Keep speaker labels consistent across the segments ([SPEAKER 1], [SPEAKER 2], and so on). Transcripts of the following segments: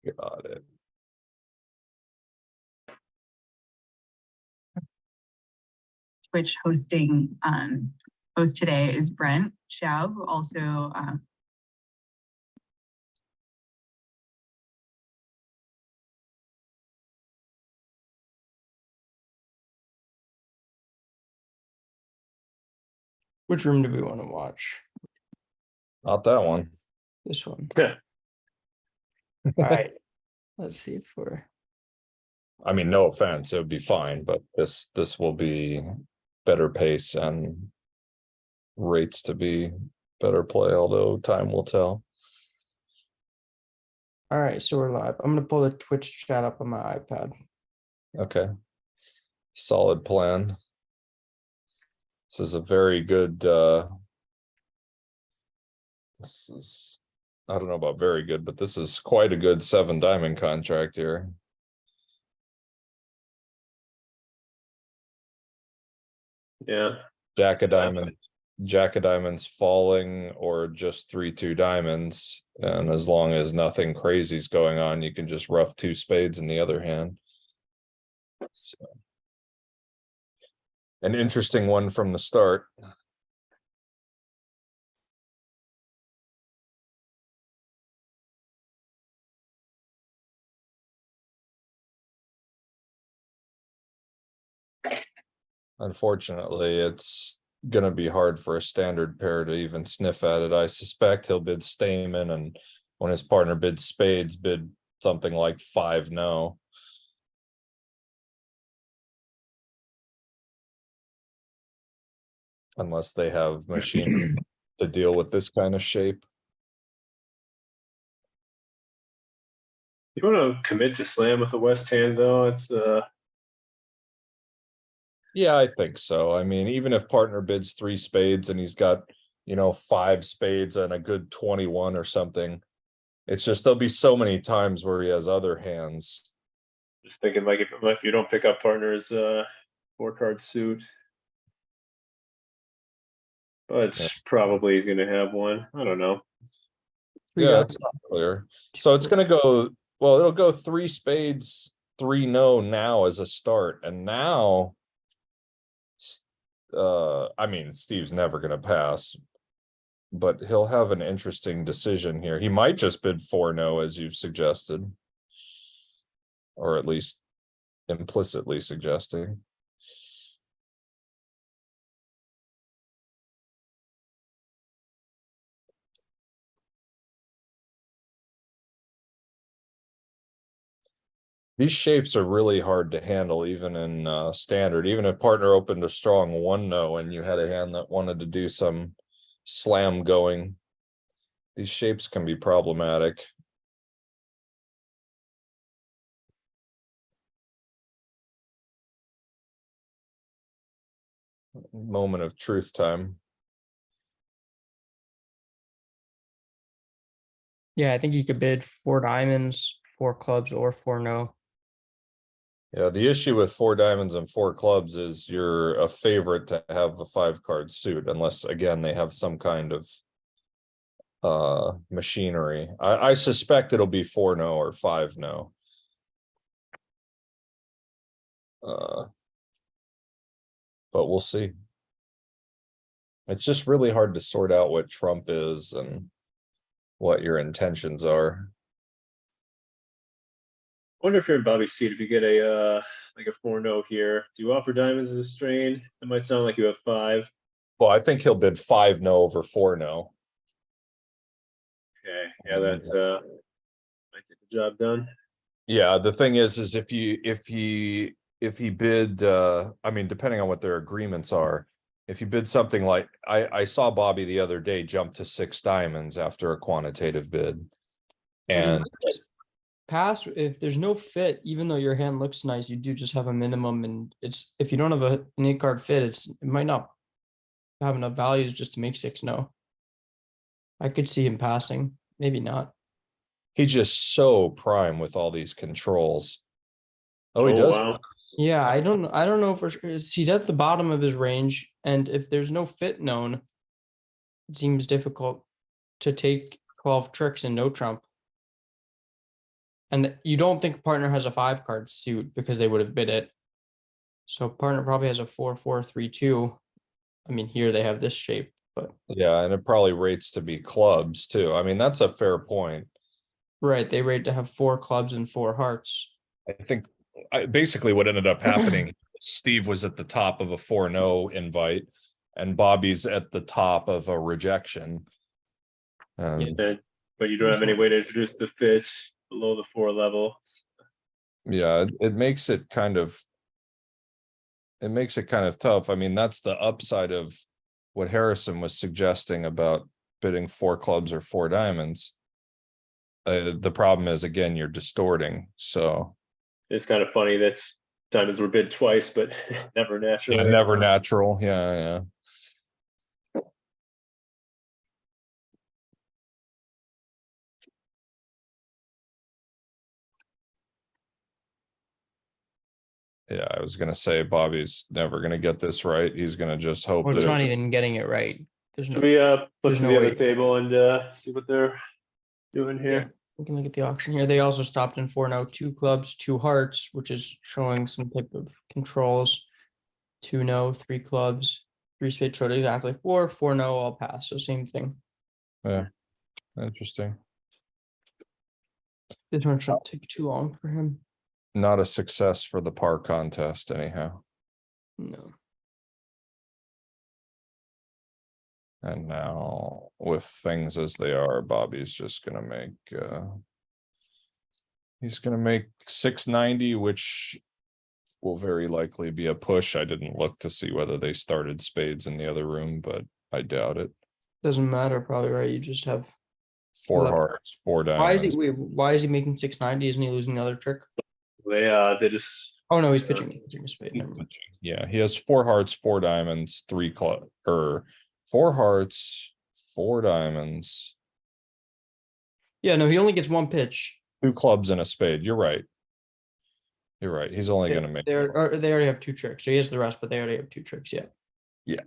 [SPEAKER 1] Got it.
[SPEAKER 2] Twitch hosting host today is Brent Xiao, who also
[SPEAKER 3] Which room do we want to watch?
[SPEAKER 1] Not that one.
[SPEAKER 3] This one.
[SPEAKER 4] Yeah.
[SPEAKER 3] All right. Let's see if we're.
[SPEAKER 1] I mean, no offense, it would be fine, but this will be better pace and rates to be better play, although time will tell.
[SPEAKER 3] All right, so we're live. I'm gonna pull the Twitch chat up on my iPad.
[SPEAKER 1] Okay. Solid plan. This is a very good this is, I don't know about very good, but this is quite a good 7 diamond contract here.
[SPEAKER 4] Yeah.
[SPEAKER 1] Jack of diamonds falling, or just 3-2 diamonds, and as long as nothing crazy is going on, you can just rough 2 spades in the other hand. So, an interesting one from the start. Unfortunately, it's gonna be hard for a standard pair to even sniff at it. I suspect he'll bid Stamen, and when his partner bids spades, bid something like 5-no. Unless they have machine to deal with this kind of shape.
[SPEAKER 4] You want to commit to slam with the West hand though? It's
[SPEAKER 1] Yeah, I think so. I mean, even if partner bids 3 spades and he's got, 5 spades and a good 21 or something, it's just there'll be so many times where he has other hands.
[SPEAKER 4] just thinking like if you don't pick up partners 4-card suit. But
[SPEAKER 1] Yeah.
[SPEAKER 4] probably he's gonna have one. I don't know.
[SPEAKER 1] Yeah, it's not clear. So it's gonna go, well, it'll go 3 spades, 3-no now as a start, and now I mean, Steve's never gonna pass, but he'll have an interesting decision here. He might just bid 4-no, as you've suggested, or at least implicitly suggesting. These shapes are really hard to handle, even in standard. Even if partner opened a strong 1-no and you had a hand that wanted to do some slam going, these shapes can be problematic. Moment of truth time.
[SPEAKER 3] Yeah, I think he could bid 4 diamonds, 4 clubs, or 4-no.
[SPEAKER 1] Yeah, the issue with 4 diamonds and 4 clubs is you're a favorite to have a 5-card suit, unless again they have some kind of machinery. I suspect it'll be 4-no or 5-no. But we'll see. It's just really hard to sort out what trump is and what your intentions are.
[SPEAKER 4] I wonder if you're in Bobby's seat, if you get a like a 4-no here, do you offer diamonds as a strain? It might sound like you have 5.
[SPEAKER 1] Well, I think he'll bid 5-no over 4-no.
[SPEAKER 4] Okay, yeah, that might get the job done.
[SPEAKER 1] Yeah, the thing is if he bid I mean, depending on what their agreements are, if you bid something like I saw Bobby the other day jump to 6 diamonds after a quantitative bid. And
[SPEAKER 3] just pass if there's no fit, even though your hand looks nice, you do just have a minimum, and it's if you don't have an 8-card fit, it might not have enough values just to make 6-no. I could see him passing, maybe not.
[SPEAKER 1] he's just so prime with all these controls. Oh, he does.
[SPEAKER 4] Wow.
[SPEAKER 3] Yeah, I don't know for sure. He's at the bottom of his range, and if there's no fit known, it seems difficult to take 12 tricks and no trump. And you don't think partner has a 5-card suit because they would have bid it. So partner probably has a 4-4-3-2. I mean, here they have this shape, but
[SPEAKER 1] Yeah, and it probably rates to be clubs too. I mean, that's a fair point.
[SPEAKER 3] right, they rate to have 4 clubs and 4 hearts.
[SPEAKER 1] I think basically what ended up happening, Steve was at the top of a 4-0 invite and Bobby's at the top of a rejection.
[SPEAKER 4] And, but you don't have any way to introduce the fits below the 4 level.
[SPEAKER 1] Yeah, it makes it kind of tough. I mean, that's the upside of what Harrison was suggesting about bidding 4 clubs or 4 diamonds. The problem is, again, you're distorting. So
[SPEAKER 4] It's kind of funny that diamonds were bid twice, but never naturally.
[SPEAKER 1] yeah, never natural. Yeah. Yeah, I was gonna say Bobby's never gonna get this right. He's gonna just hope
[SPEAKER 3] Well, it's
[SPEAKER 1] that
[SPEAKER 3] not even getting it right. There's no,
[SPEAKER 4] Should we flip
[SPEAKER 3] there's
[SPEAKER 4] to
[SPEAKER 3] no
[SPEAKER 4] the other
[SPEAKER 3] way.
[SPEAKER 4] table and see what they're doing here?
[SPEAKER 3] we can look at the auction here. They also stopped in 4-0, 2 clubs, 2 hearts, which is showing some type of controls. 2-0, 3 clubs, 3 spade showed exactly 4, 4-0, all pass. So same thing.
[SPEAKER 1] yeah, interesting.
[SPEAKER 3] This one shouldn't take too long for him.
[SPEAKER 1] Not a success for the par contest, anyhow.
[SPEAKER 3] No.
[SPEAKER 1] And now with things as they are, Bobby's just gonna make he's gonna make 690, which will very likely be a push. I didn't look to see whether they started spades in the other room, but I doubt it.
[SPEAKER 3] Doesn't matter, probably, right? You just have
[SPEAKER 1] 4
[SPEAKER 3] Left.
[SPEAKER 1] hearts, 4
[SPEAKER 3] why is he
[SPEAKER 1] diamonds.
[SPEAKER 3] wait, why is he making 690? Isn't he losing another trick?
[SPEAKER 4] They just
[SPEAKER 3] Oh no, he's
[SPEAKER 4] Yeah.
[SPEAKER 3] pitching a spade. Never mind.
[SPEAKER 1] Yeah, he has 4 hearts, 4 diamonds, 3 club or 4 hearts, 4 diamonds,
[SPEAKER 3] Yeah, no, he only gets 1 pitch.
[SPEAKER 1] 2 clubs and a spade. You're right. You're right. He's only
[SPEAKER 3] They,
[SPEAKER 1] gonna make
[SPEAKER 3] they already have 2 tricks. So he has the rest, but they already have 2 tricks. Yeah.
[SPEAKER 1] Yeah.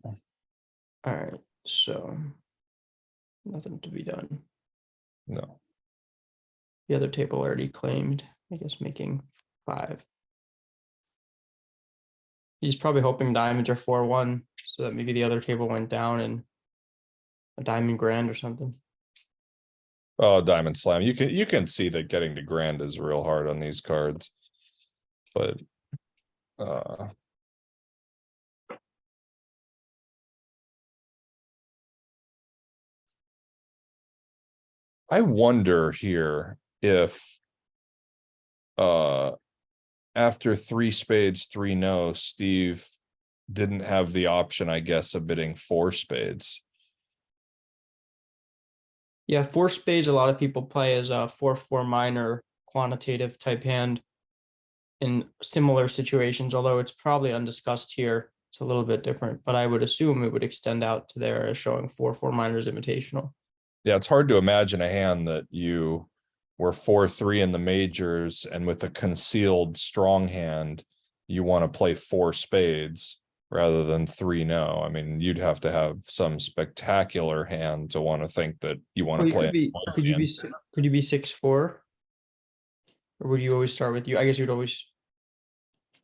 [SPEAKER 3] All right. So nothing to be done.
[SPEAKER 1] no.
[SPEAKER 3] The other table already claimed, I guess, making 5. He's probably hoping diamonds are 4-1, so that maybe the other table went down and a diamond grand or something.
[SPEAKER 1] Oh, diamond slam. You can see that getting to grand is real hard on these cards. But I wonder here if after 3 spades, 3 no, Steve didn't have the option, I guess, of bidding 4 spades.
[SPEAKER 3] Yeah, 4 spades, a lot of people play as a 4-4 minor quantitative type hand in similar situations, although it's probably undiscussed here. It's a little bit different, but I would assume it would extend out to there as showing 4-4 minors invitational.
[SPEAKER 1] Yeah, it's hard to imagine a hand that you were 4-3 in the majors and with a concealed strong hand, you want to play 4 spades rather than 3 no. I mean, you'd have to have some spectacular hand to want to think that you want to play.
[SPEAKER 3] Could you be 6-4? Or would you always start with you? I guess you'd always.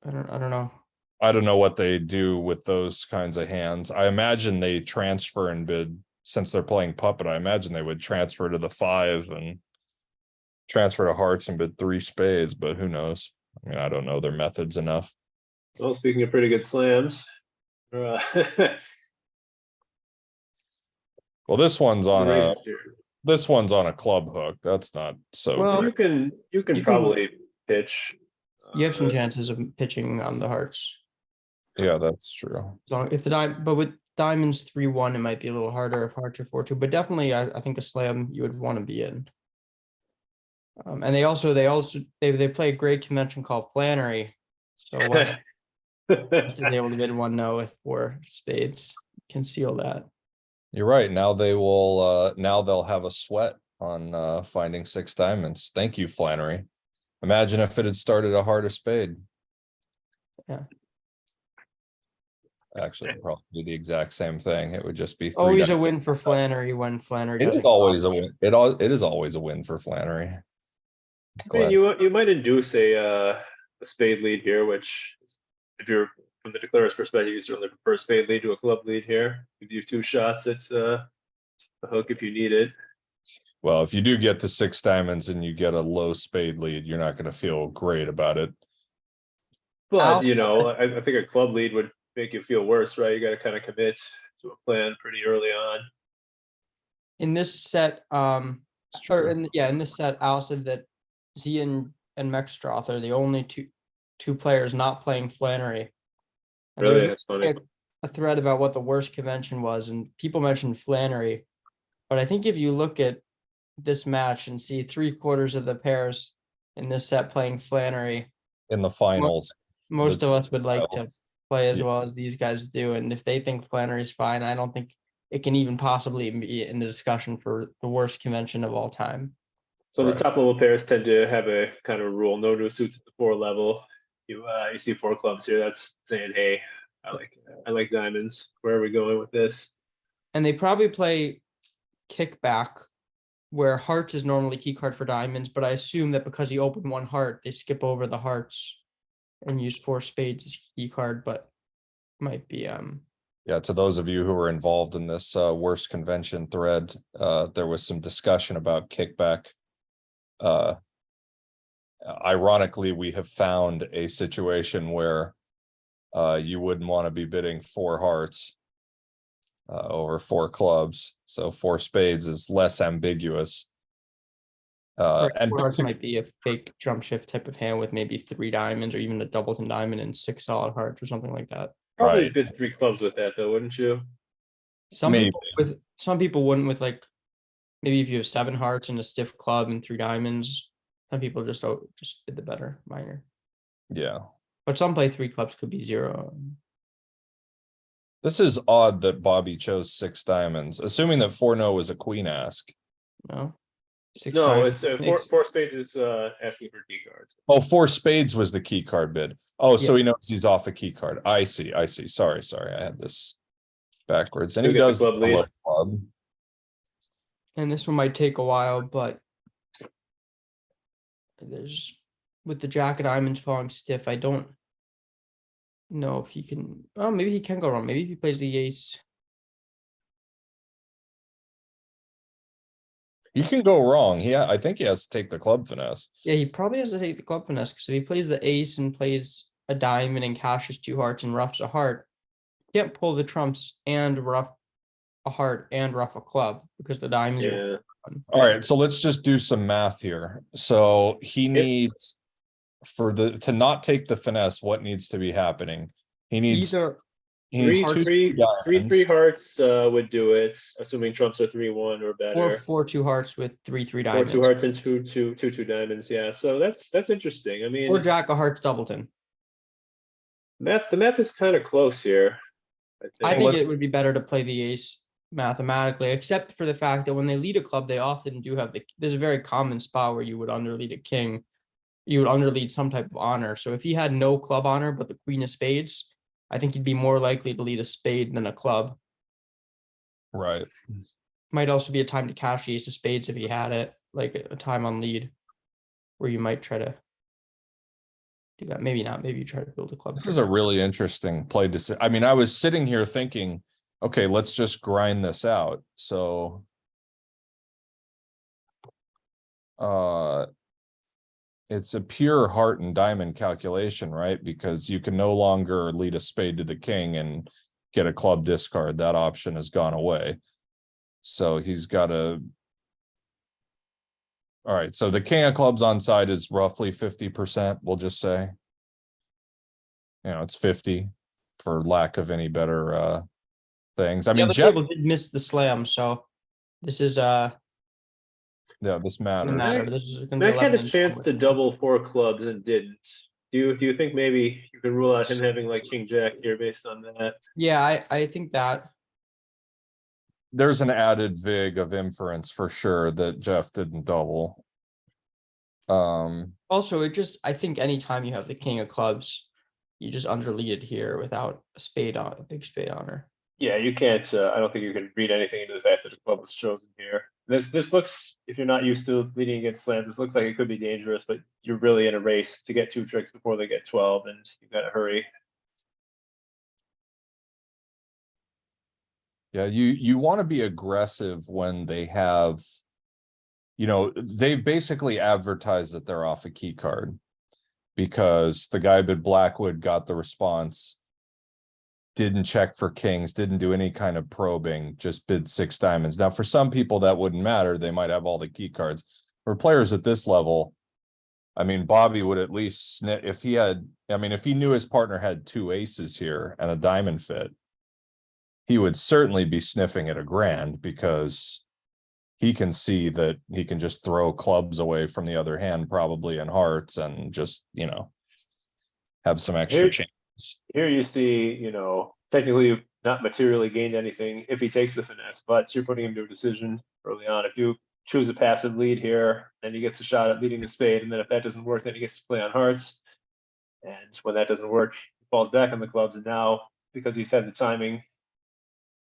[SPEAKER 3] I don't know.
[SPEAKER 1] I don't know what they do with those kinds of hands. I imagine they transfer and bid, since they're playing puppet. I imagine they would transfer to the 5 and transfer to hearts and bid 3 spades, but who knows? I mean, I don't know their methods enough.
[SPEAKER 4] well, speaking of pretty good slams.
[SPEAKER 1] Well, this one's on a
[SPEAKER 4] races here.
[SPEAKER 1] club hook. That's not so
[SPEAKER 3] Well,
[SPEAKER 4] You
[SPEAKER 1] great.
[SPEAKER 4] can probably pitch.
[SPEAKER 3] You have some
[SPEAKER 4] uh,
[SPEAKER 3] chances of pitching on the hearts.
[SPEAKER 1] Yeah, that's true.
[SPEAKER 3] If the but with diamonds 3-1, it might be a little harder if hearts are 4-2. But definitely, I think a slam you would want to be in. And they play a great convention called Flannery. So West is able to bid 1-0 with 4 spades. Conceal that.
[SPEAKER 1] You're right. Now they will now they'll have a sweat on finding 6 diamonds. Thank you, Flannery. Imagine if it had started a heart of spade.
[SPEAKER 3] Yeah.
[SPEAKER 1] Actually, it'd probably do the exact same thing. It would just be 3
[SPEAKER 3] Always a
[SPEAKER 1] diamonds.
[SPEAKER 3] win for Flannery when Flannery
[SPEAKER 1] It
[SPEAKER 3] doesn't
[SPEAKER 1] is always a
[SPEAKER 3] flop.
[SPEAKER 1] win. It is always a win for Flannery.
[SPEAKER 4] I mean,
[SPEAKER 1] Glad.
[SPEAKER 4] you might induce a spade lead here, which if you're from the declarer's perspective, you certainly prefer spade lead to a club lead here. Give you 2 shots. It's a hook if you need it.
[SPEAKER 1] Well, if you do get to 6 diamonds and you get a low spade lead, you're not going to feel great about it.
[SPEAKER 4] But you
[SPEAKER 3] Also-
[SPEAKER 4] know, I think a club lead would make you feel worse, right? You got to kind of commit to a plan pretty early on.
[SPEAKER 3] In this set,
[SPEAKER 1] It's
[SPEAKER 3] or
[SPEAKER 1] true.
[SPEAKER 3] in this set, Al said that Z and Mexstroth are the only two players not playing Flannery. And there
[SPEAKER 4] Really?
[SPEAKER 3] was
[SPEAKER 4] That's funny.
[SPEAKER 3] a thread about what the worst convention was, and people mentioned Flannery. But I think if you look at this match and see 3/4 of the pairs in this set playing Flannery,
[SPEAKER 1] In the finals.
[SPEAKER 3] most
[SPEAKER 1] the
[SPEAKER 3] of us would like to
[SPEAKER 1] finals.
[SPEAKER 3] play as
[SPEAKER 1] Yeah.
[SPEAKER 3] well as these guys do. And if they think Flannery's fine, I don't think it can even possibly be in the discussion for the worst convention of all time.
[SPEAKER 4] So
[SPEAKER 1] Right.
[SPEAKER 4] the top level pairs tend to have a kind of rule: no new suits at the 4 level. You see 4 clubs here. That's saying, hey, I like diamonds. Where are we going with this?
[SPEAKER 3] And they probably play kickback, where hearts is normally key card for diamonds, but I assume that because he opened 1 heart, they skip over the hearts and use 4 spades as key card, but might be
[SPEAKER 1] Yeah, to those of you who were involved in this worst convention thread, there was some discussion about kickback. Ironically, we have found a situation where you wouldn't want to be bidding 4 hearts over 4 clubs. So 4 spades is less ambiguous. And
[SPEAKER 3] 4 hearts might be a fake jump shift type of hand with maybe 3 diamonds or even a doubleton diamond and 6 solid hearts or something like that.
[SPEAKER 4] Probably
[SPEAKER 1] Right.
[SPEAKER 4] bid 3 clubs with that, though, wouldn't you?
[SPEAKER 1] Maybe.
[SPEAKER 3] Some people wouldn't with like maybe if you have 7 hearts and a stiff club and 3 diamonds. Some people just bid the better minor.
[SPEAKER 1] Yeah.
[SPEAKER 3] But some play 3 clubs could be 0.
[SPEAKER 1] This is odd that Bobby chose 6 diamonds, assuming that 4-0 was a queen ask.
[SPEAKER 3] No. 6
[SPEAKER 4] No,
[SPEAKER 3] diamonds.
[SPEAKER 4] it's 4 spades is asking for key cards.
[SPEAKER 1] Oh, 4 spades was the key card bid. Oh, so
[SPEAKER 3] Yeah.
[SPEAKER 1] he knows he's off a key card. I see. Sorry. I had this backwards. And
[SPEAKER 4] You'll
[SPEAKER 1] he
[SPEAKER 4] get the
[SPEAKER 1] does
[SPEAKER 4] club lead.
[SPEAKER 1] low club.
[SPEAKER 3] And this one might take a while, but there's with the jack of diamonds falling stiff, I don't know if he can. Oh, maybe he can go wrong. Maybe if he plays the ace.
[SPEAKER 1] He can go wrong. I think he has to take the club finesse.
[SPEAKER 3] Yeah, he probably has to take the club finesse because if he plays the ace and plays a diamond and cashes 2 hearts and roughs a heart, he can't pull the trumps and rough a heart and rough a club because the diamonds are
[SPEAKER 4] Yeah.
[SPEAKER 1] All right, so let's just do some math here. So he needs to not take the finesse, what needs to be happening? He needs
[SPEAKER 3] either
[SPEAKER 4] 3
[SPEAKER 1] diamonds.
[SPEAKER 4] hearts would do it, assuming trumps are 3-1 or better.
[SPEAKER 3] or 4 2 hearts with 3 3
[SPEAKER 4] Or
[SPEAKER 3] diamonds.
[SPEAKER 4] 2 hearts and 2 diamonds. Yeah, so that's interesting. I mean,
[SPEAKER 3] Or jack of hearts doubleton.
[SPEAKER 4] the math is kind of close here.
[SPEAKER 3] I think it would be better to play the ace mathematically, except for the fact that when they lead a club, they often do have there's a very common spot where you would underlead a king. You would underlead some type of honor. So if he had no club honor, but the queen of spades, I think he'd be more likely to lead a spade than a club.
[SPEAKER 1] Right.
[SPEAKER 3] Might also be a time to cash the ace of spades if he had it, like a time on lead where you might try to do that. Maybe not. Maybe you try to build a club.
[SPEAKER 1] This is a really interesting play to I mean, I was sitting here thinking, okay, let's just grind this out. So it's a pure heart and diamond calculation, right? Because you can no longer lead a spade to the king and get a club discard. That option has gone away. So he's got to. All right, so the king of clubs on side is roughly 50%, we'll just say. You know, it's 50 for lack of any better things. I
[SPEAKER 3] The
[SPEAKER 1] mean,
[SPEAKER 3] other
[SPEAKER 1] Jeff,
[SPEAKER 3] table did miss the slam, so this is
[SPEAKER 1] yeah, this
[SPEAKER 3] gonna
[SPEAKER 1] matters.
[SPEAKER 3] matter. This is gonna be
[SPEAKER 4] Mac had
[SPEAKER 3] 11
[SPEAKER 4] a
[SPEAKER 3] and
[SPEAKER 4] chance
[SPEAKER 3] 12.
[SPEAKER 4] to double 4 clubs and didn't. Do you think maybe you can rule out him having like king jack here based on that?
[SPEAKER 3] Yeah, I think that.
[SPEAKER 1] There's an added vig of inference for sure that Jeff didn't double.
[SPEAKER 3] Also, I think anytime you have the king of clubs, you just underlead it here without a big spade honor.
[SPEAKER 4] Yeah, you can't. I don't think you can read anything into the fact that the club was chosen here. This looks, if you're not used to leading against slams, this looks like it could be dangerous, but you're really in a race to get 2 tricks before they get 12, and you gotta hurry.
[SPEAKER 1] Yeah, you want to be aggressive when they have, you know, they've basically advertised that they're off a key card because the guy bid Blackwood, got the response, didn't check for kings, didn't do any kind of probing, just bid 6 diamonds. Now, for some people that wouldn't matter. They might have all the key cards. For players at this level, I mean, Bobby would at least snip if he had, I mean, if he knew his partner had 2 aces here and a diamond fit, he would certainly be sniffing at a grand because he can see that he can just throw clubs away from the other hand, probably in hearts, and just, you know, have some extra
[SPEAKER 4] Here-
[SPEAKER 1] change.
[SPEAKER 4] Here you see, you know, technically you've not materially gained anything if he takes the finesse, but you're putting him to a decision early on. If you choose a passive lead here, then he gets a shot at leading the spade, and then if that doesn't work, then he gets to play on hearts. And when that doesn't work, he falls back on the clubs, and now, because he's had the timing,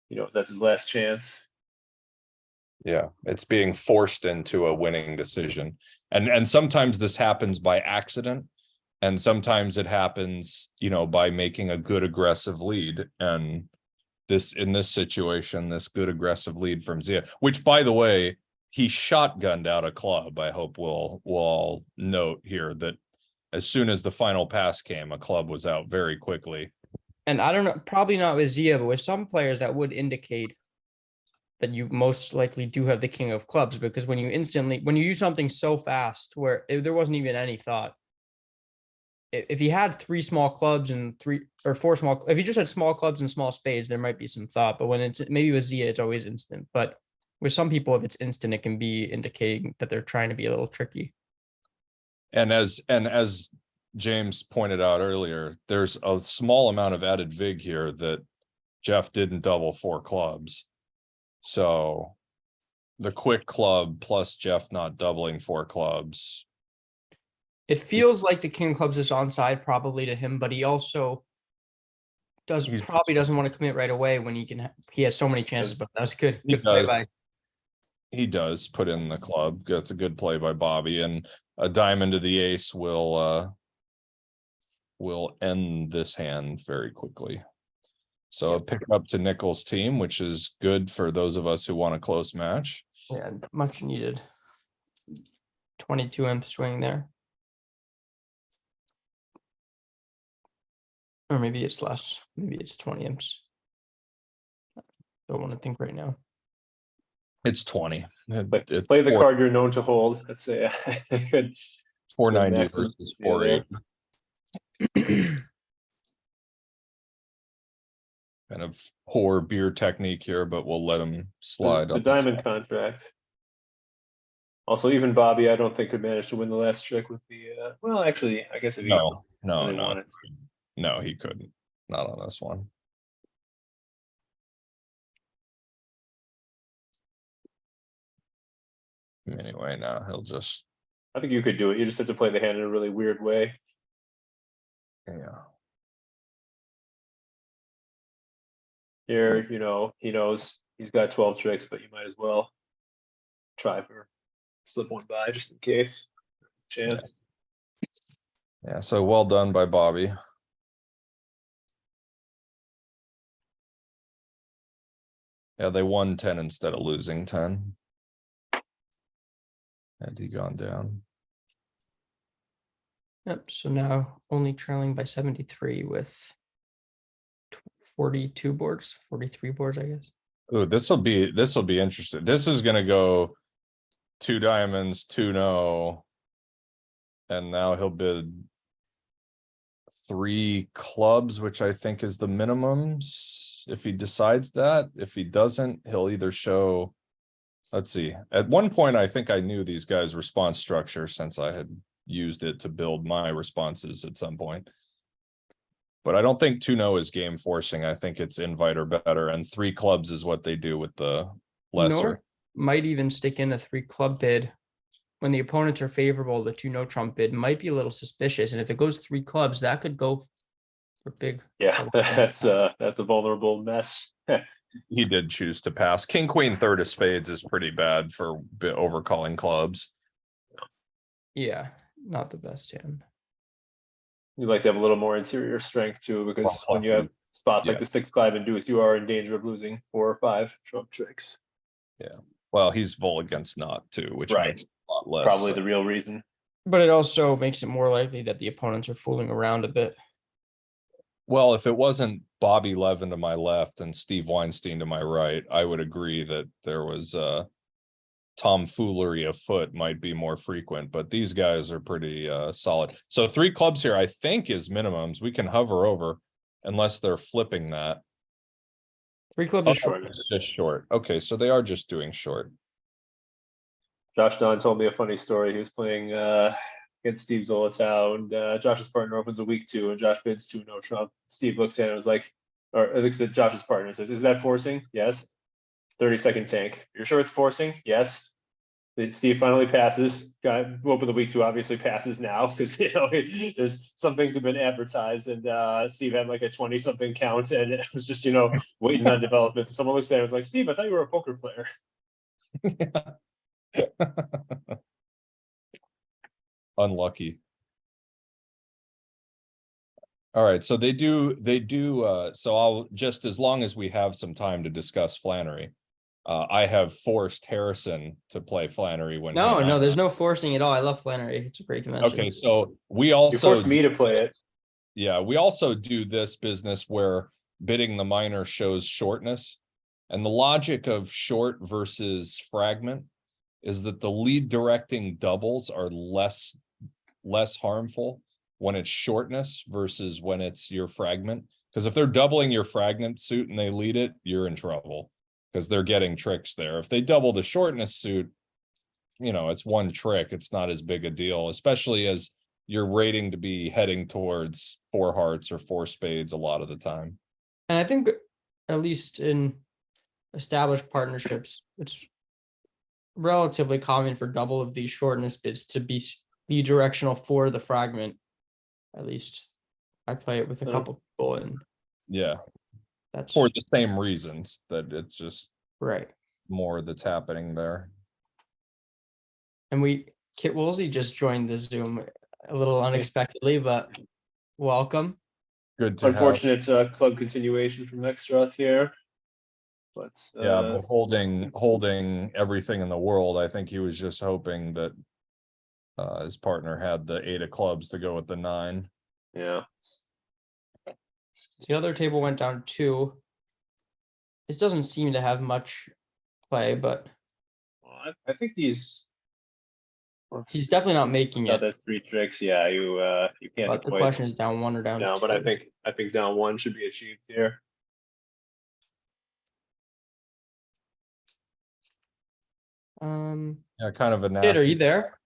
[SPEAKER 4] you know, that's his last chance.
[SPEAKER 1] Yeah, it's being forced into a winning decision. And sometimes this happens by accident. And sometimes it happens, you know, by making a good aggressive lead. And this, in this situation, this good aggressive lead from Zia, which, by the way, he shotgunned out a club. I hope we'll all note here that as soon as the final pass came, a club was out very quickly.
[SPEAKER 3] And I don't know, probably not with Zia, but with some players that would indicate that you most likely do have the king of clubs, because when you use something so fast where there wasn't even any thought. If he had 3 small clubs and 3 or 4 small, if he just had small clubs and small spades, there might be some thought. But when it's maybe with Zia, it's always instant. But with some people, if it's instant, it can be indicating that they're trying to be a little tricky.
[SPEAKER 1] And as James pointed out earlier, there's a small amount of added vig here that Jeff didn't double 4 clubs. So the quick club plus Jeff not doubling 4 clubs.
[SPEAKER 3] It feels like the king of clubs is onside probably to him, but he also probably doesn't want to commit right away when he has so many chances. But that's good.
[SPEAKER 1] He
[SPEAKER 3] Good play
[SPEAKER 1] does.
[SPEAKER 3] by.
[SPEAKER 1] He does put in the club. That's a good play by Bobby, and a diamond to the ace will end this hand very quickly. So a pick up to Nichols' team, which is good for those of us who want a close match.
[SPEAKER 3] Yeah, much needed. 22 imp swing there. Or maybe it's less. Maybe it's 20 imps. Don't want to think right now.
[SPEAKER 1] It's 20. It's
[SPEAKER 4] Play the card you're known to hold. Let's say good.
[SPEAKER 1] 490
[SPEAKER 4] Max is-
[SPEAKER 1] versus
[SPEAKER 4] yeah,
[SPEAKER 1] 480. Kind of poor beer technique here, but we'll let him slide.
[SPEAKER 4] The
[SPEAKER 1] on this
[SPEAKER 4] diamond
[SPEAKER 1] one.
[SPEAKER 4] contract. Also, even Bobby, I don't think could manage to win the last trick with the. Well, actually, I guess if he really wanted.
[SPEAKER 1] No, he couldn't. Not on this one. Anyway, now he'll just,
[SPEAKER 4] I think you could do it. You just have to play the hand in a really weird way.
[SPEAKER 1] yeah.
[SPEAKER 4] Here, you know, he knows he's got 12 tricks, but you might as well try for slip one by just in case. Chance.
[SPEAKER 1] Yeah, so well done by Bobby. Yeah, they won 10 instead of losing 10. Had he gone down.
[SPEAKER 3] Yep. So now only trailing by 73 with 42 boards, 43 boards, I guess.
[SPEAKER 1] Oh, this will be interesting. This is gonna go 2 diamonds, 2 no. And now he'll bid 3 clubs, which I think is the minimums. If he decides that, if he doesn't, he'll either show. Let's see. At one point, I think I knew these guys' response structure since I had used it to build my responses at some point. But I don't think 2 no is game forcing. I think it's invite or better, and 3 clubs is what they do with the lesser.
[SPEAKER 3] Nor might even stick in a 3 club bid when the opponents are favorable. The 2 no trump bid might be a little suspicious, and if it goes 3 clubs, that could go for big.
[SPEAKER 4] Yeah, that's a vulnerable mess.
[SPEAKER 1] he did choose to pass. King, queen, third of spades is pretty bad for overcalling clubs.
[SPEAKER 3] Yeah, not the best hand.
[SPEAKER 4] You like to have a little more interior strength too, because
[SPEAKER 1] Well,
[SPEAKER 4] when you have spots like
[SPEAKER 1] yeah.
[SPEAKER 4] the 6-5 and deuce, you are in danger of losing 4 or 5 trump tricks.
[SPEAKER 1] Well, he's full against not too, which
[SPEAKER 4] Right.
[SPEAKER 1] makes it a lot less.
[SPEAKER 4] Probably the real reason.
[SPEAKER 3] But it also makes it more likely that the opponents are fooling around a bit.
[SPEAKER 1] Well, if it wasn't Bobby Levin to my left and Steve Weinstein to my right, I would agree that there was tomfoolery afoot might be more frequent, but these guys are pretty solid. So 3 clubs here, I think, is minimums. We can hover over unless they're flipping that.
[SPEAKER 3] 3 clubs
[SPEAKER 1] Oh,
[SPEAKER 3] is short.
[SPEAKER 1] it's just short. Okay, so they are just doing short.
[SPEAKER 4] Josh Don told me a funny story. He was playing against Steve Zolotau, and Josh's partner opens a weak 2, and Josh bids 2 no trump. Steve looks at it and was like, or looks at Josh's partner and says, "Is that forcing?" "Yes." 30-second tank. "You're sure it's forcing?" "Yes." Steve finally passes. Guy who opened the week 2 obviously passes now, because there's some things have been advertised, and Steve had like a 20-something count, and it was just waiting on development. So someone looks at it and was like, "Steve, I thought you were a poker player."
[SPEAKER 1] Unlucky. All right, so they do so I'll just, as long as we have some time to discuss Flannery, I have forced Harrison to play Flannery when
[SPEAKER 3] No, there's no forcing at all. I love Flannery. It's a great convention.
[SPEAKER 1] Okay, so we
[SPEAKER 4] You
[SPEAKER 1] also
[SPEAKER 4] forced me to play it.
[SPEAKER 1] Yeah, we also do this business where bidding the minor shows shortness. And the logic of short versus fragment is that the lead directing doubles are less harmful when it's shortness versus when it's your fragment. Because if they're doubling your fragment suit and they lead it, you're in trouble because they're getting tricks there. If they double the shortness suit, it's one trick. It's not as big a deal, especially as you're rating to be heading towards 4 hearts or 4 spades a lot of the time.
[SPEAKER 3] And I think at least in established partnerships, it's relatively common for double of these shortness bids to be directional for the fragment. At least I play it with a couple people, and
[SPEAKER 1] Yeah,
[SPEAKER 3] that's
[SPEAKER 1] for the same reasons, that it's just
[SPEAKER 3] right.
[SPEAKER 1] more that's happening there.
[SPEAKER 3] And Kit Woolsey just joined the Zoom a little unexpectedly, but welcome.
[SPEAKER 1] Good to have.
[SPEAKER 4] Unfortunate club continuation from Extra here. But
[SPEAKER 1] Yeah, but holding everything in the world, I think he was just hoping that his partner had the 8 of clubs to go with the 9.
[SPEAKER 4] yeah.
[SPEAKER 3] The other table went down 2. This doesn't seem to have much play, but
[SPEAKER 4] Well, I think he's
[SPEAKER 3] definitely not making it.
[SPEAKER 4] That's 3 tricks. Yeah, you can't.
[SPEAKER 3] But the question is down 1 or down 2.
[SPEAKER 4] But I think down 1 should be achieved here.
[SPEAKER 1] Yeah, kind of a
[SPEAKER 3] Kit, are you
[SPEAKER 1] nasty.
[SPEAKER 3] there?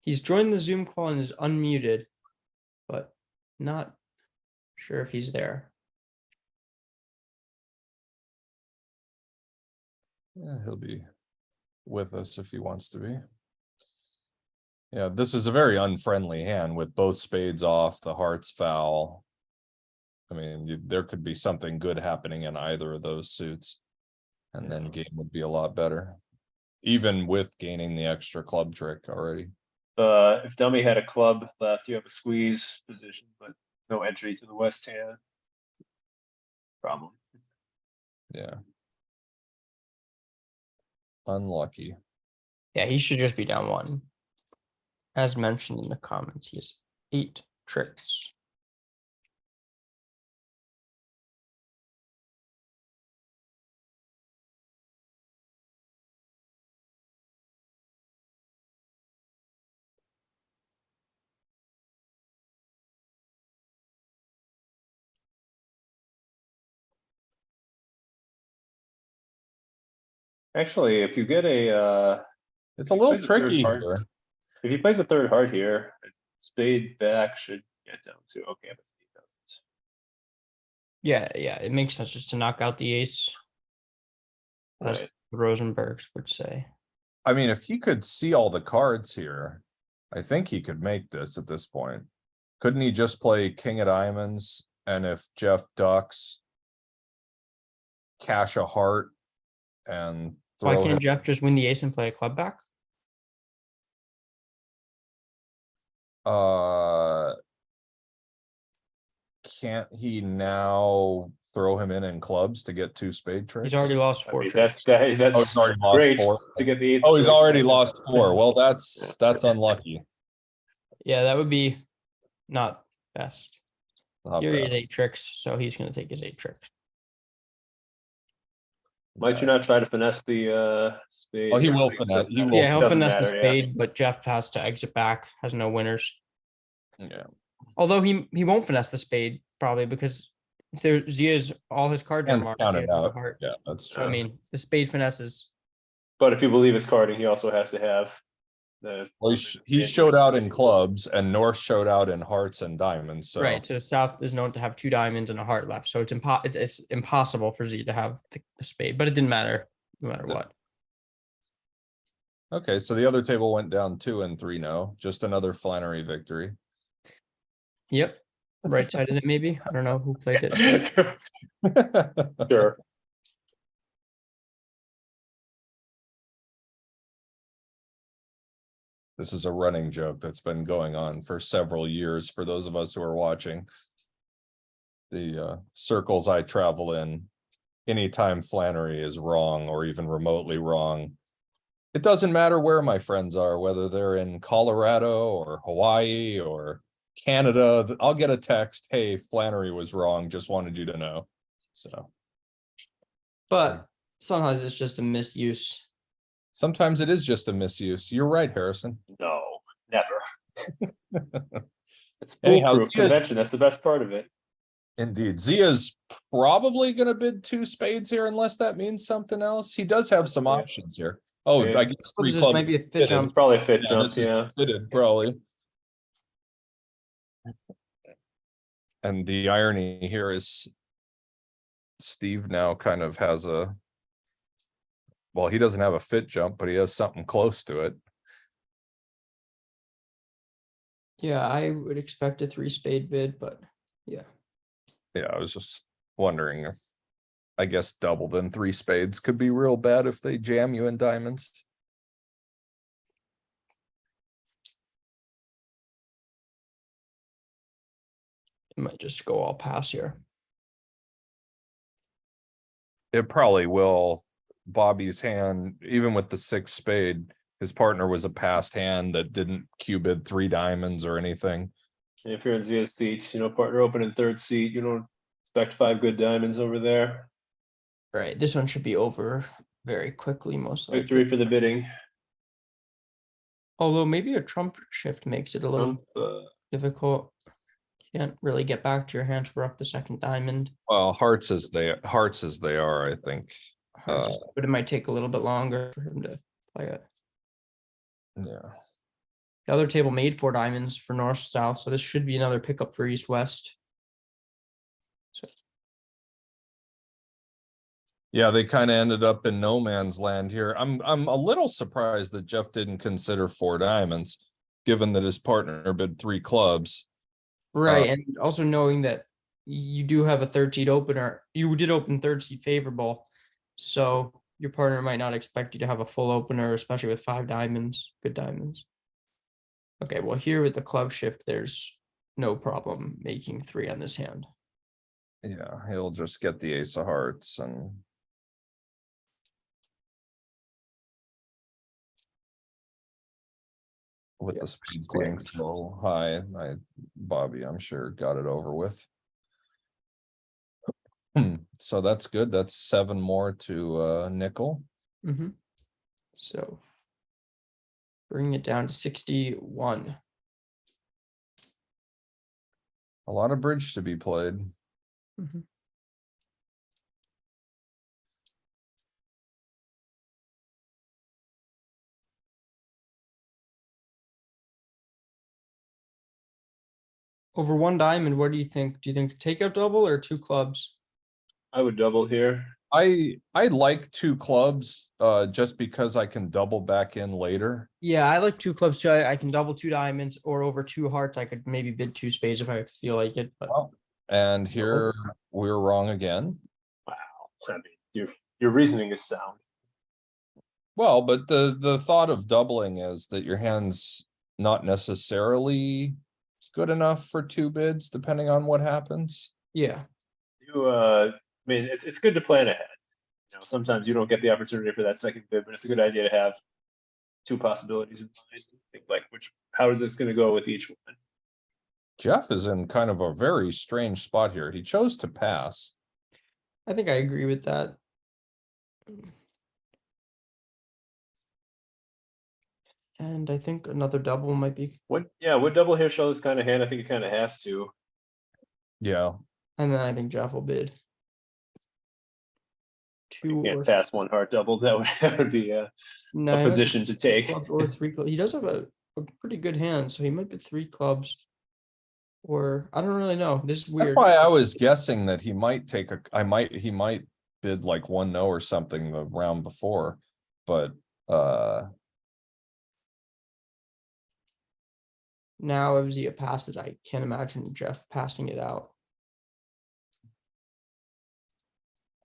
[SPEAKER 3] He's joined the Zoom call and is unmuted, but not sure if he's there.
[SPEAKER 1] Yeah, he'll be with us if he wants to be. Yeah, this is a very unfriendly hand with both spades off, the hearts foul. I mean, there could be something good happening in either of those suits, and then game would be a lot better, even with gaining the extra club trick already.
[SPEAKER 4] If dummy had a club left, you have a squeeze position, but no entry to the west hand. Problem.
[SPEAKER 1] Yeah. Unlucky.
[SPEAKER 3] Yeah, he should just be down 1. As mentioned in the comments, he has 8 tricks.
[SPEAKER 4] Actually, if you get a
[SPEAKER 1] It's a little
[SPEAKER 4] plays a third
[SPEAKER 1] tricky
[SPEAKER 4] heart.
[SPEAKER 1] here.
[SPEAKER 4] If he plays a 3rd heart here, spade back should get down to okay, but he doesn't.
[SPEAKER 3] Yeah, it makes sense just to knock out the ace, as
[SPEAKER 4] Right.
[SPEAKER 3] the Rosenbergs would say.
[SPEAKER 1] I mean, if he could see all the cards here, I think he could make this at this point. Couldn't he just play king of diamonds And if Jeff ducks, cash a heart and
[SPEAKER 3] Why
[SPEAKER 1] throw him.
[SPEAKER 3] can't Jeff just win the ace and play a club back?
[SPEAKER 1] Can't he now throw him in clubs to get 2 spade tricks?
[SPEAKER 3] He's already lost
[SPEAKER 4] I
[SPEAKER 3] 4
[SPEAKER 4] mean,
[SPEAKER 3] tricks.
[SPEAKER 4] that's
[SPEAKER 1] Oh, he's already lost
[SPEAKER 4] great
[SPEAKER 1] 4.
[SPEAKER 4] to get the eighth.
[SPEAKER 1] Oh, he's
[SPEAKER 4] trick.
[SPEAKER 1] already lost 4. Well, that's unlucky.
[SPEAKER 3] Yeah, that would be not best.
[SPEAKER 1] Not
[SPEAKER 3] Here he
[SPEAKER 1] bad.
[SPEAKER 3] has 8 tricks, so he's gonna take his 8 tricks.
[SPEAKER 4] Might you
[SPEAKER 1] Nice.
[SPEAKER 4] not try to finesse the spade?
[SPEAKER 1] Oh, he will
[SPEAKER 4] Doesn't
[SPEAKER 1] finesse. He
[SPEAKER 4] matter.
[SPEAKER 1] will.
[SPEAKER 3] Yeah, he'll
[SPEAKER 4] Doesn't
[SPEAKER 3] finesse the
[SPEAKER 4] matter, yeah.
[SPEAKER 3] spade, but Jeff has to exit back, has no winners.
[SPEAKER 1] Yeah.
[SPEAKER 3] Although he won't finesse the spade probably because Zia's all his cards are
[SPEAKER 1] Hands
[SPEAKER 3] marked.
[SPEAKER 1] counted
[SPEAKER 3] He has a
[SPEAKER 1] out.
[SPEAKER 3] heart.
[SPEAKER 1] Yeah, that's
[SPEAKER 3] So, I
[SPEAKER 1] true.
[SPEAKER 3] mean, the spade finesses.
[SPEAKER 4] But if you believe his carding, he also has to have the.
[SPEAKER 1] Well, he showed out in clubs and North showed out in hearts and diamonds. So
[SPEAKER 3] Right. So South is known to have 2 diamonds and a heart left. So it's impossible for Z to have the spade, but it didn't matter no matter
[SPEAKER 1] Yeah.
[SPEAKER 3] what.
[SPEAKER 1] okay, so the other table went down 2 and 3 no. Just another Flannery victory.
[SPEAKER 3] Yep. Right sided it maybe. I don't know who played it.
[SPEAKER 4] Sure.
[SPEAKER 1] This is a running joke that's been going on for several years for those of us who are watching. The circles I travel in, anytime Flannery is wrong or even remotely wrong, it doesn't matter where my friends are, whether they're in Colorado or Hawaii or Canada, I'll get a text, hey, Flannery was wrong, just wanted you to know. So
[SPEAKER 3] But sometimes it's just a misuse.
[SPEAKER 1] sometimes it is just a misuse. You're right, Harrison.
[SPEAKER 4] No, never. It's
[SPEAKER 1] Anyhow,
[SPEAKER 4] foolproof
[SPEAKER 1] Zia-
[SPEAKER 4] convention. That's the best part of it.
[SPEAKER 1] Indeed. Zia's probably going to bid 2 spades here unless that means something else. He does have some
[SPEAKER 4] Yeah.
[SPEAKER 1] options here. Oh,
[SPEAKER 4] Yeah.
[SPEAKER 1] I guess 3
[SPEAKER 3] This
[SPEAKER 1] clubs.
[SPEAKER 3] might be a fit
[SPEAKER 1] fitted.
[SPEAKER 3] jump.
[SPEAKER 4] It's probably a fit
[SPEAKER 1] Yeah,
[SPEAKER 4] jump,
[SPEAKER 1] this is
[SPEAKER 4] yeah.
[SPEAKER 1] fitted, probably. And the irony here is Steve now kind of has a, well, he doesn't have a fit jump, but he has something close to it.
[SPEAKER 3] Yeah, I would expect a 3 spade bid, but yeah.
[SPEAKER 1] Yeah, I was just wondering if, I guess double than 3 spades could be real bad if they jam you in diamonds.
[SPEAKER 3] It might just go all pass here.
[SPEAKER 1] It probably will. Bobby's hand, even with the 6 spade, his partner was a passed hand that didn't bid 3 diamonds or anything.
[SPEAKER 4] And if you're in Zia's seats, partner open in third seat, you don't expect 5 good diamonds over there.
[SPEAKER 3] Right. This one should be over very quickly, most likely.
[SPEAKER 4] Victory for the bidding.
[SPEAKER 3] Although maybe a trump shift makes it a little
[SPEAKER 4] Trump,
[SPEAKER 3] difficult. Can't really get back to your hands. We're up the 2nd diamond.
[SPEAKER 1] Well, hearts as they are, I think.
[SPEAKER 3] But it might take a little bit longer for him to play it.
[SPEAKER 1] Yeah.
[SPEAKER 3] The other table made 4 diamonds for north south, so this should be another pickup for east west. So
[SPEAKER 1] Yeah, they kind of ended up in no man's land here. I'm a little surprised that Jeff didn't consider 4 diamonds, given that his partner bid 3 clubs.
[SPEAKER 3] right, and also knowing that you do have a 3rd seed opener, you did open 3rd seed favorable, so your partner might not expect you to have a full opener, especially with 5 diamonds, good diamonds. Okay, well here with the club shift, there's no problem making 3 on this hand.
[SPEAKER 1] Yeah, he'll just get the ace of hearts and. With
[SPEAKER 3] Yeah,
[SPEAKER 1] the speeds
[SPEAKER 3] square.
[SPEAKER 1] being so high, Bobby, I'm sure got it over with. So that's good. That's 7 more to nickel.
[SPEAKER 3] So bring it down to 61.
[SPEAKER 1] A lot of bridge to be played.
[SPEAKER 3] Over 1 diamond, what do you think? Do you think take out double or 2 clubs?
[SPEAKER 4] I would double here.
[SPEAKER 1] I like 2 clubs just because I can double back in later.
[SPEAKER 3] Yeah, I like 2 clubs too. I can double 2 diamonds, or over 2 hearts. I could maybe bid 2 spades if I feel like it. But
[SPEAKER 1] Well, And here we're wrong again.
[SPEAKER 4] Wow. I mean, your reasoning is sound.
[SPEAKER 1] Well, but the thought of doubling is that your hand's not necessarily good enough for two bids, depending on what happens.
[SPEAKER 3] Yeah,
[SPEAKER 4] I mean, it's good to plan ahead. You know, sometimes you don't get the opportunity for that second bid, but it's a good idea to have two possibilities in mind. Think like how is this going to go with each one?
[SPEAKER 1] Jeff is in kind of a very strange spot here. He chose to pass.
[SPEAKER 3] I think I agree with that. And I think another double might be,
[SPEAKER 4] What double here show this kind of hand? I think it kind of has to.
[SPEAKER 1] Yeah,
[SPEAKER 3] and then I think Jeff will bid.
[SPEAKER 4] You
[SPEAKER 3] Two or
[SPEAKER 4] can't pass one heart double. That would be a
[SPEAKER 3] no, he might be
[SPEAKER 4] position to take.
[SPEAKER 3] clubs or three clubs. He does have a pretty good hand, so he might be three clubs. Or I don't really know. This is
[SPEAKER 1] that's
[SPEAKER 3] weird.
[SPEAKER 1] why I was guessing that he might take he might bid like 1-0 or something the round before, but
[SPEAKER 3] Now if Zia passes, I can't imagine Jeff passing it out.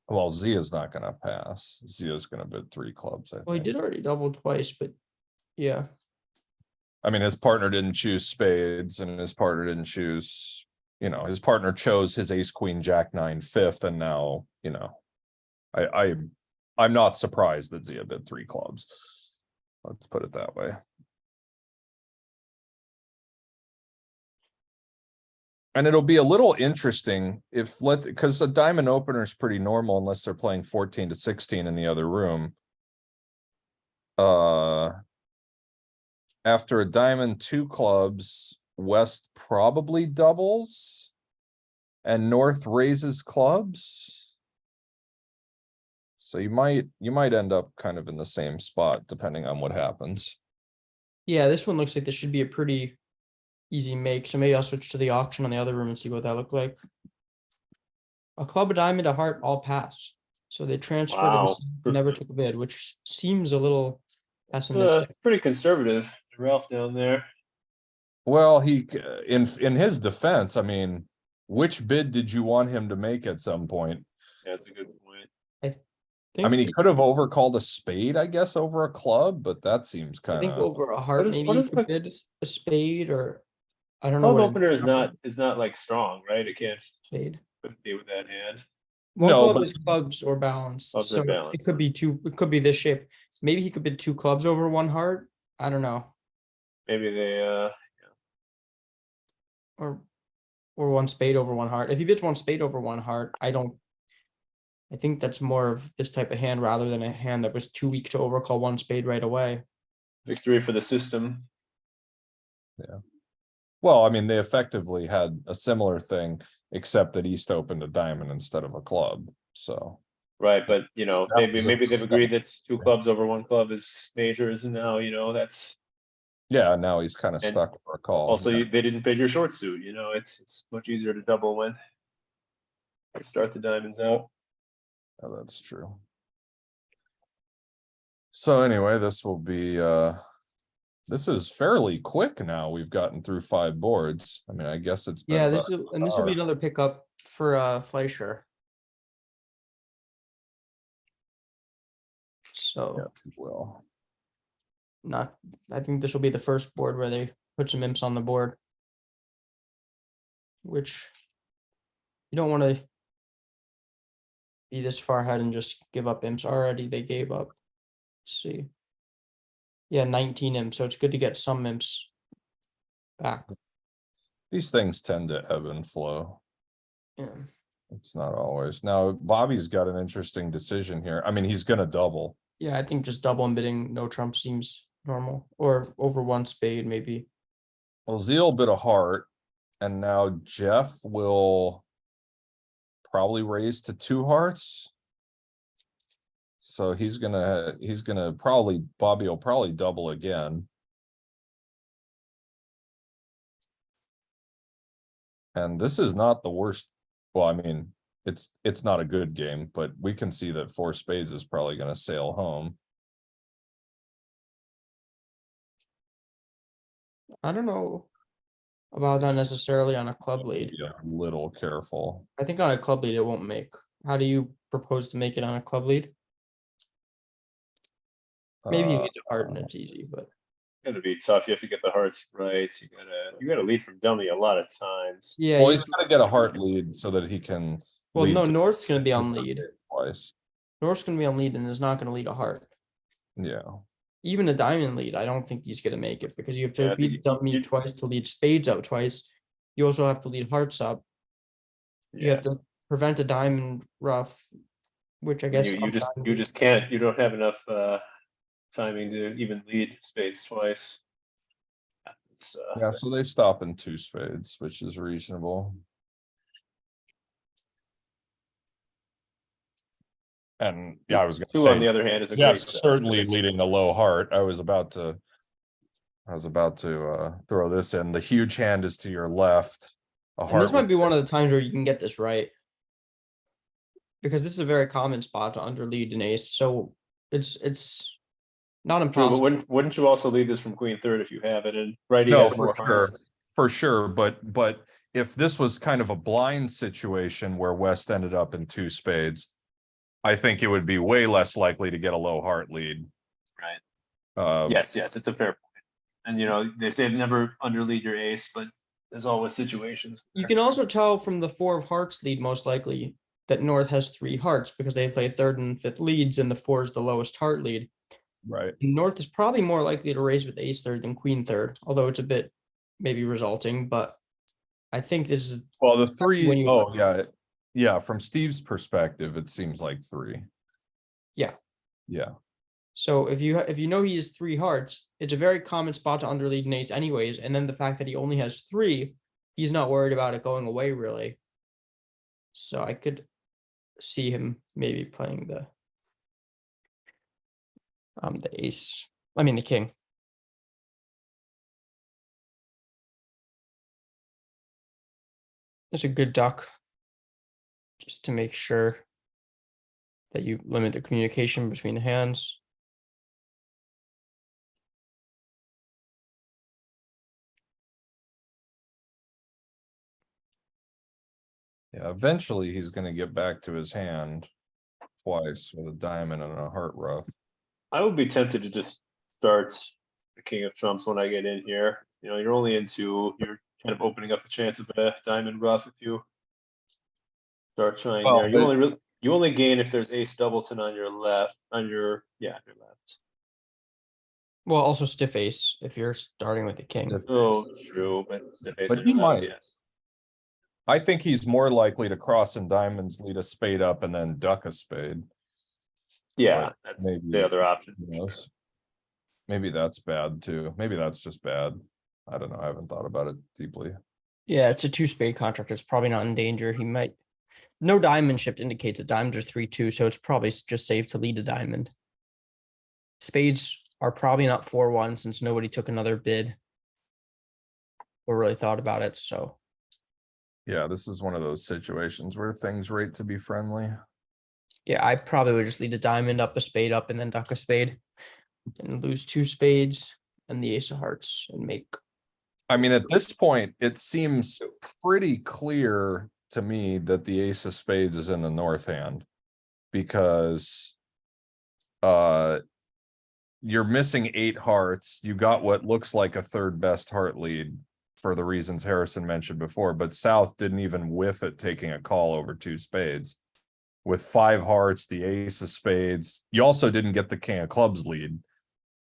[SPEAKER 1] well, Zia's not gonna pass. Zia's gonna bid 3 clubs, I
[SPEAKER 3] Well, he
[SPEAKER 1] think.
[SPEAKER 3] did already double twice, but yeah.
[SPEAKER 1] I mean, his partner didn't choose spades and his partner didn't choose, his partner chose his ace, queen, jack, 9, 5th, and now, I'm not surprised that Zia bid 3 clubs. Let's put it that way. And it'll be a little interesting because a diamond opener is pretty normal unless they're playing 14 to 16 in the other room. After a diamond 2 clubs, West probably doubles and North raises clubs. So you might end up kind of in the same spot depending on what happens.
[SPEAKER 3] Yeah, this one looks like this should be a pretty easy make. So maybe I'll switch to the auction on the other room and see what that looked like. A club, a diamond, a heart, all pass. So they transferred
[SPEAKER 4] Wow.
[SPEAKER 3] and never took a bid, which seems a little pessimistic.
[SPEAKER 4] Pretty conservative, Ralph down there.
[SPEAKER 1] Well, in his defense, I mean, which bid did you want him to make at some point?
[SPEAKER 4] Yeah, that's a good point.
[SPEAKER 1] I mean, he could have overcalled a spade, I guess, over a club, but that seems
[SPEAKER 3] I
[SPEAKER 1] kind
[SPEAKER 3] think
[SPEAKER 1] of.
[SPEAKER 3] over a heart,
[SPEAKER 4] is-
[SPEAKER 3] maybe
[SPEAKER 4] what
[SPEAKER 3] you
[SPEAKER 4] is
[SPEAKER 3] could
[SPEAKER 4] the-
[SPEAKER 3] bid a spade, or I don't know
[SPEAKER 4] Club
[SPEAKER 3] what
[SPEAKER 4] opener is not like strong, right? It can't
[SPEAKER 3] spade.
[SPEAKER 4] be with that hand.
[SPEAKER 3] One
[SPEAKER 1] No,
[SPEAKER 3] club
[SPEAKER 1] but-
[SPEAKER 3] is clubs or balanced,
[SPEAKER 4] Clubs
[SPEAKER 3] so
[SPEAKER 4] are balanced.
[SPEAKER 3] it could be two. It could be this shape. Maybe he could bid 2 clubs over 1 heart. I don't know,
[SPEAKER 4] Maybe they
[SPEAKER 3] or 1 spade over 1 heart. If he bids 1 spade over 1 heart, I think that's more of this type of hand rather than a hand that was too weak to overcall 1 spade right away.
[SPEAKER 4] victory for the system.
[SPEAKER 1] Well, I mean, they effectively had a similar thing, except that East opened a diamond instead of a club, so.
[SPEAKER 4] Right, but
[SPEAKER 1] That
[SPEAKER 4] maybe
[SPEAKER 1] was
[SPEAKER 4] they've agreed that 2 clubs over 1 club is majors, and now that's
[SPEAKER 1] Yeah, now he's kind of
[SPEAKER 4] And
[SPEAKER 1] stuck for a call.
[SPEAKER 4] also
[SPEAKER 1] Yeah.
[SPEAKER 4] they didn't bid your short suit. It's much easier to double when they start the diamonds out.
[SPEAKER 1] Oh, that's true. So anyway, this will be, this is fairly quick now. We've gotten through 5 boards. I mean, I guess it's been
[SPEAKER 3] Yeah,
[SPEAKER 1] about
[SPEAKER 3] this will be
[SPEAKER 1] hour.
[SPEAKER 3] another pickup for Fleischer. So
[SPEAKER 1] Yes, it will.
[SPEAKER 3] I think this will be the first board where they put some imps on the board. Which you don't want to be this far ahead and just give up imps already. They gave up. Let's see. Yeah, 19 imps. So it's good to get some imps back.
[SPEAKER 1] These things tend to ebb and flow.
[SPEAKER 3] Yeah.
[SPEAKER 1] It's not always. Now, Bobby's got an interesting decision here. I mean, he's gonna double.
[SPEAKER 3] Yeah, I think just double and bidding no trump seems normal, or over 1 spade maybe.
[SPEAKER 1] Well, Zeal bid a heart, and now Jeff will probably raise to 2 hearts. So he's gonna Bobby will probably double again. And this is not the worst. Well, I mean, it's not a good game, but we can see that 4 spades is probably gonna sail home.
[SPEAKER 3] I don't know. about not necessarily on a club lead.
[SPEAKER 1] Yeah, a little careful.
[SPEAKER 3] I think on a club lead it won't make. How do you propose to make it on a club lead? Maybe you
[SPEAKER 1] Uh,
[SPEAKER 3] need to harden it's easy, but
[SPEAKER 4] Gonna be tough. You have to get the hearts right. You gotta lead from dummy a lot of times.
[SPEAKER 3] yeah.
[SPEAKER 1] Well,
[SPEAKER 3] you-
[SPEAKER 1] he's gotta get a heart lead so that he can.
[SPEAKER 3] well,
[SPEAKER 1] lead
[SPEAKER 3] no,
[SPEAKER 1] to
[SPEAKER 3] North's gonna be on
[SPEAKER 1] the
[SPEAKER 3] lead.
[SPEAKER 1] spade twice.
[SPEAKER 3] North's gonna be on lead and is not gonna lead a heart.
[SPEAKER 1] Yeah,
[SPEAKER 3] Even a diamond lead, I don't think he's gonna make it because you have
[SPEAKER 4] Yeah,
[SPEAKER 3] to
[SPEAKER 4] I think
[SPEAKER 3] beat dummy
[SPEAKER 4] you-
[SPEAKER 3] twice to lead spades out twice. You also have to lead hearts up. You
[SPEAKER 4] Yeah,
[SPEAKER 3] have to prevent a diamond rough, which I
[SPEAKER 4] and
[SPEAKER 3] guess
[SPEAKER 4] you
[SPEAKER 3] sometimes-
[SPEAKER 4] just can't. You don't have enough timing to even lead spades twice. It's,
[SPEAKER 1] yeah, so they stop in 2 spades, which is reasonable. And yeah, I was gonna
[SPEAKER 4] two on the
[SPEAKER 1] say,
[SPEAKER 4] other hand is a
[SPEAKER 1] yeah,
[SPEAKER 4] great.
[SPEAKER 1] certainly leading the low heart. I was about to throw this in. The huge hand is to your left. A
[SPEAKER 3] And
[SPEAKER 1] heart.
[SPEAKER 3] this might
[SPEAKER 1] would-
[SPEAKER 3] be one of the times where you can get this right. Because this is a very common spot to underlead an ace, so it's not
[SPEAKER 4] True, but
[SPEAKER 3] impossible.
[SPEAKER 4] wouldn't you also lead this from queen third if you have it, and righty
[SPEAKER 1] No,
[SPEAKER 4] has
[SPEAKER 1] for
[SPEAKER 4] more
[SPEAKER 1] sure.
[SPEAKER 4] hearts?
[SPEAKER 1] For sure, but if this was kind of a blind situation where West ended up in 2 spades, I think it would be way less likely to get a low heart lead.
[SPEAKER 4] Right.
[SPEAKER 1] Uh,
[SPEAKER 4] Yes, it's a fair point. And you know, they say never underlead your ace, but there's always situations.
[SPEAKER 3] You can also tell from the 4 of hearts lead most likely that North has 3 hearts because they play third and fifth leads and the 4 is the lowest heart lead.
[SPEAKER 1] right.
[SPEAKER 3] North is probably more likely to raise with ace third than queen third, although it's a bit maybe resulting, but I think this is
[SPEAKER 1] Well, the
[SPEAKER 3] when
[SPEAKER 1] 3,
[SPEAKER 3] you-
[SPEAKER 1] oh, yeah. Yeah, from Steve's perspective, it seems like 3.
[SPEAKER 3] Yeah.
[SPEAKER 1] Yeah,
[SPEAKER 3] so if you know he has 3 hearts, it's a very common spot to underlead an ace anyways, and then the fact that he only has 3, he's not worried about it going away really. So I could see him maybe playing the ace. I mean the king. It's a good duck. Just to make sure that you limit the communication between the hands.
[SPEAKER 1] yeah, eventually he's gonna get back to his hand twice with a diamond and a heart rough.
[SPEAKER 4] I would be tempted to just start the king of trumps when I get in here. You know, you're only into, you're kind of opening up the chance of a diamond rough if you start trying
[SPEAKER 1] Well,
[SPEAKER 4] there. You only gain if there's ace doubleton on your left, on your left.
[SPEAKER 3] Well, also stiff ace if you're starting with the king.
[SPEAKER 1] If-
[SPEAKER 4] Oh, true, but if ace
[SPEAKER 1] But
[SPEAKER 4] on
[SPEAKER 1] he
[SPEAKER 4] your left,
[SPEAKER 1] might.
[SPEAKER 4] yes.
[SPEAKER 1] I think he's more likely to cross in diamonds, lead a spade up, and then duck a spade.
[SPEAKER 4] Yeah,
[SPEAKER 1] But
[SPEAKER 4] that's
[SPEAKER 1] maybe-
[SPEAKER 4] the other option.
[SPEAKER 1] Who knows? Maybe that's bad too. Maybe that's just bad. I don't know. I haven't thought about it deeply.
[SPEAKER 3] Yeah, it's a 2 spade contract. It's probably not in danger. He might. No diamond shift indicates that diamonds are 3-2, so it's probably just safe to lead a diamond. Spades are probably not 4-1 since nobody took another bid or really thought about it. So
[SPEAKER 1] Yeah, this is one of those situations where things rate to be friendly.
[SPEAKER 3] yeah, I probably would just lead a diamond up, a spade up, and then duck a spade and lose 2 spades and the ace of hearts and make.
[SPEAKER 1] I mean, at this point, it seems pretty clear to me that the ace of spades is in the north hand. Because you're missing 8 hearts. You got what looks like a third best heart lead for the reasons Harrison mentioned before, but South didn't even whiff at taking a call over 2 spades. With 5 hearts, the ace of spades, you also didn't get the king of clubs lead.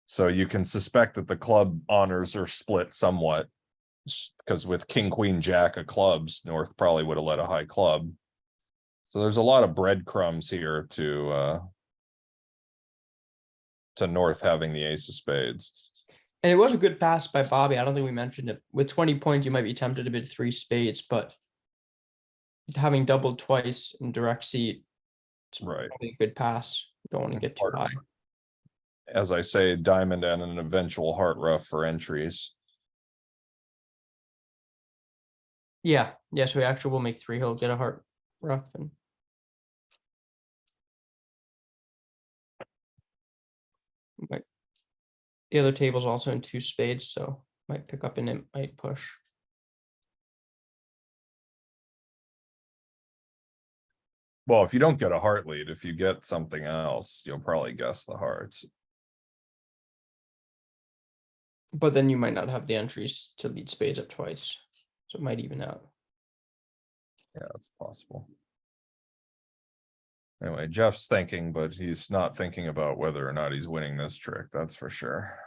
[SPEAKER 1] So you can suspect that the club honors are split somewhat. Because with king, queen, jack of clubs, North probably would have let a high club. So there's a lot of breadcrumbs here to North having the ace of spades.
[SPEAKER 3] And it was a good pass by Bobby. I don't think we mentioned it. With 20 points, you might be tempted to bid 3 spades, but having doubled twice in direct seat, it's
[SPEAKER 1] Right.
[SPEAKER 3] probably a good pass. You don't want to get too
[SPEAKER 1] Heart.
[SPEAKER 3] high.
[SPEAKER 1] As I say, diamond and an eventual heart rough for entries.
[SPEAKER 3] Yeah, so he actually will make 3. He'll get a heart rough and might. The other table's also in 2 spades, so might pick up and it might push.
[SPEAKER 1] Well, if you don't get a heart lead, if you get something else, you'll probably guess the hearts.
[SPEAKER 3] But then you might not have the entries to lead spades up twice. So it might even out.
[SPEAKER 1] Yeah, it's possible. Anyway, Jeff's thinking, but he's not thinking about whether or not he's winning this trick, that's for sure.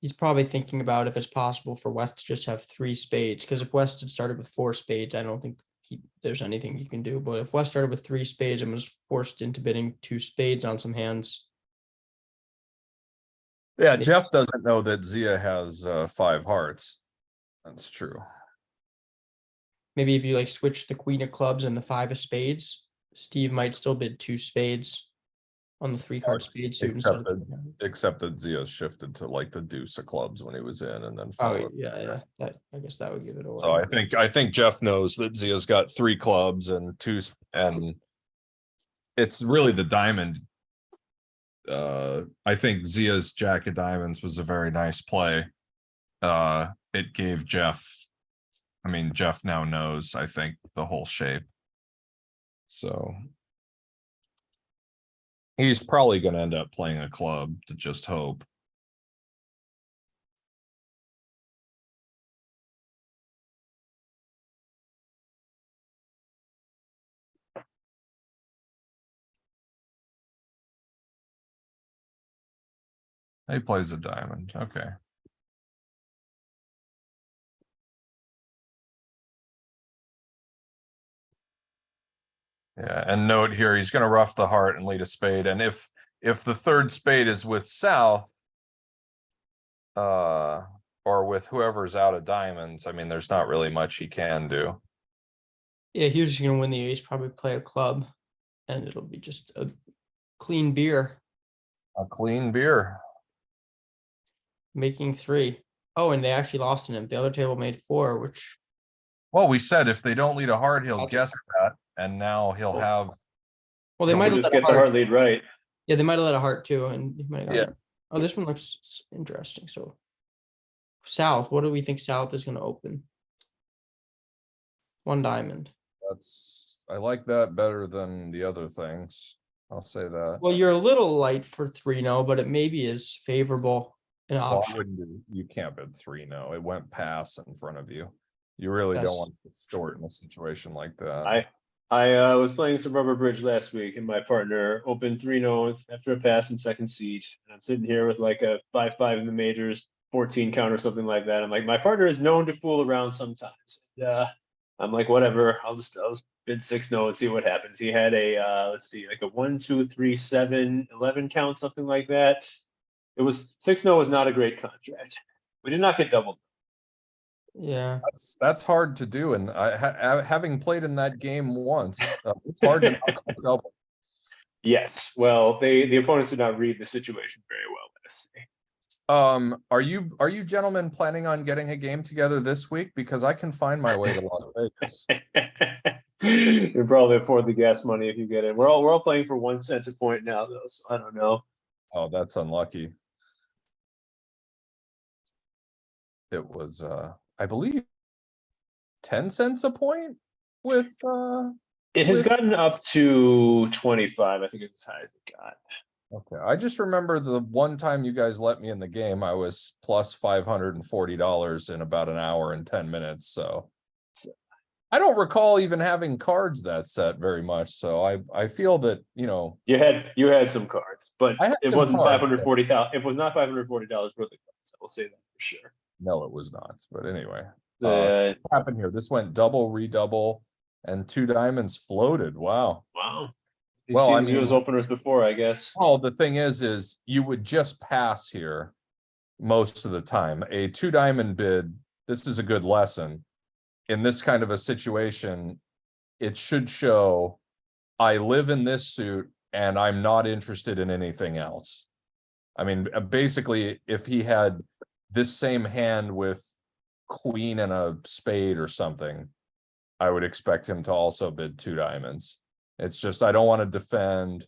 [SPEAKER 3] He's probably thinking about if it's possible for West to just have 3 spades, because if West had started with 4 spades, I don't think there's anything you can do. But if West started with 3 spades and was forced into bidding 2 spades on some hands,
[SPEAKER 1] Yeah, Jeff doesn't know that Zia has 5 hearts. That's true.
[SPEAKER 3] maybe if you like switch the queen of clubs and the 5 of spades, Steve might still bid 2 spades on the 3-card spade suit.
[SPEAKER 1] Except that Zia shifted to like the deuce of clubs when he was in, and then
[SPEAKER 3] Oh
[SPEAKER 1] followed.
[SPEAKER 3] yeah. That, I guess that would give it away.
[SPEAKER 1] So I think Jeff knows that Zia's got 3 clubs and 2, and it's really the diamond. I think Zia's jack of diamonds was a very nice play. It gave Jeff, I mean, Jeff now knows, I think, the whole shape. So he's probably going to end up playing a club to just hope. He plays a diamond. Okay. Yeah, and note here, he's going to rough the heart and lead a spade. And if the 3rd spade is with South, or with whoever's out of diamonds, I mean, there's not really much he can do.
[SPEAKER 3] Yeah, he was just gonna win the ace, probably play a club, and it'll be just a clean beer,
[SPEAKER 1] A clean beer.
[SPEAKER 3] making 3. Oh, and they actually lost in him. The other table made 4, which
[SPEAKER 1] Well, we said if they don't lead a heart, he'll
[SPEAKER 3] Okay.
[SPEAKER 1] guess that, and now he'll have.
[SPEAKER 3] well, they
[SPEAKER 4] Don't
[SPEAKER 3] might have
[SPEAKER 4] just
[SPEAKER 3] let
[SPEAKER 4] get
[SPEAKER 3] a
[SPEAKER 4] the
[SPEAKER 3] heart.
[SPEAKER 4] heart lead right.
[SPEAKER 3] Yeah, they might have let a heart too, and he might have
[SPEAKER 1] Yeah.
[SPEAKER 3] gotten. Oh, this one looks interesting. So South, what do we think South is gonna open? 1 diamond.
[SPEAKER 1] I like that better than the other things. I'll say that.
[SPEAKER 3] Well, you're a little light for 3-0, but it maybe is favorable an
[SPEAKER 1] Well, I
[SPEAKER 3] option.
[SPEAKER 1] wouldn't do, you can't bid 3, no, it went pass in front of you. You really
[SPEAKER 3] That's-
[SPEAKER 1] don't want to distort in a situation like that.
[SPEAKER 4] I was playing some rubber bridge last week and my partner opened 3-0 after a pass in second seat. And I'm sitting here with like a 5-5 in the majors, 14 count or something like that. I'm like, my partner is known to fool around sometimes. I'm like, whatever, I'll just bid 6-0 and see what happens. He had a let's see, like a 1, 2, 3, 7, 11 count, something like that. It was 6-0 was not a great contract. We did not get doubled.
[SPEAKER 3] Yeah.
[SPEAKER 1] That's hard to do, and having played in that game once, it's hard to not get double.
[SPEAKER 4] Yes, well, the opponents did not read the situation very well, let's see.
[SPEAKER 1] Are you gentlemen planning on getting a game together this week? Because I can find my way to Las Vegas.
[SPEAKER 4] You'll probably afford the gas money if you get it. We're all playing for 1 cent a point now, though, so I don't know.
[SPEAKER 1] Oh, that's unlucky. It was I believe 10 cents a point with
[SPEAKER 4] It has
[SPEAKER 1] with-
[SPEAKER 4] gotten up to 25, I think it's as high as it got.
[SPEAKER 1] Okay, I just remember the one time you guys let me in the game, I was plus $540 in about an hour and 10 minutes. So I don't recall even having cards that set very much. So I feel that, you know,
[SPEAKER 4] You had some cards, but
[SPEAKER 1] I had
[SPEAKER 4] it
[SPEAKER 1] some
[SPEAKER 4] wasn't
[SPEAKER 1] cards,
[SPEAKER 4] $540,000. It was not $540 worth of cards. I will say that for sure.
[SPEAKER 1] no, it was not. But anyway,
[SPEAKER 4] Uh,
[SPEAKER 1] what happened here? This went double, redouble, and 2 diamonds floated. Wow.
[SPEAKER 4] wow. You've
[SPEAKER 1] Well, I
[SPEAKER 4] seen Zero's
[SPEAKER 1] mean-
[SPEAKER 4] openers before, I guess.
[SPEAKER 1] Well, the thing is you would just pass here most of the time. A 2 diamond bid, this is a good lesson. In this kind of a situation, it should show I live in this suit and I'm not interested in anything else. I mean, basically, if he had this same hand with queen and a spade or something, I would expect him to also bid 2 diamonds. It's just, I don't want to defend.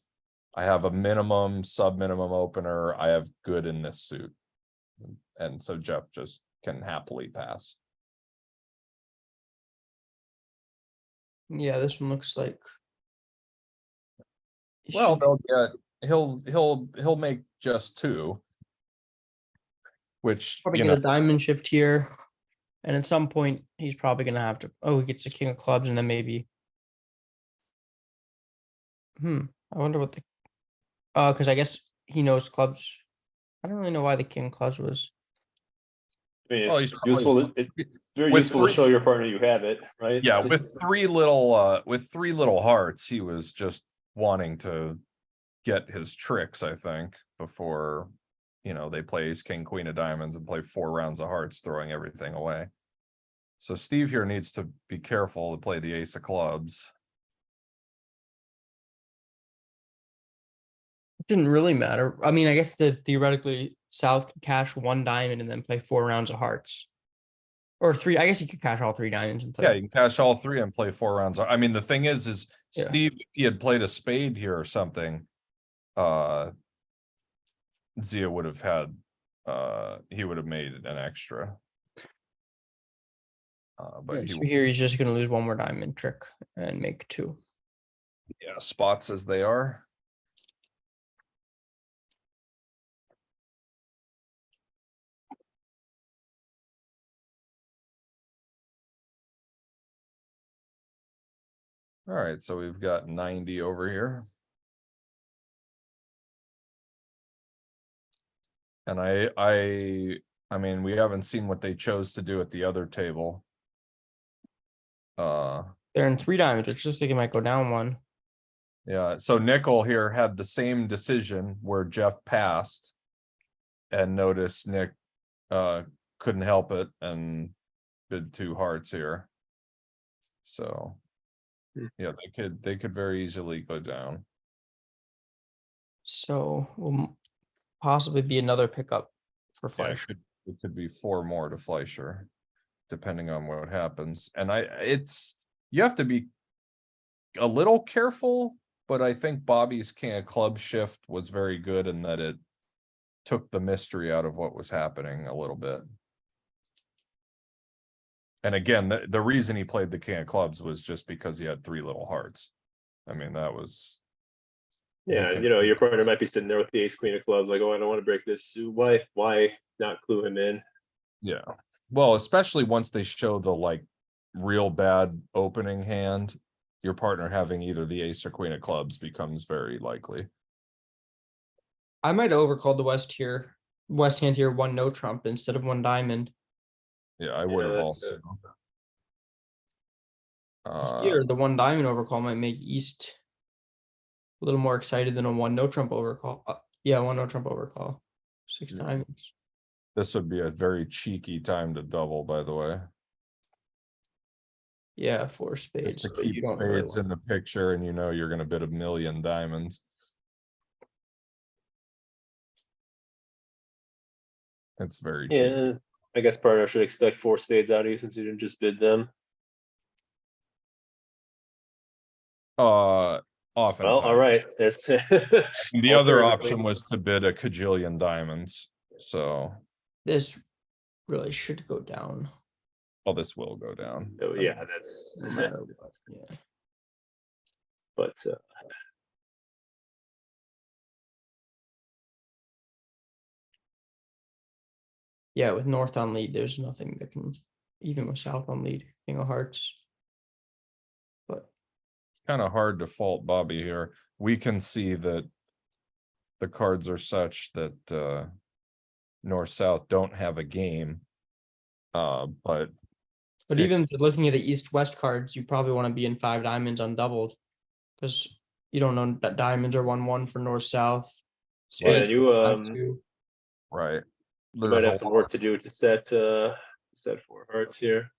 [SPEAKER 1] I have a minimum, sub-minimum opener. I have good in this suit. And so Jeff just can happily pass.
[SPEAKER 3] Yeah, this one looks like. he
[SPEAKER 1] Well,
[SPEAKER 3] should
[SPEAKER 1] they'll get, he'll make just 2. Which,
[SPEAKER 3] probably
[SPEAKER 1] you
[SPEAKER 3] get
[SPEAKER 1] know,
[SPEAKER 3] a diamond shift here. And at some point, he's probably gonna have to, oh, he gets a king of clubs and then maybe. I wonder what the, because I guess he knows clubs. I don't really know why the king of clubs was.
[SPEAKER 4] I mean,
[SPEAKER 1] Well,
[SPEAKER 4] it's
[SPEAKER 1] he's probably-
[SPEAKER 4] useful, it's very
[SPEAKER 1] with
[SPEAKER 4] useful to
[SPEAKER 1] 3
[SPEAKER 4] show your partner you have it, right?
[SPEAKER 1] Yeah, with 3 little hearts, he was just wanting to get his tricks, I think, before, you know, they play ace, king, queen of diamonds and play 4 rounds of hearts, throwing everything away. So Steve here needs to be careful to play the ace of clubs.
[SPEAKER 3] It didn't really matter. I mean, I guess that theoretically South could cash 1 diamond and then play 4 rounds of hearts. Or 3, I guess he could cash all 3 diamonds and play.
[SPEAKER 1] Yeah, you can cash all 3 and play 4 rounds. I mean, the thing is
[SPEAKER 3] Yeah.
[SPEAKER 1] Steve, if he had played a spade here or something, Zia would have had, he would have made an extra. But
[SPEAKER 3] So here he's just gonna lose 1 more diamond trick and make 2.
[SPEAKER 1] yeah, spots as they are. All right, so we've got 90 over here. And I mean, we haven't seen what they chose to do at the other table.
[SPEAKER 3] They're in 3 diamonds, which looks like he might go down 1.
[SPEAKER 1] Yeah, so Nickel here had the same decision where Jeff passed. And notice Nick couldn't help it and bid 2 hearts here. So yeah, they could very easily go down.
[SPEAKER 3] So will possibly be another pickup for
[SPEAKER 1] Yeah,
[SPEAKER 3] Fleischer.
[SPEAKER 1] it could be 4 more to Fleischer, depending on what happens. And you have to be a little careful, but I think Bobby's king of clubs shift was very good in that it took the mystery out of what was happening a little bit. And again, the reason he played the king of clubs was just because he had 3 little hearts. I mean, that was.
[SPEAKER 4] Yeah, you know, your partner might be sitting there with the ace, queen of clubs, like, oh, I don't want to break this suit. Why not clue him in?
[SPEAKER 1] Yeah, well, especially once they show the like real bad opening hand, your partner having either the ace or queen of clubs becomes very likely.
[SPEAKER 3] I might have overcalled the West hand here 1 no trump instead of 1 diamond.
[SPEAKER 1] Yeah, I would have
[SPEAKER 4] that's
[SPEAKER 1] also.
[SPEAKER 3] Here, the 1 diamond overcall might make East a little more excited than a 1 no trump overcall. Yeah, 1 no trump overcall. 6
[SPEAKER 1] Yeah.
[SPEAKER 3] diamonds.
[SPEAKER 1] This would be a very cheeky time to double, by the way.
[SPEAKER 3] Yeah, 4 spades.
[SPEAKER 1] To
[SPEAKER 3] but you
[SPEAKER 1] keep
[SPEAKER 3] don't really
[SPEAKER 1] spades in the picture and you know you're gonna bid 1,000,000 diamonds. It's very cheap.
[SPEAKER 4] Yeah, I guess partner should expect 4 spades out of you since you didn't just bid them.
[SPEAKER 1] Often.
[SPEAKER 4] Well, all right. There's
[SPEAKER 1] The other option was to bid a cajillion diamonds. So,
[SPEAKER 3] This really should go down.
[SPEAKER 1] well, this will go down.
[SPEAKER 4] Oh yeah, that's
[SPEAKER 3] No matter what. Yeah.
[SPEAKER 4] but
[SPEAKER 3] Yeah, with North on lead, there's nothing that can, even with South on lead, King of Hearts. But
[SPEAKER 1] It's kind of hard to fault Bobby here. We can see that the cards are such that North-South don't have a game. But it-
[SPEAKER 3] even looking at the East-West cards, you probably want to be in 5 diamonds undoubled. Because you don't know that diamonds are 1-1 for North-South.
[SPEAKER 4] yeah,
[SPEAKER 3] Spades
[SPEAKER 4] you
[SPEAKER 3] 5-2.
[SPEAKER 1] right.
[SPEAKER 4] you might have some work to do to set 4 hearts here.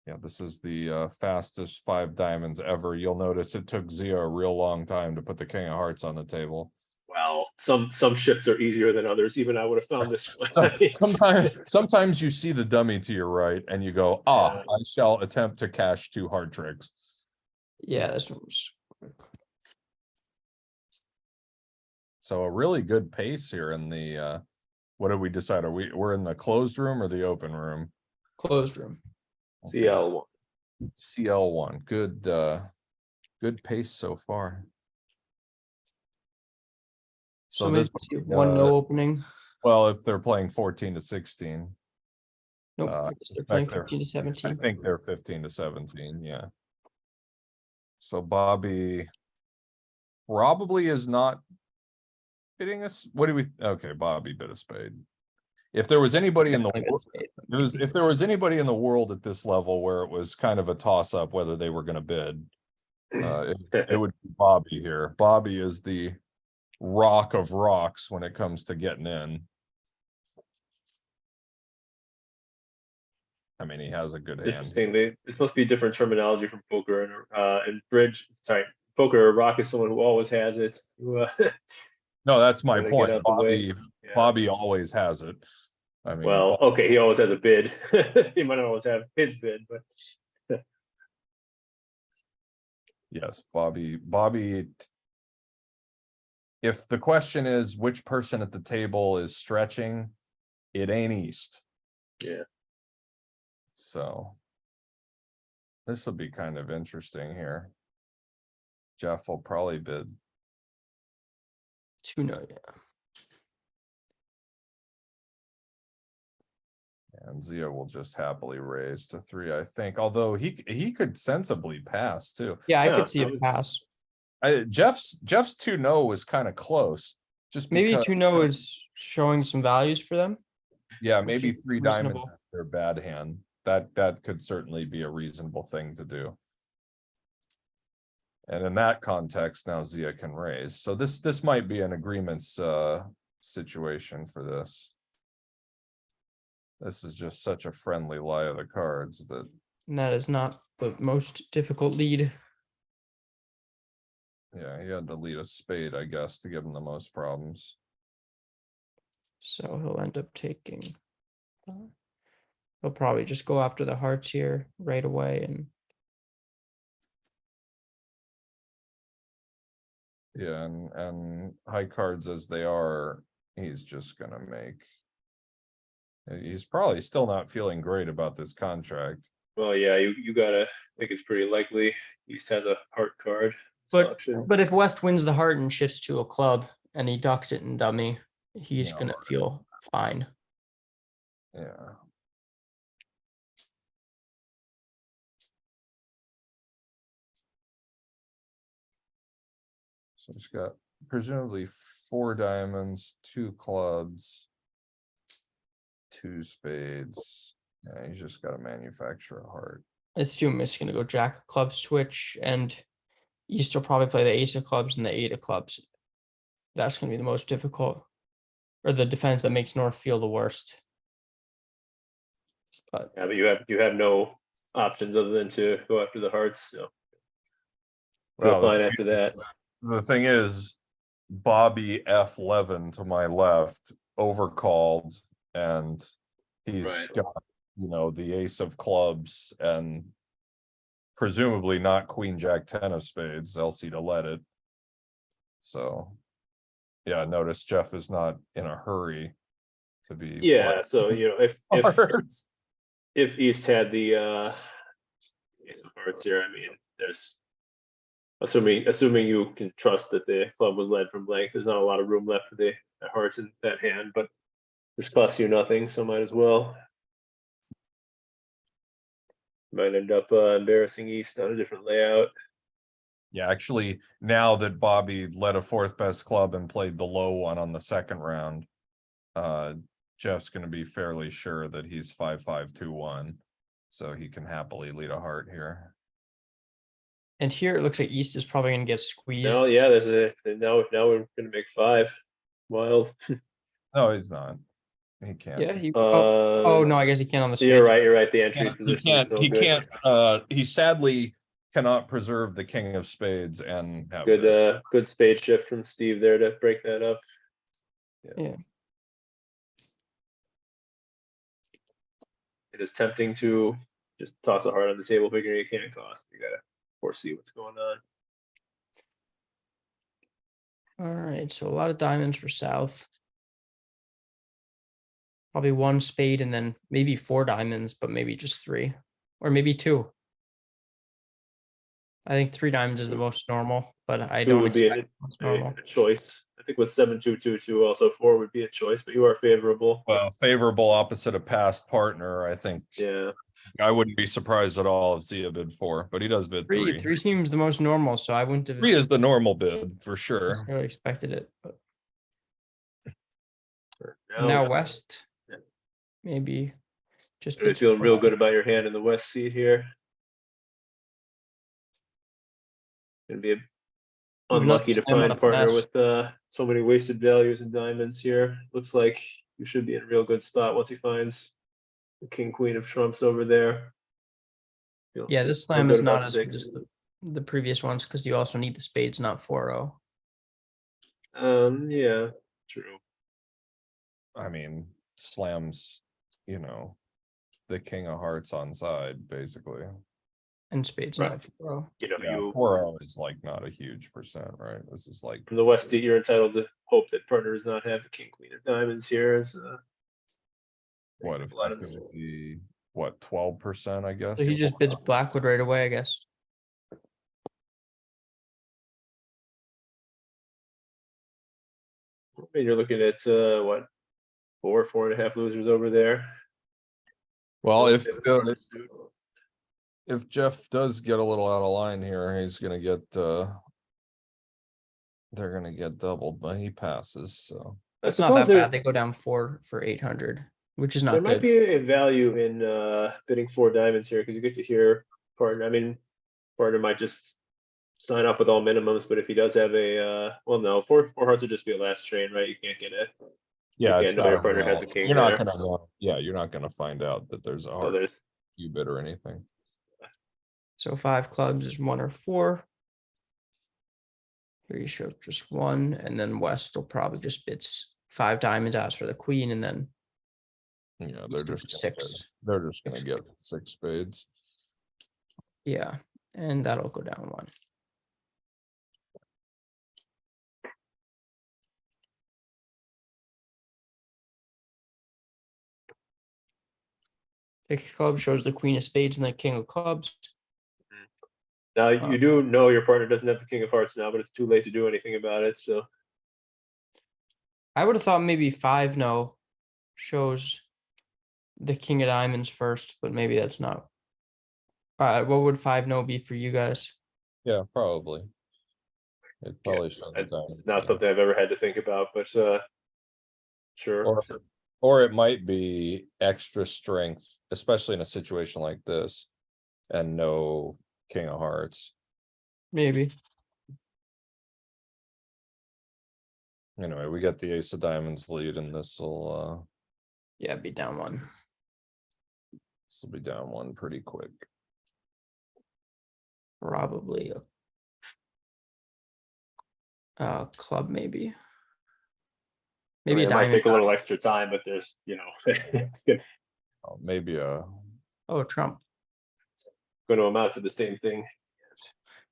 [SPEAKER 1] Yeah, this is the fastest 5 diamonds ever. You'll notice it took Zia a real long time to put the king of hearts on the table.
[SPEAKER 4] Wow, Well, some shifts are easier than others. Even I would have found this one.
[SPEAKER 1] Sometimes you see the dummy to your right and you go, ah,
[SPEAKER 4] Yeah.
[SPEAKER 1] I shall attempt to cash 2 hard tricks.
[SPEAKER 3] Yeah, this one's
[SPEAKER 1] So a really good pace here in the, what did we decide? We're in the closed room or the open room?
[SPEAKER 3] closed room.
[SPEAKER 1] Okay.
[SPEAKER 4] CL1.
[SPEAKER 1] CL1, good pace so far.
[SPEAKER 3] So,
[SPEAKER 1] So
[SPEAKER 3] maybe
[SPEAKER 1] this,
[SPEAKER 3] one no opening.
[SPEAKER 1] well, if they're playing 14 to 16,
[SPEAKER 3] Nope,
[SPEAKER 1] I
[SPEAKER 3] I guess they're playing
[SPEAKER 1] suspect
[SPEAKER 3] 15 to
[SPEAKER 1] I
[SPEAKER 3] 17.
[SPEAKER 1] think they're 15 to 17, yeah. So Bobby probably is not hitting us. What do we, okay, Bobby bit a spade. If there was anybody in the world, if there was anybody in the world at this level where it was kind of a toss up whether they were going to bid, it would be Bobby here. Bobby is the rock of rocks when it comes to getting in. I mean, he has a good hand.
[SPEAKER 4] Interesting. This must be different terminology from poker and bridge. Sorry, poker or rock is someone who always has it. Who,
[SPEAKER 1] No, that's my
[SPEAKER 4] wanna get
[SPEAKER 1] point.
[SPEAKER 4] out the way. Yeah.
[SPEAKER 1] Bobby always has it. I mean,
[SPEAKER 4] Well, okay, he always has a bid. He might not always have his bid, but
[SPEAKER 1] yes, Bobby. If the question is which person at the table is stretching, it ain't East.
[SPEAKER 4] yeah.
[SPEAKER 1] So this will be kind of interesting here. Jeff will probably bid.
[SPEAKER 3] 2 no, yeah.
[SPEAKER 1] And Zia will just happily raise to 3, I think. Although he could sensibly pass too.
[SPEAKER 3] Yeah, I
[SPEAKER 4] Yeah,
[SPEAKER 3] could see
[SPEAKER 4] I
[SPEAKER 3] a
[SPEAKER 4] would-
[SPEAKER 3] pass.
[SPEAKER 1] Jeff's 2 no was kind of close. Just
[SPEAKER 3] Maybe
[SPEAKER 1] because,
[SPEAKER 3] 2 no is showing some values for them.
[SPEAKER 1] yeah,
[SPEAKER 3] which
[SPEAKER 1] maybe
[SPEAKER 3] is
[SPEAKER 1] 3 diamonds
[SPEAKER 3] reasonable.
[SPEAKER 1] is their bad hand. That could certainly be a reasonable thing to do. And in that context, now Zia can raise. So this might be an agreements situation for this. This is just such a friendly lie of the cards that,
[SPEAKER 3] And that is not the most difficult lead.
[SPEAKER 1] yeah, he had to lead a spade, I guess, to give him the most problems.
[SPEAKER 3] So he'll end up taking. He'll probably just go after the hearts here right away. And
[SPEAKER 1] Yeah, and high cards as they are, he's just gonna make. He's probably still not feeling great about this contract.
[SPEAKER 4] Well, yeah, you gotta think it's pretty likely East has a heart card.
[SPEAKER 3] but
[SPEAKER 4] selection.
[SPEAKER 3] if West wins the heart and shifts to a club and he ducks it in dummy, he's
[SPEAKER 1] Yeah.
[SPEAKER 3] gonna feel fine.
[SPEAKER 1] Yeah. So he's got presumably 4 diamonds, 2 clubs, 2 spades. Yeah, he's just got to manufacture a heart.
[SPEAKER 3] I assume it's gonna go jack of clubs switch, and East will probably play the ace of clubs and the 8 of clubs. That's gonna be the most difficult, or the defense that makes North feel the worst. But
[SPEAKER 4] Yeah, but you have no options other than to go after the hearts. So
[SPEAKER 1] Well,
[SPEAKER 4] fine after that.
[SPEAKER 1] The thing is, Bobby F. Levin to my left overcalled, and he's
[SPEAKER 4] Right.
[SPEAKER 1] got, the ace of clubs and presumably not queen jack 10 of spades, else he'd have let it. So, yeah, notice Jeff is not in a hurry to be.
[SPEAKER 4] Yeah, so
[SPEAKER 1] Hearts.
[SPEAKER 4] if East had the ace of hearts here, I mean, there's assuming you can trust that the club was led from blank, there's not a lot of room left for the hearts in that hand, but this costs you nothing, so might as well. Might end up embarrassing East on a different layout.
[SPEAKER 1] Yeah, actually, now that Bobby led a 4th best club and played the low one on the second round, Jeff's going to be fairly sure that he's 5-5-2-1, so he can happily lead a heart here.
[SPEAKER 3] and here it looks like East is probably gonna get squeezed.
[SPEAKER 4] No, yeah, now we're gonna make 5. Wild.
[SPEAKER 1] No, he's not. He can't.
[SPEAKER 3] Yeah, oh no, I guess he can't on the
[SPEAKER 4] You're
[SPEAKER 3] spades.
[SPEAKER 4] right. The entry
[SPEAKER 1] He
[SPEAKER 4] position.
[SPEAKER 1] can't.
[SPEAKER 4] is no
[SPEAKER 1] He
[SPEAKER 4] good.
[SPEAKER 1] can't. He sadly cannot preserve the king of spades and have
[SPEAKER 4] Good,
[SPEAKER 1] this.
[SPEAKER 4] good spade shift from Steve there to break that up.
[SPEAKER 3] Yeah.
[SPEAKER 4] It is tempting to just toss a heart on the table, figuring you can't cost. You gotta foresee what's going on.
[SPEAKER 3] All right, so a lot of diamonds for South. Probably one spade and then maybe 4 diamonds, but maybe just 3 or maybe 2. I think 3 diamonds is the most normal, but I
[SPEAKER 4] Two
[SPEAKER 3] don't
[SPEAKER 4] would be
[SPEAKER 3] expect most normal.
[SPEAKER 4] a choice. I think with 7-2-2-2, also 4 would be a choice, but you are favorable.
[SPEAKER 1] Well, favorable opposite of past partner, I think.
[SPEAKER 4] Yeah,
[SPEAKER 1] I wouldn't be surprised at all if Zia bid 4, but he does bid 3.
[SPEAKER 3] 3 seems the most normal, so I wouldn't have
[SPEAKER 1] 3 is the normal bid for sure.
[SPEAKER 3] necessarily expected it. But
[SPEAKER 4] now,
[SPEAKER 3] now West,
[SPEAKER 4] Yeah.
[SPEAKER 3] maybe just
[SPEAKER 4] you're
[SPEAKER 3] bids
[SPEAKER 4] feeling
[SPEAKER 3] 4.
[SPEAKER 4] real good about your hand in the West seat here. Gonna be
[SPEAKER 3] Even
[SPEAKER 4] unlucky to
[SPEAKER 3] though slam on
[SPEAKER 4] find
[SPEAKER 3] a
[SPEAKER 4] a partner
[SPEAKER 3] finesse.
[SPEAKER 4] with so many wasted values and diamonds here. Looks like you should be in a real good spot once he finds the king queen of trumps over there. Feeling
[SPEAKER 3] Yeah,
[SPEAKER 4] real
[SPEAKER 3] this slam
[SPEAKER 4] good
[SPEAKER 3] is
[SPEAKER 4] about
[SPEAKER 3] not as good
[SPEAKER 4] 6.
[SPEAKER 3] as the previous ones because you also need the spades, not 4-0.
[SPEAKER 4] Yeah, true.
[SPEAKER 1] I mean, slams, the king of hearts on side, basically.
[SPEAKER 3] And spades,
[SPEAKER 4] Right.
[SPEAKER 3] not 4-0.
[SPEAKER 4] You know,
[SPEAKER 1] Yeah,
[SPEAKER 4] you
[SPEAKER 1] 4-0 is like not a huge percent, right? This is like,
[SPEAKER 4] from the West seat, you're entitled to hope that partner does not have the king queen of diamonds here. As
[SPEAKER 1] what,
[SPEAKER 4] a lot of-
[SPEAKER 1] effectively, what, 12%, I guess?
[SPEAKER 3] So he just bids Blackwood right away, I guess.
[SPEAKER 4] I mean, you're looking at what, 4.5 losers over there.
[SPEAKER 1] Well,
[SPEAKER 4] Relatively
[SPEAKER 1] if Jeff does get a little out of line here, he's gonna get, they're gonna get doubled, but he passes, so.
[SPEAKER 4] I
[SPEAKER 3] That's not that
[SPEAKER 4] suppose
[SPEAKER 3] bad. They go down 4 for 800, which is
[SPEAKER 4] there
[SPEAKER 3] not
[SPEAKER 4] might
[SPEAKER 3] good.
[SPEAKER 4] be a value in bidding 4 diamonds here because you get to hear partner. I mean, partner might just sign off with all minimums, but if he does have a well, no, four hearts would just be a last train, right? You can't get it.
[SPEAKER 1] Yeah,
[SPEAKER 4] You
[SPEAKER 1] it's
[SPEAKER 4] can't know
[SPEAKER 1] not
[SPEAKER 4] your
[SPEAKER 1] a
[SPEAKER 4] partner has a
[SPEAKER 1] real,
[SPEAKER 4] king
[SPEAKER 1] you're not
[SPEAKER 4] there.
[SPEAKER 1] gonna know, yeah, you're not gonna find out that there's a
[SPEAKER 4] So
[SPEAKER 1] hard
[SPEAKER 4] there's
[SPEAKER 1] few bid or anything.
[SPEAKER 3] So 5 clubs is 1 or 4. Here you show just 1, and then West will probably just bids 5 diamonds, ask for the queen, and then
[SPEAKER 1] Yeah,
[SPEAKER 3] He's
[SPEAKER 1] they're
[SPEAKER 3] to
[SPEAKER 1] just gonna get,
[SPEAKER 3] 6.
[SPEAKER 1] they're just gonna get 6 spades.
[SPEAKER 3] Yeah, and that'll go down 1. Six of clubs shows the queen of spades and the king of clubs.
[SPEAKER 4] now you do know your partner doesn't have the king of hearts now, but it's too late to do anything about it. So
[SPEAKER 3] I would have thought maybe 5 no shows the king of diamonds first, but maybe that's not. What would 5 no be for you guys?
[SPEAKER 1] Yeah, probably. It probably shows the
[SPEAKER 4] it's
[SPEAKER 1] diamond
[SPEAKER 4] not
[SPEAKER 1] king.
[SPEAKER 4] something I've ever had to think about, but sure.
[SPEAKER 1] Or it might be extra strength, especially in a situation like this, and no king of hearts.
[SPEAKER 3] Maybe.
[SPEAKER 1] Anyway, we got the ace of diamonds lead, and this will
[SPEAKER 3] Yeah, be down 1.
[SPEAKER 1] be down 1 pretty quick.
[SPEAKER 3] Probably a club, maybe. Maybe
[SPEAKER 4] I mean,
[SPEAKER 3] a
[SPEAKER 4] it might
[SPEAKER 3] diamond.
[SPEAKER 4] take a little extra time, but there's it's going
[SPEAKER 1] Maybe
[SPEAKER 3] Oh, Trump.
[SPEAKER 4] to amount to the same thing.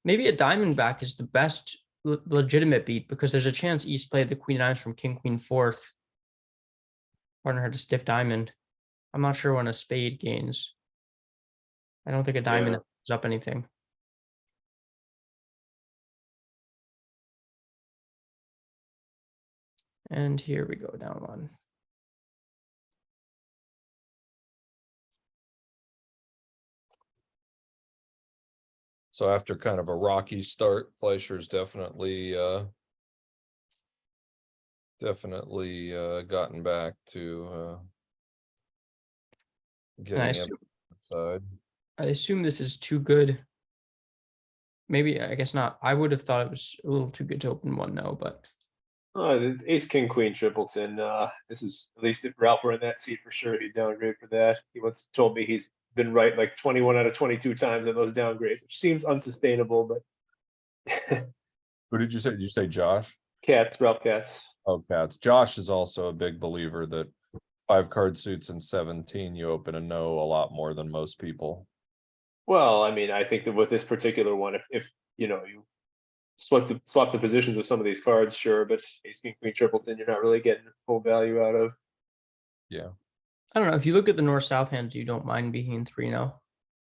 [SPEAKER 3] Maybe a diamond back is the best legitimate beat because there's a chance East played the queen of diamonds from king queen 4th. Partner had a stiff diamond. I'm not sure when a spade gains. I don't think a diamond is up anything. And here we go, down 1.
[SPEAKER 1] so after kind of a rocky start, Fleischer's definitely gotten back to getting
[SPEAKER 3] Nice.
[SPEAKER 1] it side.
[SPEAKER 3] I assume this is too good. Maybe, I guess not. I would have thought it was a little too good to open 1 no, but
[SPEAKER 4] The ace, king, queen, tripleton. This is at least if Ralph were in that seat for sure, he'd downgrade for that. He once told me he's been right like 21 out of 22 times on those downgrades, which seems unsustainable, but
[SPEAKER 1] Who did you say? Did you say Josh?
[SPEAKER 4] Ralph Katz.
[SPEAKER 1] Oh, Cats. Josh is also a big believer that 5 card suits and 17, you open a no a lot more than most people.
[SPEAKER 4] Well, I mean, I think that with this particular one, if you know, you swap the positions of some of these cards, sure, but ace, king, queen, tripleton, you're not really getting full value out of.
[SPEAKER 1] Yeah.
[SPEAKER 3] I don't know. If you look at the north-south hands, you don't mind being 3-0.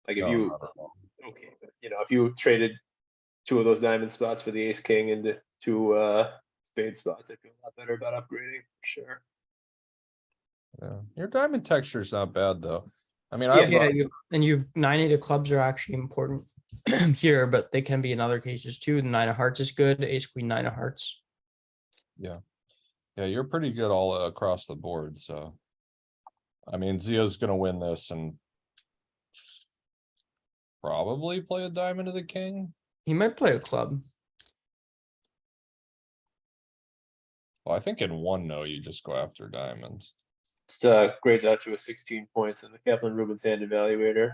[SPEAKER 4] Like if
[SPEAKER 1] No,
[SPEAKER 4] you,
[SPEAKER 1] not at all.
[SPEAKER 4] okay, but you know, if you traded 2 of those diamond spots for the ace, king, and 2 spade spots, I feel a lot better about upgrading, for sure.
[SPEAKER 1] Yeah. Your diamond texture is not bad though. I mean,
[SPEAKER 3] Yeah, you've 9-8 of clubs are actually important here, but they can be in other cases too. The 9 of hearts is good. Ace, queen, 9 of hearts.
[SPEAKER 1] yeah, you're pretty good all across the board. So, I mean, Zio's gonna win this and probably play a diamond to the king.
[SPEAKER 3] He might play a club.
[SPEAKER 1] Well, I think in one no, you just go after diamonds.
[SPEAKER 4] Grades out to a 16 points in the Kaplan Rubens hand evaluator.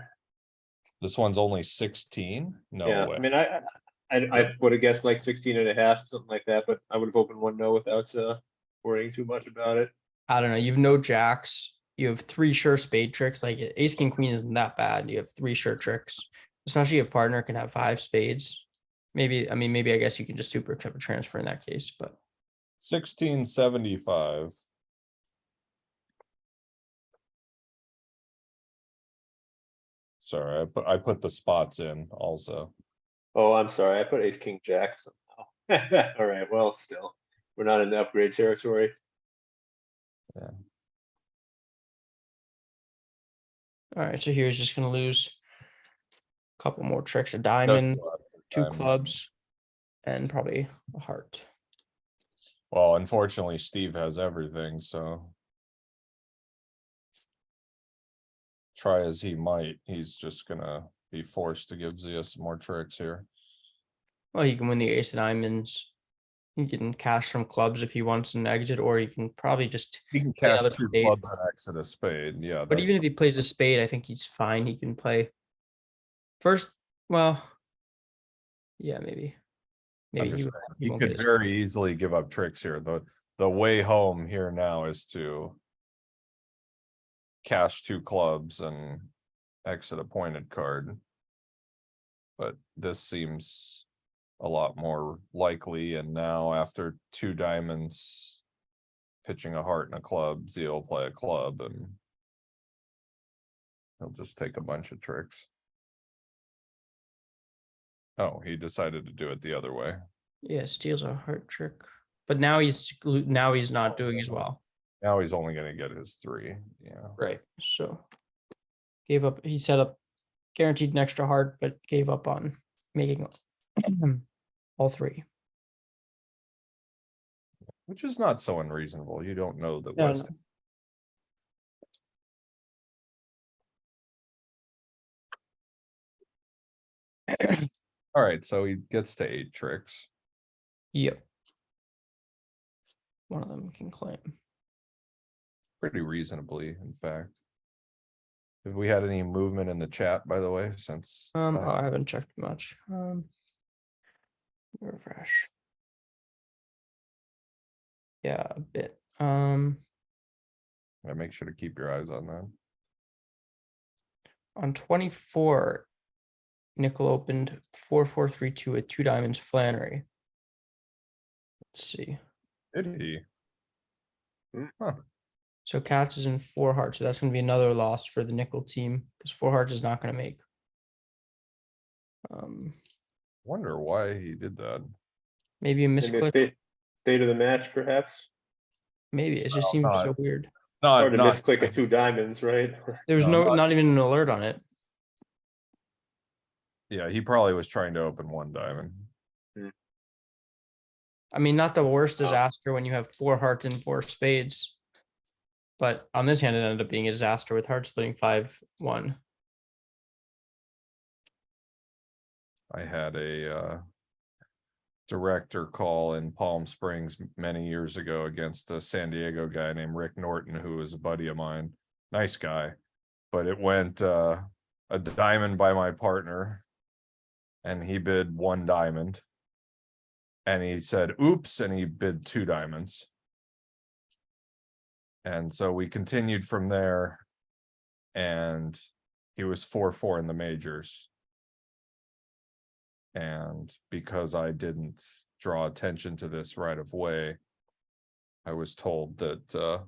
[SPEAKER 1] This one's only 16. No
[SPEAKER 4] Yeah,
[SPEAKER 1] way.
[SPEAKER 4] I mean, I would have guessed like 16 and a half, something like that, but I would have opened one no without worrying too much about it.
[SPEAKER 3] I don't know. You've no jacks. You have 3 sure spade tricks. Like ace, king, queen isn't that bad. You have 3 sure tricks, especially if partner can have 5 spades. Maybe, I mean, maybe I guess you can just super accept a transfer in that case, but
[SPEAKER 1] 1675. Sorry, I put the spots in also.
[SPEAKER 4] Oh, I'm sorry, I put ace, king, jack somehow. All right, well, still, we're not in the upgrade territory.
[SPEAKER 3] all right. So here's just gonna lose a couple more tricks: a
[SPEAKER 1] Just
[SPEAKER 3] diamond,
[SPEAKER 1] go after
[SPEAKER 3] 2
[SPEAKER 1] diamond.
[SPEAKER 3] clubs, and probably a heart.
[SPEAKER 1] Well, unfortunately, Steve has everything, so try as he might, he's just gonna be forced to give Zia some more tricks here.
[SPEAKER 3] Well, he can win the ace of diamonds. He can cash some clubs if he wants an exit, or he can probably just.
[SPEAKER 1] He can
[SPEAKER 3] play
[SPEAKER 1] cast
[SPEAKER 3] other
[SPEAKER 1] 2
[SPEAKER 3] spade.
[SPEAKER 1] clubs and exit a spade. Yeah,
[SPEAKER 3] But
[SPEAKER 1] that's
[SPEAKER 3] even if he plays a spade, I think he's fine. He can play first. Well, yeah, maybe he,
[SPEAKER 1] understand. He
[SPEAKER 3] won't
[SPEAKER 1] could
[SPEAKER 3] get his-
[SPEAKER 1] very easily give up tricks here. The way home here now is to cash 2 clubs and exit a pointed card. But this seems a lot more likely, and now after 2 diamonds, pitching a heart and a club, Zia will play a club and he'll just take a bunch of tricks. Oh, he decided to do it the other way.
[SPEAKER 3] Yeah, steals a heart trick. But now he's not doing as well.
[SPEAKER 1] Now he's only gonna get his 3, yeah.
[SPEAKER 3] Right. So gave up. He set up guaranteed an extra heart, but gave up on making all 3.
[SPEAKER 1] Which is not so unreasonable. You don't know that
[SPEAKER 3] No,
[SPEAKER 1] West. All right, so he gets to 8 tricks.
[SPEAKER 3] Yep. One of them can claim.
[SPEAKER 1] Pretty reasonably, in fact. Have we had any movement in the chat, by the way, since?
[SPEAKER 3] I haven't checked much. Refresh. Yeah, a bit.
[SPEAKER 1] I make sure to keep your eyes on that.
[SPEAKER 3] On 24, Nickel opened 4-4-3-2 with 2 diamonds Flannery. Let's see.
[SPEAKER 1] Did he? Huh.
[SPEAKER 3] So Katz is in 4 hearts, so that's going to be another loss for the Nickel team because 4 hearts is not going to make.
[SPEAKER 1] Wonder why he did that.
[SPEAKER 3] Maybe a
[SPEAKER 4] Maybe a
[SPEAKER 3] misclick.
[SPEAKER 4] state of the match, perhaps.
[SPEAKER 3] Maybe it just seems so weird.
[SPEAKER 4] Or to
[SPEAKER 1] Not
[SPEAKER 4] misclick of 2 diamonds, right?
[SPEAKER 3] There was
[SPEAKER 1] No,
[SPEAKER 3] not even an alert on it.
[SPEAKER 1] Yeah, he probably was trying to open 1 diamond.
[SPEAKER 3] I mean, not the worst disaster when you have 4 hearts and 4 spades. But on this hand, it ended up being a disaster with heart splitting 5-1.
[SPEAKER 1] I had a director call in Palm Springs many years ago against a San Diego guy named Rick Norton, who was a buddy of mine. Nice guy. But it went a diamond by my partner. And he bid 1 diamond. And he said, oops, and he bid 2 diamonds. And so we continued from there. And he was 4-4 in the majors. And because I didn't draw attention to this right away, I was told that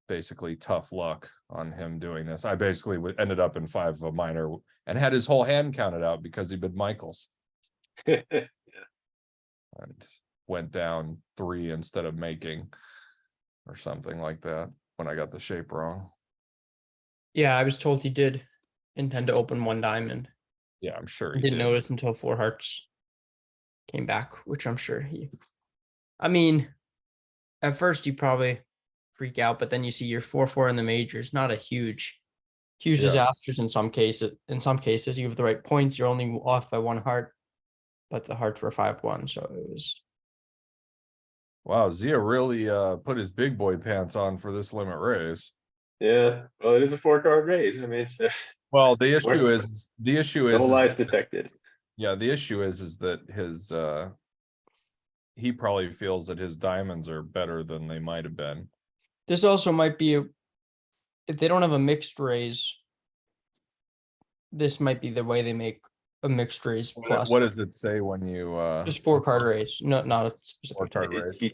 [SPEAKER 1] basically tough luck on him doing this. I basically ended up in 5 of a minor and had his whole hand counted out because he bid Michaels and went down 3 instead of making or something like that when I got the shape wrong.
[SPEAKER 3] Yeah, I was told he did intend to open 1 diamond.
[SPEAKER 1] Yeah, I'm sure
[SPEAKER 3] I
[SPEAKER 1] he
[SPEAKER 3] didn't
[SPEAKER 1] did.
[SPEAKER 3] notice until 4 hearts came back, which I'm sure he. I mean, at first you probably freak out, but then you see your 4-4 in the majors, not a huge
[SPEAKER 1] Yeah.
[SPEAKER 3] disasters in some cases. In some cases, you have the right points, you're only off by 1 heart, but the hearts were 5-1, so it was.
[SPEAKER 1] Wow, Zia really put his big boy pants on for this limit raise.
[SPEAKER 4] Yeah, well, it is a 4-card raise. I mean,
[SPEAKER 1] Well, the issue is
[SPEAKER 4] no lies detected.
[SPEAKER 1] yeah, the issue is that his he probably feels that his diamonds are better than they might have been.
[SPEAKER 3] This also might be if they don't have a mixed raise, this might be the way they make a mixed raise plus.
[SPEAKER 1] What does it say when you
[SPEAKER 3] Just 4-card raise, not a specific
[SPEAKER 1] 4-card
[SPEAKER 3] type.
[SPEAKER 1] raise?
[SPEAKER 4] He-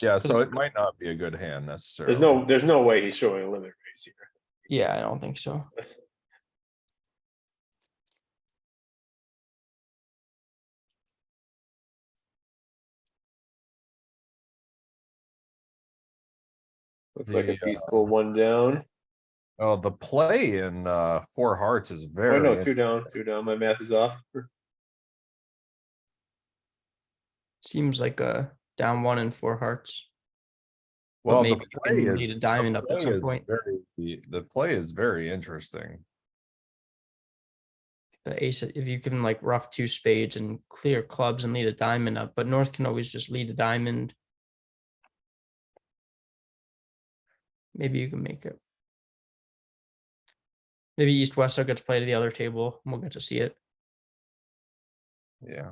[SPEAKER 1] Yeah, so it might not be a good hand necessarily.
[SPEAKER 4] there's no way he's showing a limit raise here.
[SPEAKER 3] Yeah, I don't think so.
[SPEAKER 4] Looks like a
[SPEAKER 1] The,
[SPEAKER 4] peaceful 1 down.
[SPEAKER 1] Oh, the play in 4 hearts is
[SPEAKER 4] Oh,
[SPEAKER 1] very
[SPEAKER 4] no, 2 down, 2 down. My math is off.
[SPEAKER 3] Seems like a down 1 and 4 hearts. But
[SPEAKER 1] well. The
[SPEAKER 3] maybe you
[SPEAKER 1] play
[SPEAKER 3] can lead a
[SPEAKER 1] is
[SPEAKER 3] diamond up at some point.
[SPEAKER 1] the play is very interesting.
[SPEAKER 3] The ace, if you can like rough 2 spades and clear clubs and lead a diamond up, but North can always just lead a diamond. Maybe you can make it. Maybe East West will get to play to the other table and we'll get to see it.
[SPEAKER 1] Yeah.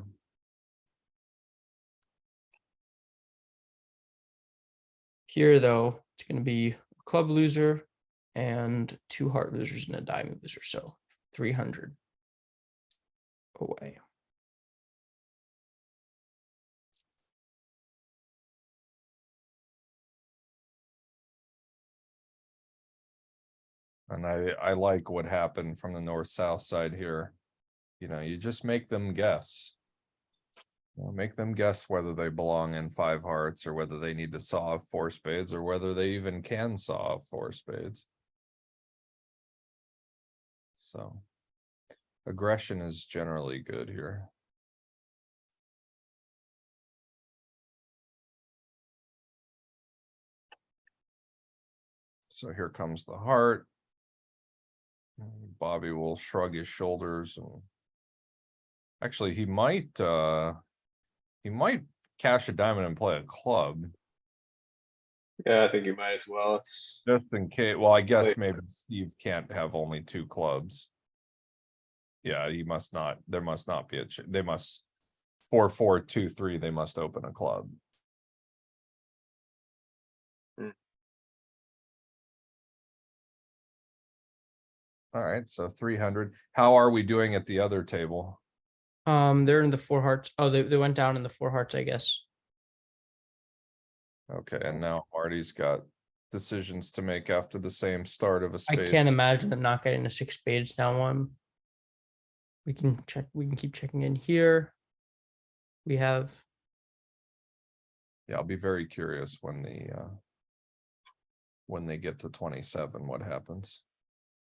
[SPEAKER 3] Here, though, it's going to be a club loser and 2 heart losers and a diamond loser. So 300 away.
[SPEAKER 1] And I like what happened from the north-south side here. You know, you just make them guess. Make them guess whether they belong in 5 hearts or whether they need to saw off 4 spades or whether they even can saw off 4 spades. So aggression is generally good here. So here comes the heart. Bobby will shrug his shoulders and actually he might cash a diamond and play a club.
[SPEAKER 4] Yeah, I think you might as well. It's
[SPEAKER 1] Just in case, well, I guess
[SPEAKER 4] Wait.
[SPEAKER 1] maybe Steve can't have only 2 clubs. Yeah, he must not, there must not be they must 4-4-2-3, they must open a club. All right, so 300. How are we doing at the other table?
[SPEAKER 3] They're in the 4 hearts. Oh, they went down in the 4 hearts, I guess.
[SPEAKER 1] Okay, and now Marty's got decisions to make after the same start of a
[SPEAKER 3] I
[SPEAKER 1] spade.
[SPEAKER 3] can't imagine them not getting a 6 spades down 1. We can check. We can keep checking in here. We have.
[SPEAKER 1] Yeah, I'll be very curious when they get to 27, what happens.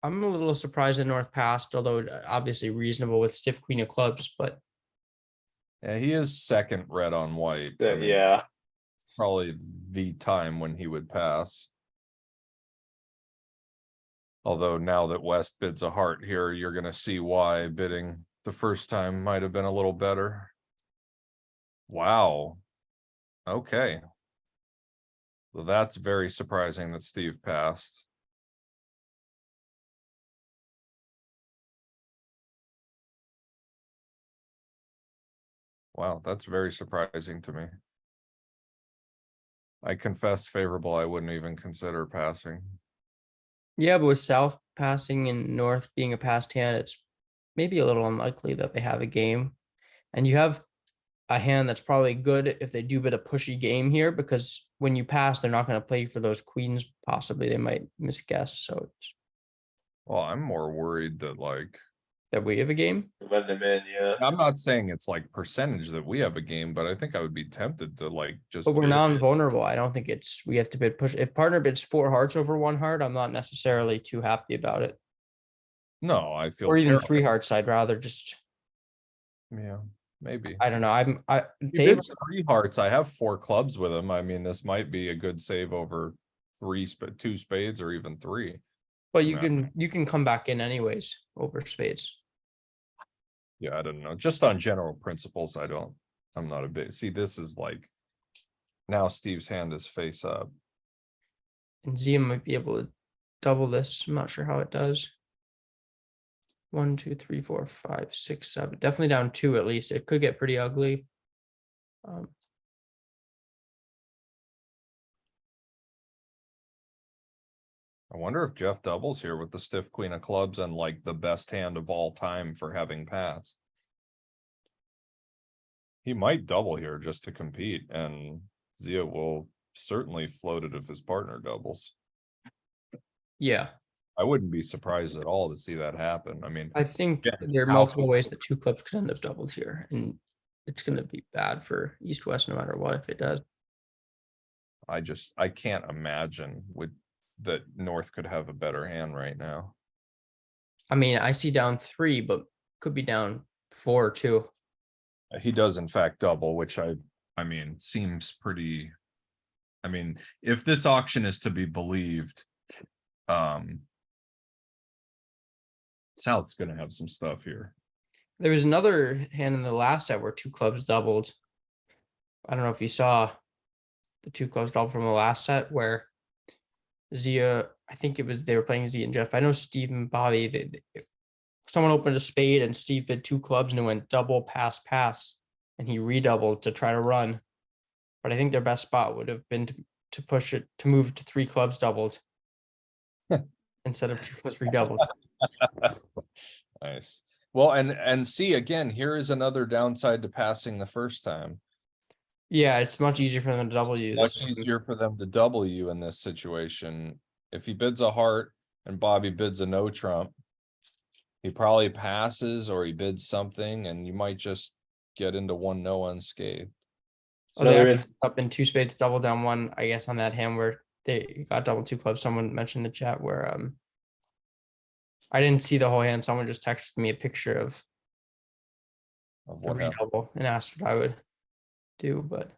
[SPEAKER 3] I'm a little surprised that North passed, although obviously reasonable with stiff queen of clubs, but
[SPEAKER 1] Yeah, he is second red on white. I mean,
[SPEAKER 4] yeah.
[SPEAKER 1] probably the time when he would pass. Although now that West bids a heart here, you're going to see why bidding the first time might have been a little better. Wow. Okay. Well, that's very surprising that Steve passed. Wow, that's very surprising to me. I confess favorable, I wouldn't even consider passing.
[SPEAKER 3] Yeah, but with South passing and North being a passed hand, it's maybe a little unlikely that they have a game. And you have a hand that's probably good if they do a bit of pushy game here, because when you pass, they're not going to play for those queens. Possibly they might misguess. So it's
[SPEAKER 1] Well, I'm more worried that like,
[SPEAKER 3] that we have a game.
[SPEAKER 4] Let them in, yeah.
[SPEAKER 1] I'm not saying it's like percentage that we have a game, but I think I would be tempted to like just.
[SPEAKER 3] But we're
[SPEAKER 1] bid it.
[SPEAKER 3] non-vulnerable. I don't think it's we have to bid push. If partner bids 4 hearts over 1 heart, I'm not necessarily too happy about it.
[SPEAKER 1] No, I feel.
[SPEAKER 3] Or even
[SPEAKER 1] terrible.
[SPEAKER 3] 3 hearts. I'd rather just
[SPEAKER 1] Yeah, maybe.
[SPEAKER 3] I don't know. I
[SPEAKER 1] He
[SPEAKER 3] favor.
[SPEAKER 1] bids 3 hearts. I have 4 clubs with him. I mean, this might be a good save over 2 spades or even 3.
[SPEAKER 3] But you
[SPEAKER 1] No.
[SPEAKER 3] can come back in anyways over spades.
[SPEAKER 1] Yeah, I don't know. Just on general principles, I'm not a big, see, this is like. Now Steve's hand is face up.
[SPEAKER 3] And Zia might be able to double this. I'm not sure how it does. 1, 2, 3, 4, 5, 6, 7. Definitely down 2 at least. It could get pretty ugly.
[SPEAKER 1] I wonder if Jeff doubles here with the stiff queen of clubs and like the best hand of all time for having passed. He might double here just to compete, and Zia will certainly float it if his partner doubles.
[SPEAKER 3] Yeah,
[SPEAKER 1] I wouldn't be surprised at all to see that happen. I mean,
[SPEAKER 3] I think
[SPEAKER 1] Yeah,
[SPEAKER 3] there are
[SPEAKER 1] how
[SPEAKER 3] multiple
[SPEAKER 1] could-
[SPEAKER 3] ways that 2 clubs could end up doubled here, and it's going to be bad for East West no matter what if it does.
[SPEAKER 1] I can't imagine that North could have a better hand right now.
[SPEAKER 3] I mean, I see down 3, but could be down 4 too.
[SPEAKER 1] He does in fact double, which I mean, seems pretty. I mean, if this auction is to be believed, South's gonna have some stuff here.
[SPEAKER 3] There was another hand in the last set where 2 clubs doubled. I don't know if you saw the 2 clubs doubled from the last set where Zia, I think it was they were playing Zia and Jeff. I know Steve and Bobby, someone opened a spade and Steve bid 2 clubs and it went double pass pass, and he redoubled to try to run. But I think their best spot would have been to push it to move to 3 clubs doubled instead of 2 clubs redoubled.
[SPEAKER 1] Nice. Well, and see, again, here is another downside to passing the first time.
[SPEAKER 3] Yeah, it's much easier for them to double you.
[SPEAKER 1] Much easier for them to double you in this situation. If he bids a heart and Bobby bids a no trump, he probably passes or he bids something and you might just get into 1 no unscathed.
[SPEAKER 3] Oh, they
[SPEAKER 4] Another
[SPEAKER 3] actually up in 2 spades, double down 1, I guess, on that hand where they got double 2 clubs. Someone mentioned in the chat where I didn't see the whole hand. Someone just texted me a picture of the
[SPEAKER 1] what happened.
[SPEAKER 3] redouble and asked what I would do, but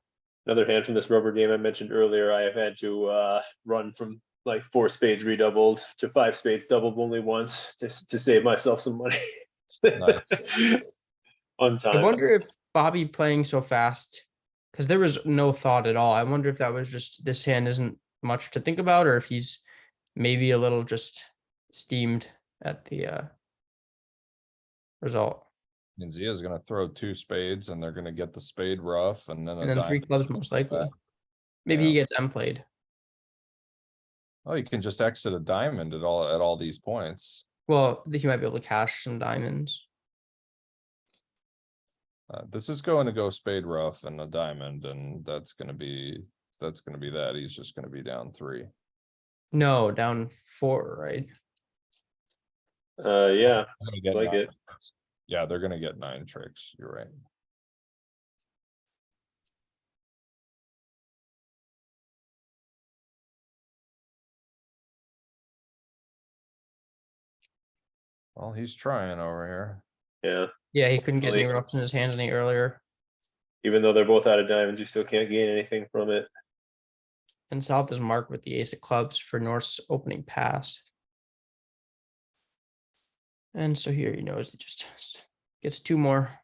[SPEAKER 4] Another hand from this rubber game I mentioned earlier, I have had to run from like 4 spades redoubled to 5 spades doubled only once to save myself some money. On time.
[SPEAKER 3] I wonder if Bobby playing so fast, because there was no thought at all. I wonder if that was just this hand isn't much to think about, or if he's maybe a little just steamed at the result.
[SPEAKER 1] And Zia's gonna throw 2 spades and they're gonna get the spade rough and then a
[SPEAKER 3] And then 3
[SPEAKER 1] diamond.
[SPEAKER 3] clubs most likely. Maybe
[SPEAKER 1] Yeah.
[SPEAKER 3] he gets M played.
[SPEAKER 1] Oh, you can just exit a diamond at all these points.
[SPEAKER 3] Well, he might be able to cash some diamonds.
[SPEAKER 1] This is going to go spade rough and a diamond, and that's gonna be that. He's just gonna be down 3.
[SPEAKER 3] No, down 4, right?
[SPEAKER 4] Yeah,
[SPEAKER 1] They're gonna get
[SPEAKER 4] like
[SPEAKER 1] 9
[SPEAKER 4] it.
[SPEAKER 1] tricks. Yeah, they're gonna get 9 tricks. You're right. Well, he's trying over here.
[SPEAKER 4] yeah.
[SPEAKER 3] Yeah, he couldn't get any
[SPEAKER 4] Like-
[SPEAKER 3] roughs in his hand any earlier.
[SPEAKER 4] Even though they're both out of diamonds, you still can't gain anything from it.
[SPEAKER 3] And South is marked with the ace of clubs for North's opening pass. And so here he knows it just gets 2 more.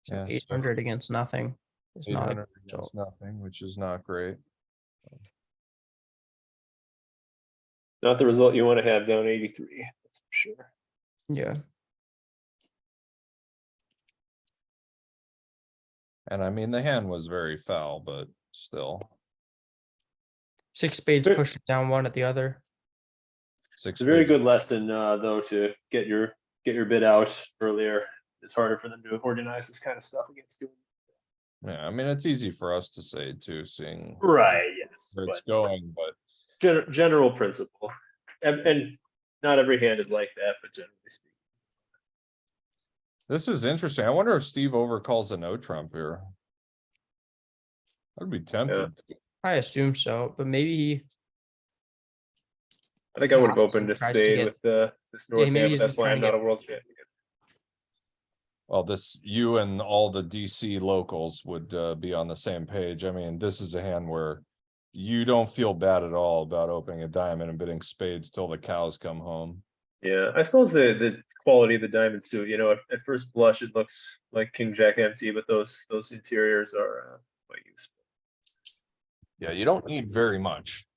[SPEAKER 3] So
[SPEAKER 1] Yeah, so
[SPEAKER 3] 800 against nothing. Is not a
[SPEAKER 1] 800
[SPEAKER 3] good
[SPEAKER 1] against
[SPEAKER 3] result.
[SPEAKER 1] nothing, which is not great.
[SPEAKER 4] Not the result you want to have down 83, that's for sure.
[SPEAKER 3] Yeah.
[SPEAKER 1] And I mean, the hand was very foul, but still.
[SPEAKER 3] 6 spades
[SPEAKER 4] Good.
[SPEAKER 3] pushing down one at the other.
[SPEAKER 1] Six
[SPEAKER 4] It's a very
[SPEAKER 1] spades.
[SPEAKER 4] good lesson, though, to get your bid out earlier. It's harder for them to organize this kind of stuff against you.
[SPEAKER 1] Yeah, I mean, it's easy for us to say too, seeing
[SPEAKER 4] Right, yes,
[SPEAKER 1] where it's
[SPEAKER 4] but
[SPEAKER 1] going, but
[SPEAKER 4] general principle. And not every hand is like that, but generally speaking.
[SPEAKER 1] this is interesting. I wonder if Steve overcalls a no trump here. I'd be tempted to.
[SPEAKER 3] I assume so, but maybe he.
[SPEAKER 4] I think I would have
[SPEAKER 3] Possibly
[SPEAKER 4] opened a
[SPEAKER 3] tries to
[SPEAKER 4] spade
[SPEAKER 3] get-
[SPEAKER 4] with this north
[SPEAKER 3] maybe
[SPEAKER 4] hand,
[SPEAKER 3] he's
[SPEAKER 4] but that's
[SPEAKER 3] just
[SPEAKER 4] why
[SPEAKER 3] trying
[SPEAKER 4] I'm
[SPEAKER 3] to
[SPEAKER 4] not a
[SPEAKER 3] get-
[SPEAKER 4] world champion.
[SPEAKER 1] Well, this, you and all the DC locals would be on the same page. I mean, this is a hand where you don't feel bad at all about opening a diamond and bidding spades till the cows come home.
[SPEAKER 4] Yeah, I suppose the quality of the diamond suit, at first blush, it looks like King Jack empty, but those interiors are quite useful.
[SPEAKER 1] Yeah, you don't need very much.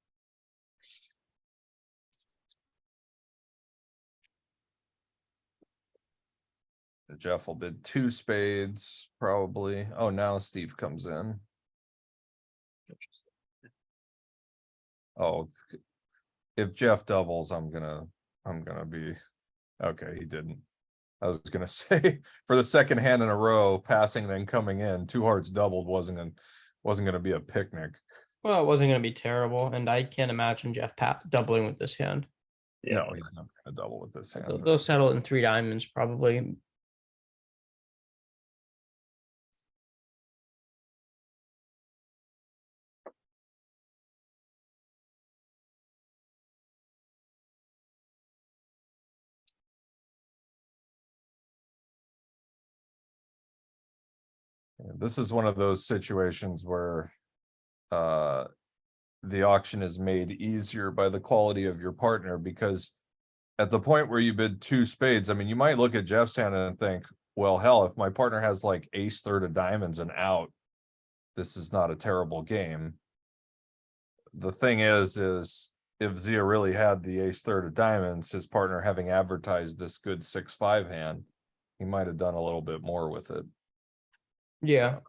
[SPEAKER 1] Jeff will bid 2 spades, probably. Oh, now Steve comes in. Oh, if Jeff doubles, I'm gonna be, okay, he didn't. I was gonna say, for the second hand in a row, passing then coming in, 2 hearts doubled wasn't gonna be a picnic.
[SPEAKER 3] Well, it wasn't going to be terrible, and I can't imagine Jeff doubling with this hand.
[SPEAKER 4] Yeah,
[SPEAKER 1] No, he's not gonna double with this hand.
[SPEAKER 3] They'll settle in 3 diamonds probably.
[SPEAKER 1] This is one of those situations where the auction is made easier by the quality of your partner, because at the point where you bid 2 spades, I mean, you might look at Jeff's hand and think, well, hell, if my partner has like ace third of diamonds and out, this is not a terrible game. The thing is if Zia really had the ace third of diamonds, his partner having advertised this good 6-5 hand, he might have done a little bit more with it.
[SPEAKER 3] Yeah.
[SPEAKER 1] So,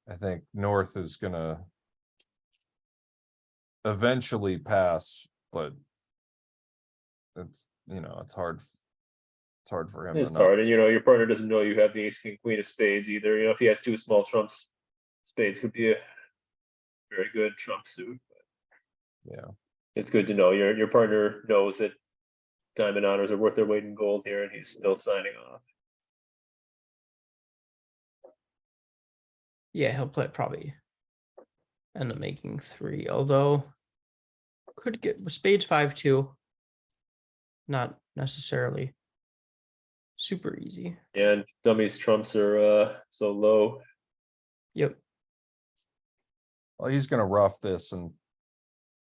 [SPEAKER 1] I think North is gonna eventually pass, but it's, it's hard. It's hard for him
[SPEAKER 4] it's
[SPEAKER 1] to not.
[SPEAKER 4] hard, and your partner doesn't know you have the ace king queen of spades either. If he has 2 small trumps, spades could be a very good trump suit. But
[SPEAKER 1] Yeah.
[SPEAKER 4] it's good to know your partner knows that diamond honors are worth their weight in gold here, and he's still signing off.
[SPEAKER 3] Yeah, he'll probably end up making 3, although could get spades 5-2. Not necessarily super easy.
[SPEAKER 4] And dummies trumps are so low.
[SPEAKER 3] Yep.
[SPEAKER 1] Well, he's gonna rough this, and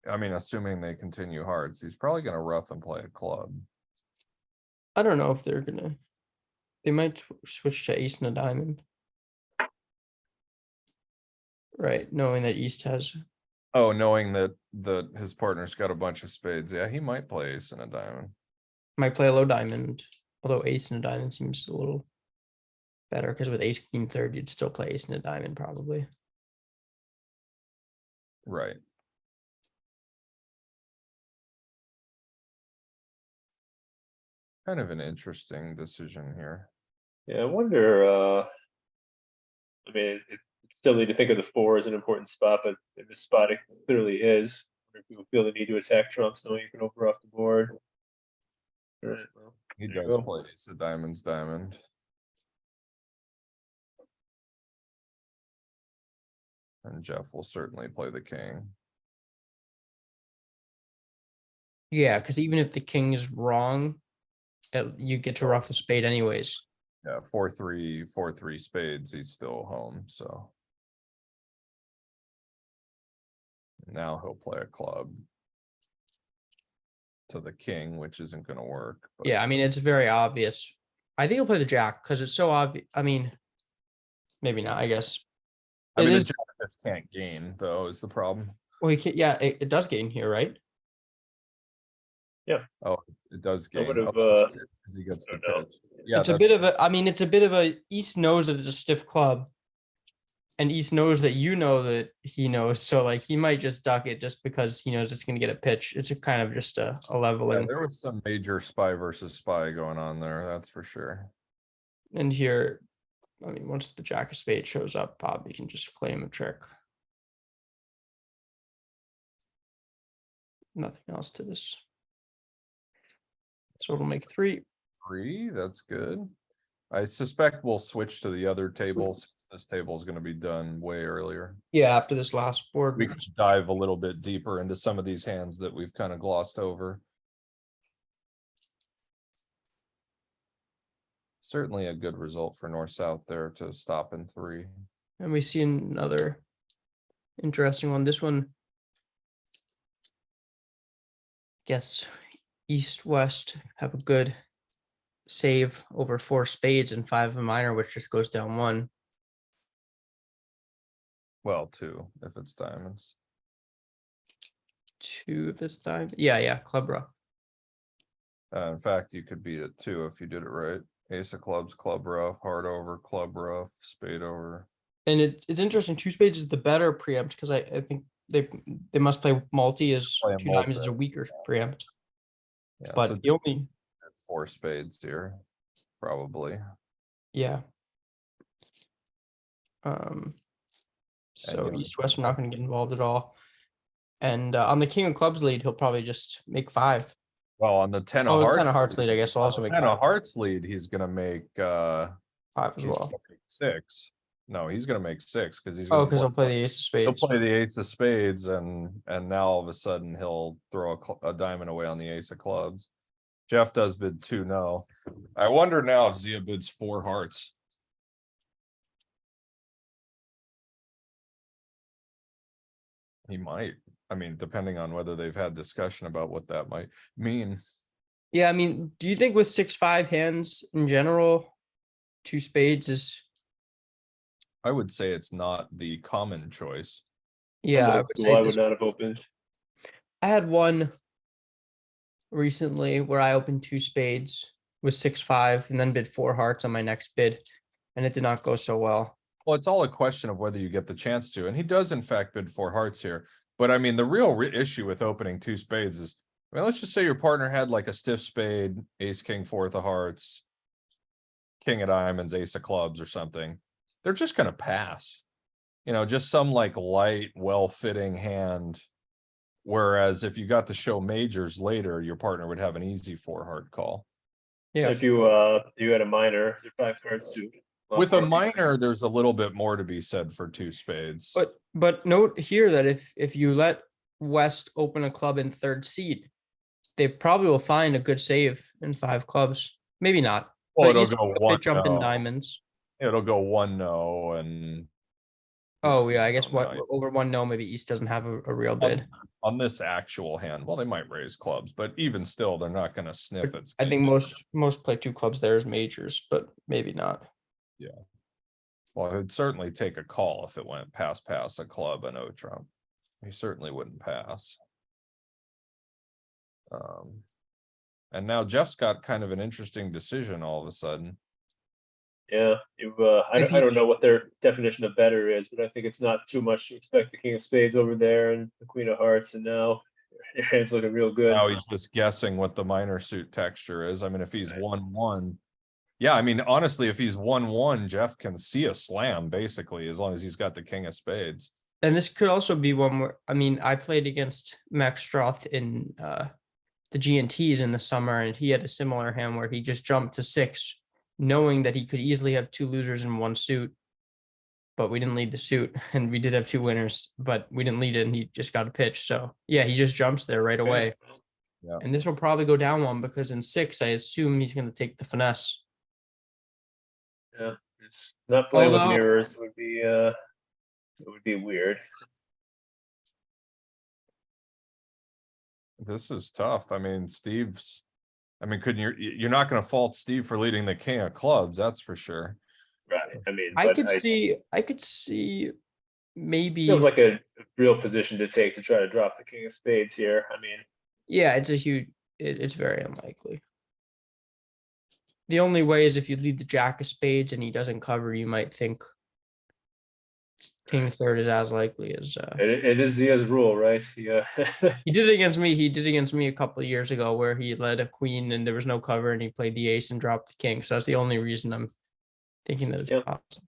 [SPEAKER 1] I mean, assuming they continue hearts, he's probably gonna rough and play a club.
[SPEAKER 3] I don't know if they're gonna. They might switch to ace and a diamond. Right, knowing that East has.
[SPEAKER 1] Oh, knowing that his partner's got a bunch of spades, yeah, he might play ace and a diamond.
[SPEAKER 3] Might play a low diamond, although ace and a diamond seems a little better, because with ace queen third, you'd still play ace and a diamond probably.
[SPEAKER 1] Right. Kind of an interesting decision here.
[SPEAKER 4] Yeah, I wonder. I mean, it's silly to think of the 4 as an important spot, but in this spot it clearly is. I wonder if people feel the need to attack trumps, knowing you can over off the board. All right, well,
[SPEAKER 1] He
[SPEAKER 4] there you
[SPEAKER 1] does
[SPEAKER 4] go.
[SPEAKER 1] play ace of diamonds, diamond. And Jeff will certainly play the king.
[SPEAKER 3] Yeah, because even if the king is wrong, you get to rough a spade anyways.
[SPEAKER 1] Yeah, 4-3 spades, he's still home, so. Now he'll play a club to the king, which isn't gonna work. But
[SPEAKER 3] Yeah, I mean, it's very obvious. I think he'll play the jack because it's so obvious. I mean, maybe not, I guess.
[SPEAKER 1] I
[SPEAKER 3] It
[SPEAKER 1] mean, the
[SPEAKER 3] is-
[SPEAKER 1] jack just can't gain, though, is the problem.
[SPEAKER 3] Well, he can, yeah, it does get in here, right?
[SPEAKER 1] Oh, it does
[SPEAKER 4] I
[SPEAKER 1] gain.
[SPEAKER 4] would've,
[SPEAKER 1] Oh, because he gets
[SPEAKER 4] I
[SPEAKER 1] the
[SPEAKER 4] don't know.
[SPEAKER 1] pitch. Yeah,
[SPEAKER 3] It's a bit of a, I mean, it's a bit of a, East knows that it's a stiff club. And East knows that you know that he knows. So like he might just duck it just because he knows it's gonna get a pitch. It's a kind of just a
[SPEAKER 1] yeah,
[SPEAKER 3] leveling.
[SPEAKER 1] there was some major spy versus spy going on there, that's for sure.
[SPEAKER 3] And here, I mean, once the jack of spades shows up, Bobby can just claim a trick. Nothing else to this. So it'll make 3.
[SPEAKER 1] 3, that's good. I suspect we'll switch to the other table since this table is gonna be done way earlier.
[SPEAKER 3] Yeah, after this last board.
[SPEAKER 1] We could dive a little bit deeper into some of these hands that we've kind of glossed over. Certainly a good result for north-south there to stop in 3.
[SPEAKER 3] And we see another interesting one. This one, guess east west have a good save over 4 spades and 5 of a minor, which just goes down 1.
[SPEAKER 1] Well, 2 if it's diamonds.
[SPEAKER 3] 2 this time. Yeah, club rough.
[SPEAKER 1] In fact, you could beat it 2 if you did it right. Ace of clubs, club rough, heart over, club rough, spade over.
[SPEAKER 3] And it's interesting. 2 spades is the better preempt because I think they must play multi as
[SPEAKER 1] Play a
[SPEAKER 3] 2 diamonds is a
[SPEAKER 1] multi,
[SPEAKER 3] weaker preempt.
[SPEAKER 1] Yeah,
[SPEAKER 3] But
[SPEAKER 1] so
[SPEAKER 3] the only
[SPEAKER 1] 4 spades here, probably.
[SPEAKER 3] yeah. So
[SPEAKER 1] you know,
[SPEAKER 3] east west are not going to get involved at all. And on the king of clubs lead, he'll probably just make 5.
[SPEAKER 1] Well, on the 10 of
[SPEAKER 3] Oh,
[SPEAKER 1] hearts.
[SPEAKER 3] 10 of hearts lead, I guess, will also make
[SPEAKER 1] 10
[SPEAKER 3] 5,
[SPEAKER 1] of hearts lead, he's gonna make
[SPEAKER 3] 5 as
[SPEAKER 1] he's
[SPEAKER 3] well.
[SPEAKER 1] gonna make 6. No, he's gonna make 6 because he's
[SPEAKER 3] Oh,
[SPEAKER 1] gonna
[SPEAKER 3] because he'll play the ace of
[SPEAKER 1] he'll
[SPEAKER 3] spades.
[SPEAKER 1] play the ace of spades and now all of a sudden he'll throw a diamond away on the ace of clubs. Jeff does bid 2 no. I wonder now if Zia bids 4 hearts. He might. I mean, depending on whether they've had discussion about what that might mean.
[SPEAKER 3] Yeah, I mean, do you think with 6-5 hands in general, 2 spades is?
[SPEAKER 1] I would say it's not the common choice.
[SPEAKER 3] Yeah, I would
[SPEAKER 4] School,
[SPEAKER 3] say
[SPEAKER 4] I
[SPEAKER 3] this.
[SPEAKER 4] would not have opened.
[SPEAKER 3] I had one recently where I opened 2 spades with 6-5 and then bid 4 hearts on my next bid, and it did not go so well.
[SPEAKER 1] Well, it's all a question of whether you get the chance to, and he does in fact bid 4 hearts here. But I mean, the real issue with opening 2 spades is, I mean, let's just say your partner had like a stiff spade, ace, king, 4th of hearts, king of diamonds, ace of clubs or something. They're just gonna pass. You know, just some like light, well-fitting hand. Whereas if you got to show majors later, your partner would have an easy 4 heart call.
[SPEAKER 3] Yeah,
[SPEAKER 4] If you had a minor, your 5 card suit.
[SPEAKER 1] With a minor, there's a little bit more to be said for 2 spades.
[SPEAKER 3] but note here that if you let West open a club in 3rd seed, they probably will find a good save in 5 clubs. Maybe not.
[SPEAKER 1] Well,
[SPEAKER 3] but
[SPEAKER 1] it'll
[SPEAKER 3] each
[SPEAKER 1] go
[SPEAKER 3] club
[SPEAKER 1] 1
[SPEAKER 3] they jump in
[SPEAKER 1] no.
[SPEAKER 3] diamonds.
[SPEAKER 1] It'll go 1 no and
[SPEAKER 3] Oh yeah, I guess
[SPEAKER 1] no,
[SPEAKER 3] what
[SPEAKER 1] no.
[SPEAKER 3] over 1 no, maybe East doesn't have a real bid.
[SPEAKER 1] On this actual hand, well, they might raise clubs, but even still, they're not gonna sniff it.
[SPEAKER 3] I think most play 2 clubs there as majors, but maybe not.
[SPEAKER 1] Well, it'd certainly take a call if it went pass a club and no trump. He certainly wouldn't pass. And now Jeff's got kind of an interesting decision all of a sudden.
[SPEAKER 4] Yeah, I don't know what their definition of better is, but I think it's not too much to expect the king of spades over there and the queen of hearts, and now your hand's looking real good.
[SPEAKER 1] Now he's just guessing what the minor suit texture is. I mean, if he's 1-1, yeah, I mean, honestly, if he's 1-1, Jeff can see a slam basically, as long as he's got the king of spades.
[SPEAKER 3] And this could also be one where, I mean, I played against Max Stroth in the GNTs in the summer, and he had a similar hand where he just jumped to 6, knowing that he could easily have 2 losers in 1 suit. But we didn't lead the suit, and we did have 2 winners, but we didn't lead it, and he just got a pitch. So yeah, he just jumps there right away.
[SPEAKER 1] Yeah.
[SPEAKER 3] And this will probably go down 1 because in 6, I assume he's going to take the finesse.
[SPEAKER 4] Yeah, it's not playing with
[SPEAKER 3] Although-
[SPEAKER 4] mirrors. It would be weird.
[SPEAKER 1] This is tough. I mean, you're not going to fault Steve for leading the king of clubs, that's for sure.
[SPEAKER 4] Right. I mean,
[SPEAKER 3] I
[SPEAKER 4] but
[SPEAKER 3] could see maybe.
[SPEAKER 4] feels like a real position to take to try to drop the king of spades here. I mean,
[SPEAKER 3] Yeah, it's a huge. it's very unlikely. The only way is if you lead the jack of spades and he doesn't cover, you might think king third is as likely as
[SPEAKER 4] It is Zia's rule, right? Yeah.
[SPEAKER 3] he did it against me. He did it against me a couple of years ago where he led a queen and there was no cover and he played the ace and dropped the king. So that's the only reason I'm thinking that it's
[SPEAKER 4] Yep.
[SPEAKER 3] possible.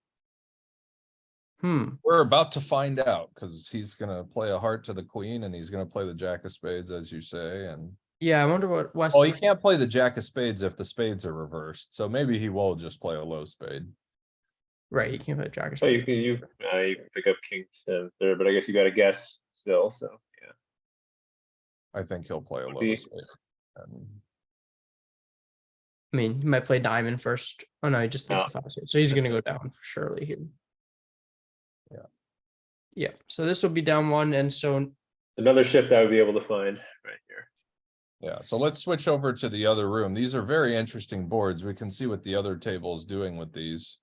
[SPEAKER 1] We're about to find out because he's gonna play a heart to the queen and he's gonna play the jack of spades, as you say, and
[SPEAKER 3] Yeah, I wonder what West.
[SPEAKER 1] well, he can't play the jack of spades if the spades are reversed. So maybe he will just play a low spade.
[SPEAKER 3] Right, you can't play jack of
[SPEAKER 4] So you
[SPEAKER 3] spades.
[SPEAKER 4] can pick up king seven there, but I guess you got to guess still. So yeah.
[SPEAKER 1] I think he'll play a
[SPEAKER 4] Would
[SPEAKER 1] low
[SPEAKER 4] be-
[SPEAKER 1] spade. And
[SPEAKER 3] I mean, he might play diamond first. Oh no, he just leaves
[SPEAKER 4] Oh.
[SPEAKER 3] the five spades. So he's gonna go down surely here.
[SPEAKER 1] Yeah.
[SPEAKER 3] Yeah, so this will be down one, and so
[SPEAKER 4] Another ship that I would be able to find right here.
[SPEAKER 1] yeah, so let's switch over to the other room. These are very interesting boards. We can see what the other table is doing with these.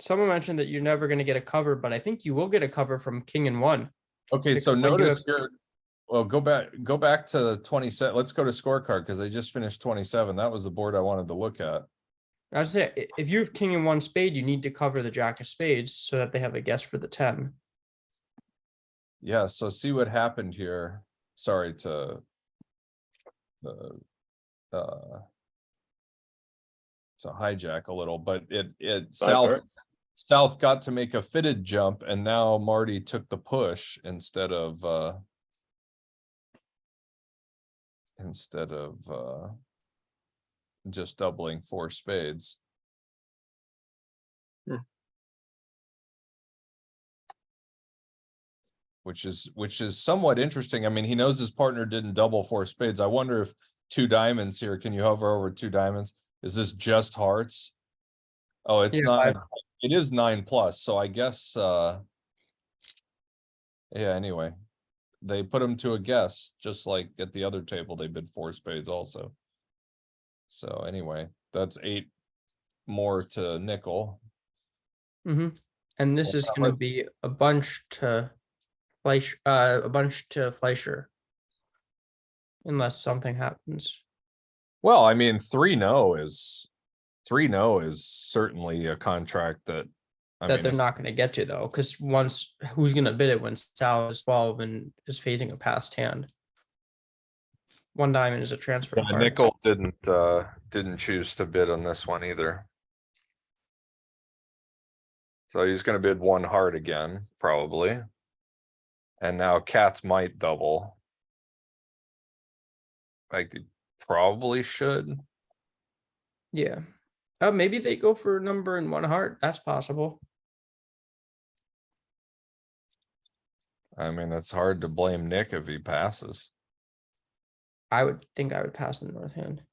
[SPEAKER 3] someone mentioned that you're never gonna get a cover, but I think you will get a cover from king and one.
[SPEAKER 1] Okay, so
[SPEAKER 3] When you
[SPEAKER 1] notice
[SPEAKER 3] have-
[SPEAKER 1] here, well, go back to 27. Let's go to scorecard because I just finished 27. That was the board I wanted to look at.
[SPEAKER 3] I was saying, if you have king and one spade, you need to cover the jack of spades so that they have a guess for the 10.
[SPEAKER 1] Yeah, so see what happened here. Sorry to hijack a little, but South got to make a fitted jump and now Marty took the push instead of just doubling four spades. Which is somewhat interesting. I mean, he knows his partner didn't double four spades. I wonder if two diamonds here, can you hover over two diamonds? Is this just hearts? Oh, it's
[SPEAKER 3] Yeah,
[SPEAKER 1] not. It is 9+, so I guess yeah, anyway. They put him to a guess, just like at the other table, they bid four spades also. So anyway, that's 8 more to nickel.
[SPEAKER 3] And this
[SPEAKER 1] Well,
[SPEAKER 3] is
[SPEAKER 1] that
[SPEAKER 3] gonna
[SPEAKER 1] was-
[SPEAKER 3] be a bunch to Fleischer. Unless something happens.
[SPEAKER 1] Well, I mean, 3-0 is certainly a contract that I
[SPEAKER 3] That
[SPEAKER 1] mean,
[SPEAKER 3] they're
[SPEAKER 1] it's-
[SPEAKER 3] not gonna get to though, because once who's gonna bid it when Sal is 12 and is facing a passed hand? One diamond is a transfer. to
[SPEAKER 1] yeah,
[SPEAKER 3] heart.
[SPEAKER 1] nickel didn't choose to bid on this one either. So he's gonna bid one heart again, probably. And now cats might double. Like probably should.
[SPEAKER 3] Yeah. Maybe they go for a number in one heart. That's possible.
[SPEAKER 1] I mean, it's hard to blame Nick if he passes.
[SPEAKER 3] I would think I would pass the north hand.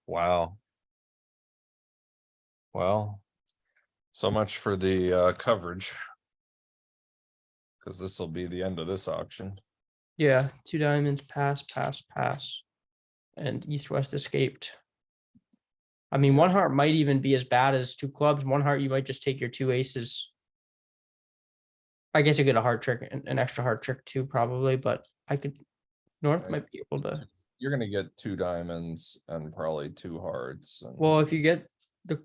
[SPEAKER 1] Wow. Well, so much for the coverage. Because this will be the end of this auction.
[SPEAKER 3] Yeah, two diamonds, pass, pass, pass. And east-west escaped. I mean, one heart might even be as bad as two clubs. One heart, you might just take your two aces. I guess you get a hard trick, an extra hard trick too, probably, but I could, North
[SPEAKER 1] Right.
[SPEAKER 3] might be able to.
[SPEAKER 1] You're gonna get two diamonds and probably two hearts. And
[SPEAKER 3] Well, if you get the,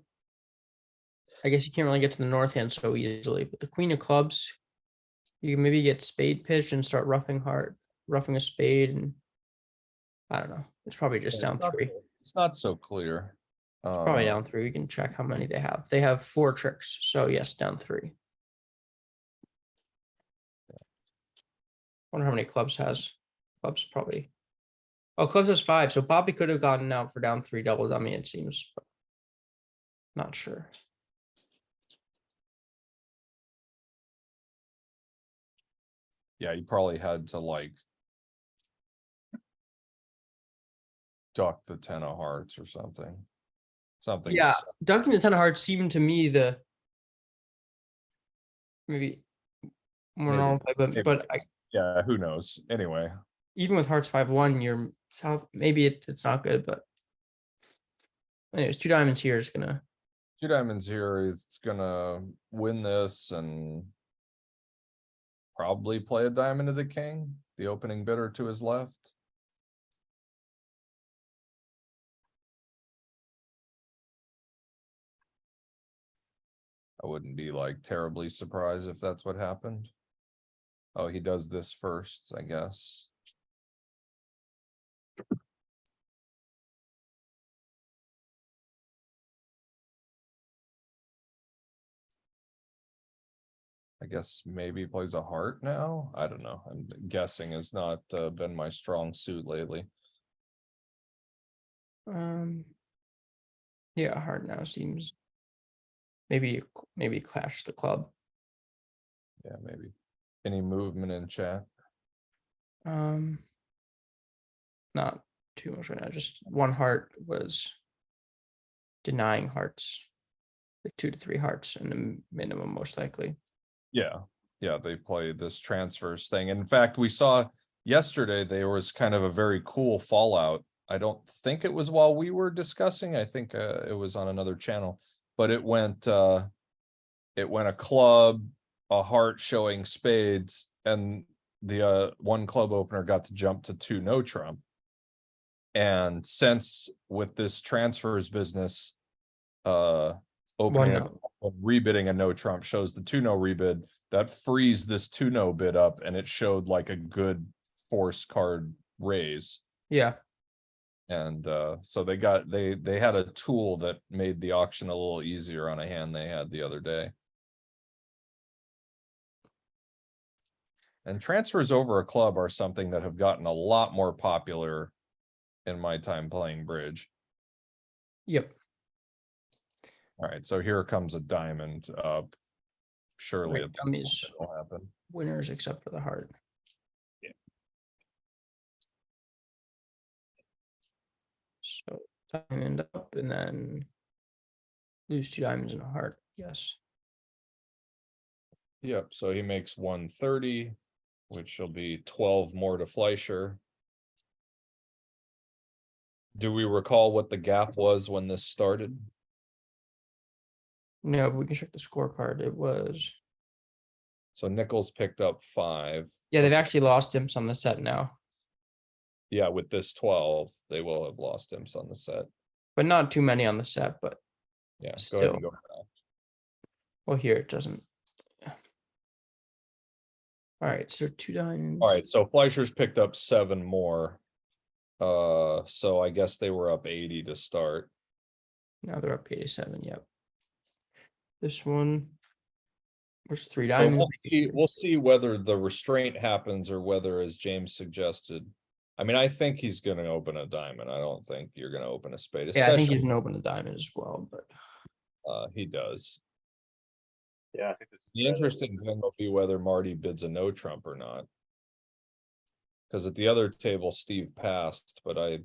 [SPEAKER 3] I guess you can't really get to the north hand so easily, but the queen of clubs, you can maybe get spade pitch and start roughing a spade, and I don't know. It's probably just down three.
[SPEAKER 1] It's not so clear.
[SPEAKER 3] Probably down three. We can check how many they have. They have 4 tricks, so yes, down 3. Wonder how many clubs has. Clubs probably. Oh, clubs has 5. So Bobby could have gotten out for down 3 double dummy, it seems. But not sure.
[SPEAKER 1] Yeah, you probably had to like duck the 10 of hearts or something. Something.
[SPEAKER 3] Yeah, ducking the 10 of hearts seemed to me the maybe more
[SPEAKER 1] Maybe.
[SPEAKER 3] normal play, but
[SPEAKER 1] Yeah, who knows? Anyway,
[SPEAKER 3] Even with hearts 5-1, you're south. Maybe it's not good, but anyways, 2 diamonds here is gonna.
[SPEAKER 1] 2 diamonds here is gonna win this and probably play a diamond to the king, the opening bidder to his left. I wouldn't be like terribly surprised if that's what happened. Oh, he does this first, I guess. I guess maybe he plays a heart now. I don't know. I'm guessing has not been my strong suit lately.
[SPEAKER 3] Yeah, heart now seems. Maybe clash the club.
[SPEAKER 1] Yeah, maybe. Any movement in chat?
[SPEAKER 3] Not too much right now. Just one heart was denying hearts, like 2 to 3 hearts in the minimum, most likely.
[SPEAKER 1] Yeah, yeah, they play this transfers thing. In fact, we saw yesterday there was kind of a very cool fallout. I don't think it was while we were discussing. I think it was on another channel, but it went a club, a heart showing spades, and the one club opener got to jump to 2 no trump. And since with this transfers business, opening rebidding a no trump shows the 2 no rebid, that frees this 2 no bid up, and it showed like a good force card raise.
[SPEAKER 3] Yeah.
[SPEAKER 1] And so they had a tool that made the auction a little easier on a hand they had the other day. And transfers over a club are something that have gotten a lot more popular in my time playing bridge.
[SPEAKER 3] Yep.
[SPEAKER 1] All right, so here comes a diamond up. Surely
[SPEAKER 3] Right, dummies
[SPEAKER 1] will happen.
[SPEAKER 3] winners except for the heart.
[SPEAKER 1] Yeah.
[SPEAKER 3] So diamond up and then lose 2 diamonds and a heart. Yes.
[SPEAKER 1] Yep, so he makes 130, which will be 12 more to Fleischer. Do we recall what the gap was when this started?
[SPEAKER 3] No, but we can check the scorecard. It was.
[SPEAKER 1] So Nichols picked up 5.
[SPEAKER 3] Yeah, they've actually lost imps on the set now,
[SPEAKER 1] Yeah, with this 12, they will have lost imps on the set.
[SPEAKER 3] but not too many on the set. But
[SPEAKER 1] Yeah, go ahead
[SPEAKER 3] still,
[SPEAKER 1] and go back.
[SPEAKER 3] well, here it doesn't. All right, so 2 diamonds.
[SPEAKER 1] All right, so Fleischer's picked up 7 more. So I guess they were up 80 to start.
[SPEAKER 3] Now they're up 87. Yep. This one was 3
[SPEAKER 1] So
[SPEAKER 3] diamonds.
[SPEAKER 1] we'll see whether the restraint happens or whether, as James suggested. I mean, I think he's going to open a diamond. I don't think you're going to open a spade.
[SPEAKER 3] Yeah, I think he's gonna open a diamond as well, but
[SPEAKER 1] He does.
[SPEAKER 4] Yeah, I think this is
[SPEAKER 1] The interesting thing will be whether Marty bids a no trump or not. Because at the other table, Steve passed, but I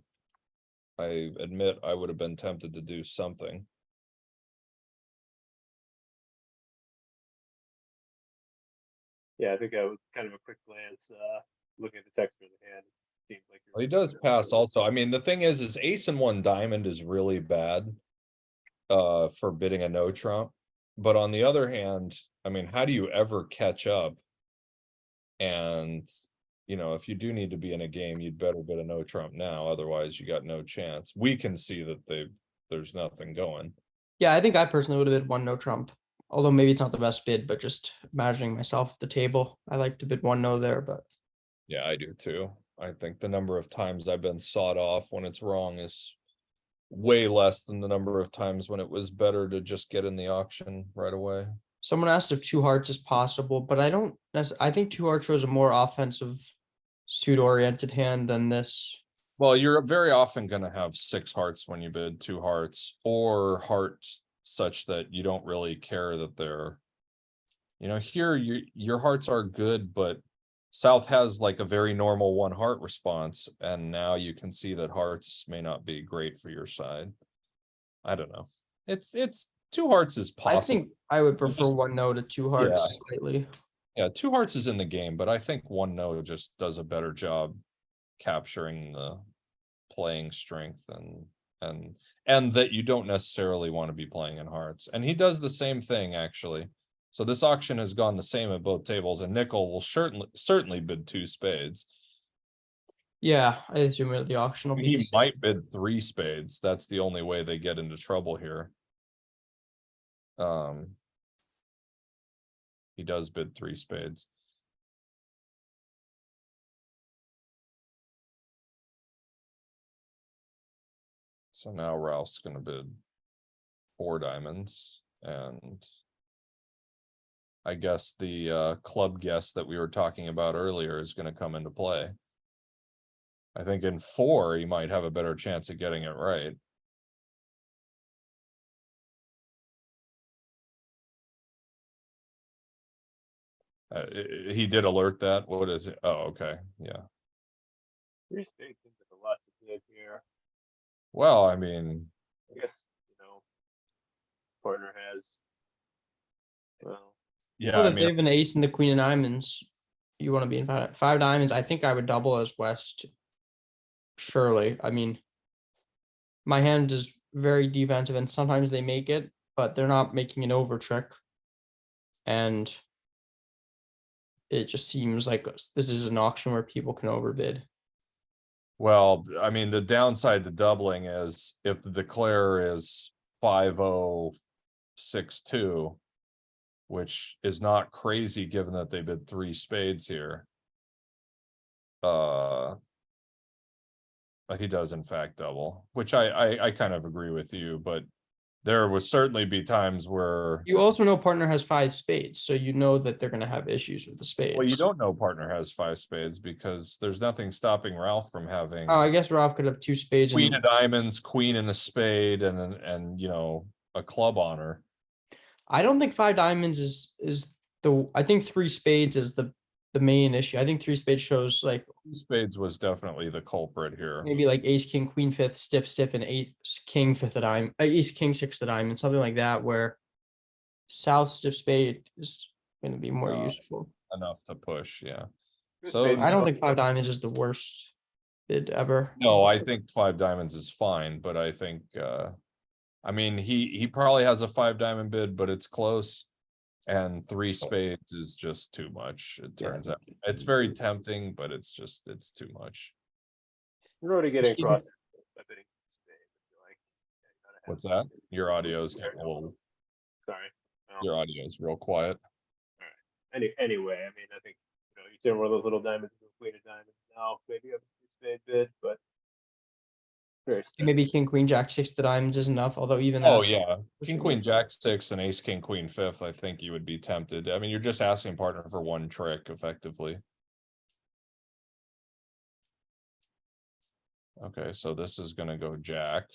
[SPEAKER 1] admit I would have been tempted to do something.
[SPEAKER 4] Yeah, I think I was kind of a quick glance, looking at the texture of the hand. It seems like
[SPEAKER 1] Well, he does pass also. I mean, the thing is ace and 1 diamond is really bad for bidding a no trump. But on the other hand, I mean, how do you ever catch up? And you know, if you do need to be in a game, you'd better bid a no trump now. Otherwise, you got no chance. We can see that there's nothing going.
[SPEAKER 3] yeah, I think I personally would have bid 1 no trump. Although maybe it's not the best bid, but just imagining myself at the table, I like to bid 1 no there. But
[SPEAKER 1] Yeah, I do too. I think the number of times I've been sawed off when it's wrong is way less than the number of times when it was better to just get in the auction right away.
[SPEAKER 3] someone asked if 2 hearts is possible, but I don't. I think 2 hearts shows a more offensive, suit-oriented hand than this.
[SPEAKER 1] Well, you're very often going to have 6 hearts when you bid 2 hearts, or hearts such that you don't really care that they're, you know, here your hearts are good, but South has like a very normal 1 heart response, and now you can see that hearts may not be great for your side. I don't know. It's 2 hearts is possible.
[SPEAKER 3] I think I would prefer
[SPEAKER 1] just-
[SPEAKER 3] 1 no to 2 hearts
[SPEAKER 1] Yeah.
[SPEAKER 3] slightly.
[SPEAKER 1] Yeah, two hearts is in the game, but I think one no just does a better job capturing the playing strength and that you don't necessarily want to be playing in hearts. And he does the same thing, actually. So this auction has gone the same at both tables, and nickel will certainly bid two spades.
[SPEAKER 3] Yeah, I assume at the auction will be the
[SPEAKER 1] He
[SPEAKER 3] same.
[SPEAKER 1] might bid three spades. That's the only way they get into trouble here. He does bid three spades. So now Ralph's gonna bid four diamonds, and I guess the club guess that we were talking about earlier is gonna come into play. I think in four, he might have a better chance of getting it right. He did alert that. What is it? Oh, okay, yeah.
[SPEAKER 4] Three spades seems like a lot to bid here.
[SPEAKER 1] Well, I mean,
[SPEAKER 4] I guess, partner has. Well,
[SPEAKER 1] yeah,
[SPEAKER 3] Well,
[SPEAKER 1] I
[SPEAKER 3] if they
[SPEAKER 1] mean,
[SPEAKER 3] have an ace and the queen of diamonds, you want to be in five diamonds. I think I would double as West. Surely, I mean, my hand is very defensive, and sometimes they make it, but they're not making an over trick. And it just seems like this is an auction where people can overbid.
[SPEAKER 1] well, I mean, the downside to doubling is if the declare is 5062, which is not crazy given that they bid three spades here. He does in fact double, which I kind of agree with you, but there would certainly be times where,
[SPEAKER 3] You also know partner has five spades, so you know that they're going to have issues with the spades.
[SPEAKER 1] well, you don't know partner has five spades because there's nothing stopping Ralph from having
[SPEAKER 3] Oh, I guess Ralph could have two spades.
[SPEAKER 1] queen
[SPEAKER 3] And
[SPEAKER 1] of diamonds, queen and a spade, and a club honor.
[SPEAKER 3] I don't think five diamonds is the. I think three spades is the main issue. I think three spades shows like
[SPEAKER 1] Spades was definitely the culprit here.
[SPEAKER 3] maybe like ace king queen fifth stiff and ace king fifth of diamond, ace king sixth of diamond, something like that, where south stiff spade is going to be more useful.
[SPEAKER 1] Enough to push, yeah.
[SPEAKER 4] two
[SPEAKER 1] So
[SPEAKER 4] spades
[SPEAKER 3] I don't think five diamonds is the worst bid ever.
[SPEAKER 1] no, I think five diamonds is fine, but I think I mean he probably has a five diamond bid, but it's close. And three spades is just too much, it
[SPEAKER 3] Yeah.
[SPEAKER 1] turns out. It's very tempting, but it's too much.
[SPEAKER 4] You're already getting
[SPEAKER 3] Excuse
[SPEAKER 4] across. by bidding spades, I feel like. Yeah, you gotta have-
[SPEAKER 1] What's that? Your audio's getting a little,
[SPEAKER 4] Sorry. No.
[SPEAKER 1] your audio's real quiet.
[SPEAKER 4] Anyway, I mean, I think, you turn one of those little diamonds into a queen of diamonds now, maybe you have a spade bid, but. Very
[SPEAKER 3] Maybe king queen jack six of diamonds is enough, although even
[SPEAKER 1] Oh,
[SPEAKER 3] that's
[SPEAKER 1] yeah.
[SPEAKER 3] pushing
[SPEAKER 1] King,
[SPEAKER 3] it.
[SPEAKER 1] queen, jack six and ace, king, queen fifth, I think you would be tempted. I mean, you're just asking partner for one trick effectively. Okay, so this is gonna go jack.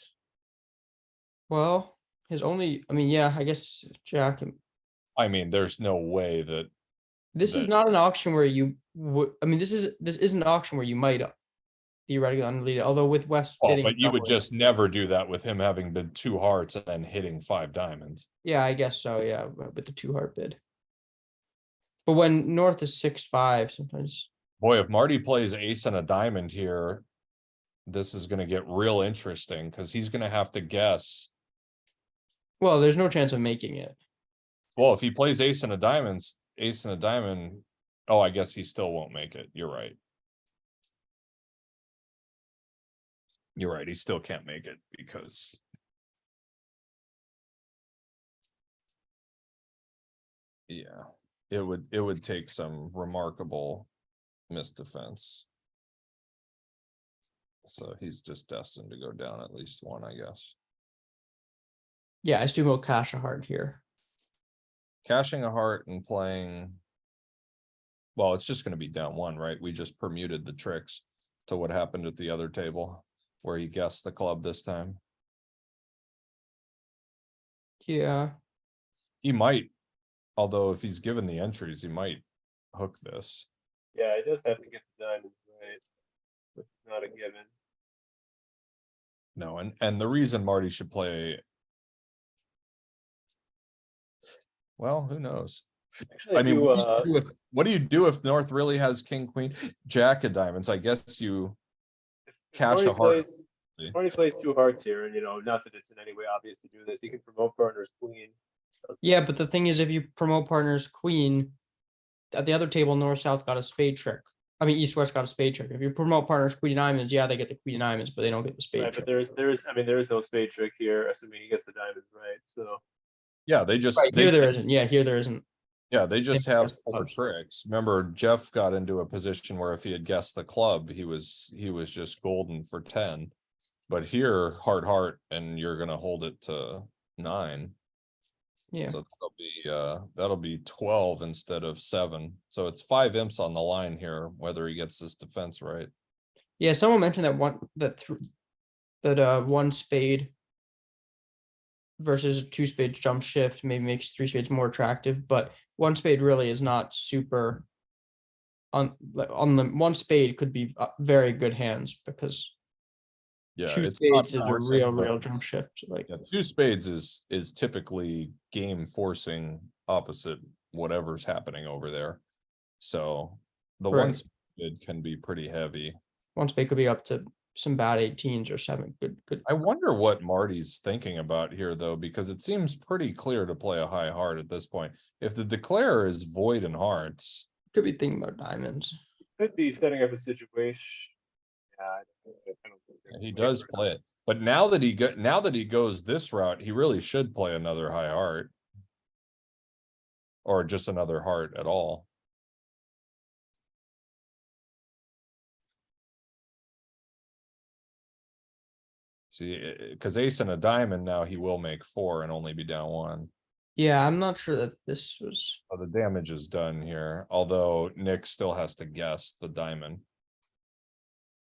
[SPEAKER 3] Well, his only, I mean, yeah, I guess jack.
[SPEAKER 1] I mean, there's no way that,
[SPEAKER 3] This is
[SPEAKER 1] that-
[SPEAKER 3] not an auction where you would. I mean, this is an auction where you might theoretically unlead it. Although with West
[SPEAKER 1] well,
[SPEAKER 3] bidding,
[SPEAKER 1] but you would
[SPEAKER 3] doubling-
[SPEAKER 1] just never do that with him having bid two hearts and then hitting five diamonds.
[SPEAKER 3] yeah, I guess so. Yeah, with the two heart bid. But when North is 6-5, sometimes.
[SPEAKER 1] Boy, if Marty plays ace and a diamond here, this is gonna get real interesting because he's gonna have to guess.
[SPEAKER 3] Well, there's no chance of making it.
[SPEAKER 1] Well, if he plays ace and a diamond, oh, I guess he still won't make it. You're right. You're right, he still can't make it because. Yeah, it would take some remarkable misdefense. So he's just destined to go down at least one, I guess.
[SPEAKER 3] Yeah, I assume he'll cash a heart here.
[SPEAKER 1] Cashing a heart and playing. Well, it's just gonna be down one, right? We just permuted the tricks to what happened at the other table where he guessed the club this time.
[SPEAKER 3] Yeah.
[SPEAKER 1] He might, although if he's given the entries, he might hook this.
[SPEAKER 4] Yeah, it does have to get the diamonds right. But it's not a given.
[SPEAKER 1] No, and the reason Marty should play. Well, who knows?
[SPEAKER 4] Actually,
[SPEAKER 1] I
[SPEAKER 4] if
[SPEAKER 1] mean,
[SPEAKER 4] you,
[SPEAKER 1] what do you do if North really has king, queen, jack of diamonds? I guess you
[SPEAKER 4] if
[SPEAKER 1] cash
[SPEAKER 4] Marty
[SPEAKER 1] a heart.
[SPEAKER 4] plays two hearts here, and not that it's in any way obvious to do this, he can promote partners queen.
[SPEAKER 3] Yeah, but the thing is, if you promote partners queen, at the other table, north south got a spade trick. I mean, east west got a spade trick. If you promote partners queen diamonds, yeah, they get the queen diamonds, but they don't get the spade
[SPEAKER 4] Right, but
[SPEAKER 3] trick.
[SPEAKER 4] there's no spade trick here, assuming he gets the diamonds right, so.
[SPEAKER 1] Yeah, they just,
[SPEAKER 3] Right here, there isn't. Yeah, here there isn't.
[SPEAKER 1] yeah, they just
[SPEAKER 3] They
[SPEAKER 1] have
[SPEAKER 3] guess the
[SPEAKER 1] 4
[SPEAKER 3] clubs.
[SPEAKER 1] tricks. Remember, Jeff got into a position where if he had guessed the club, he was just golden for 10. But here, heart, and you're gonna hold it to 9.
[SPEAKER 3] Yeah.
[SPEAKER 1] So that'll be 12 instead of 7. So it's 5 imps on the line here, whether he gets this defense right.
[SPEAKER 3] Yeah, someone mentioned that one spade versus 2 spades jump shift maybe makes 3 spades more attractive, but 1 spade really is not super on the 1 spade could be very good hands because
[SPEAKER 1] Yeah,
[SPEAKER 3] 2
[SPEAKER 1] it's not
[SPEAKER 3] spades is a
[SPEAKER 1] forcing, but
[SPEAKER 3] real jump shift. Like
[SPEAKER 1] yeah, 2 spades is typically game forcing opposite whatever's happening over there. So the one
[SPEAKER 3] Right.
[SPEAKER 1] spade can be pretty heavy.
[SPEAKER 3] 1 spade could be up to some bad 18s or 7 good.
[SPEAKER 1] I wonder what Marty's thinking about here, though, because it seems pretty clear to play a high heart at this point. If the declare is void in hearts,
[SPEAKER 3] Could be thinking about diamonds.
[SPEAKER 4] Could be setting up a situation. Yeah, I don't think they're
[SPEAKER 1] he
[SPEAKER 4] gonna
[SPEAKER 1] does
[SPEAKER 4] for it.
[SPEAKER 1] play it. But now that he goes this route, he really should play another high heart. Or just another heart at all. See, because ace and a diamond now he will make 4 and only be down 1.
[SPEAKER 3] Yeah, I'm not sure that this was.
[SPEAKER 1] So the damage is done here, although Nick still has to guess the diamond.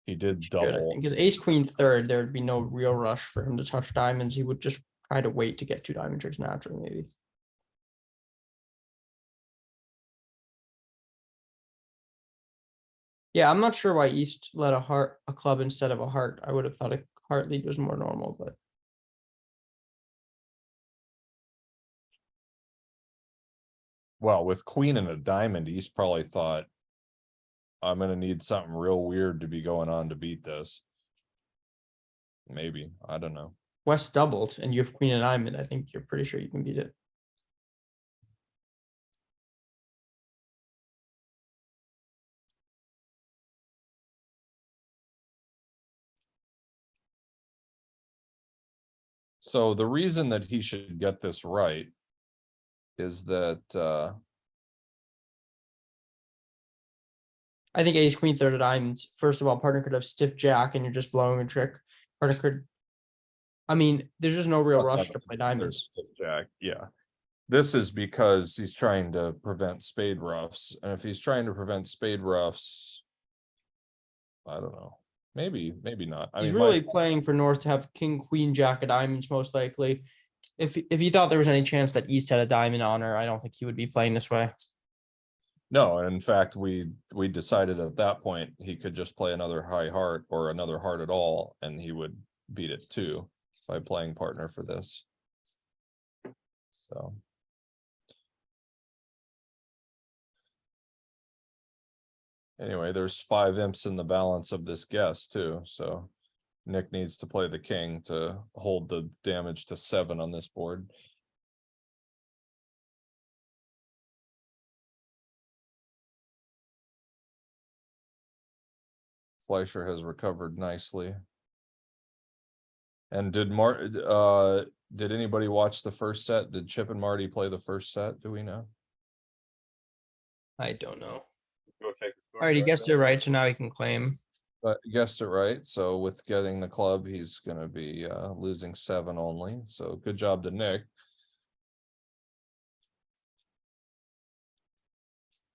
[SPEAKER 1] He did double.
[SPEAKER 3] Because ace queen third, there would be no real rush for him to touch diamonds. He would just try to wait to get 2 diamond tricks naturally, maybe. Yeah, I'm not sure why East let a club instead of a heart. I would have thought a heart lead was more normal, but
[SPEAKER 1] Well, with queen and a diamond, East probably thought, I'm gonna need something real weird to be going on to beat this. Maybe, I don't know.
[SPEAKER 3] West doubled and you have queen and diamond. I think you're pretty sure you can beat it.
[SPEAKER 1] So the reason that he should get this right is that
[SPEAKER 3] I think ace queen third of diamonds. First of all, partner could have stiff jack and you're just blowing a trick. Partner could. I mean, there's just no real rush to play diamonds.
[SPEAKER 1] Jack, yeah. This is because he's trying to prevent spade roughs, and if he's trying to prevent spade roughs, I don't know. Maybe not. I
[SPEAKER 3] He's
[SPEAKER 1] mean,
[SPEAKER 3] really playing for North to have king, queen, jack of diamonds, most likely. If he thought there was any chance that East had a diamond honor, I don't think he would be playing this way.
[SPEAKER 1] no, and in fact, we decided at that point he could just play another high heart or another heart at all, and he would beat it too by playing partner for this. So. Anyway, there's 5 imps in the balance of this guess too, so Nick needs to play the king to hold the damage to 7 on this board. Fleischer has recovered nicely. And did anybody watch the first set? Did Chip and Marty play the first set? Do we know?
[SPEAKER 3] I don't know.
[SPEAKER 4] Go check the score.
[SPEAKER 3] All right, he guessed it right, so now he can claim.
[SPEAKER 1] Guessed it right. So with getting the club, he's gonna be losing 7 only. So good job to Nick.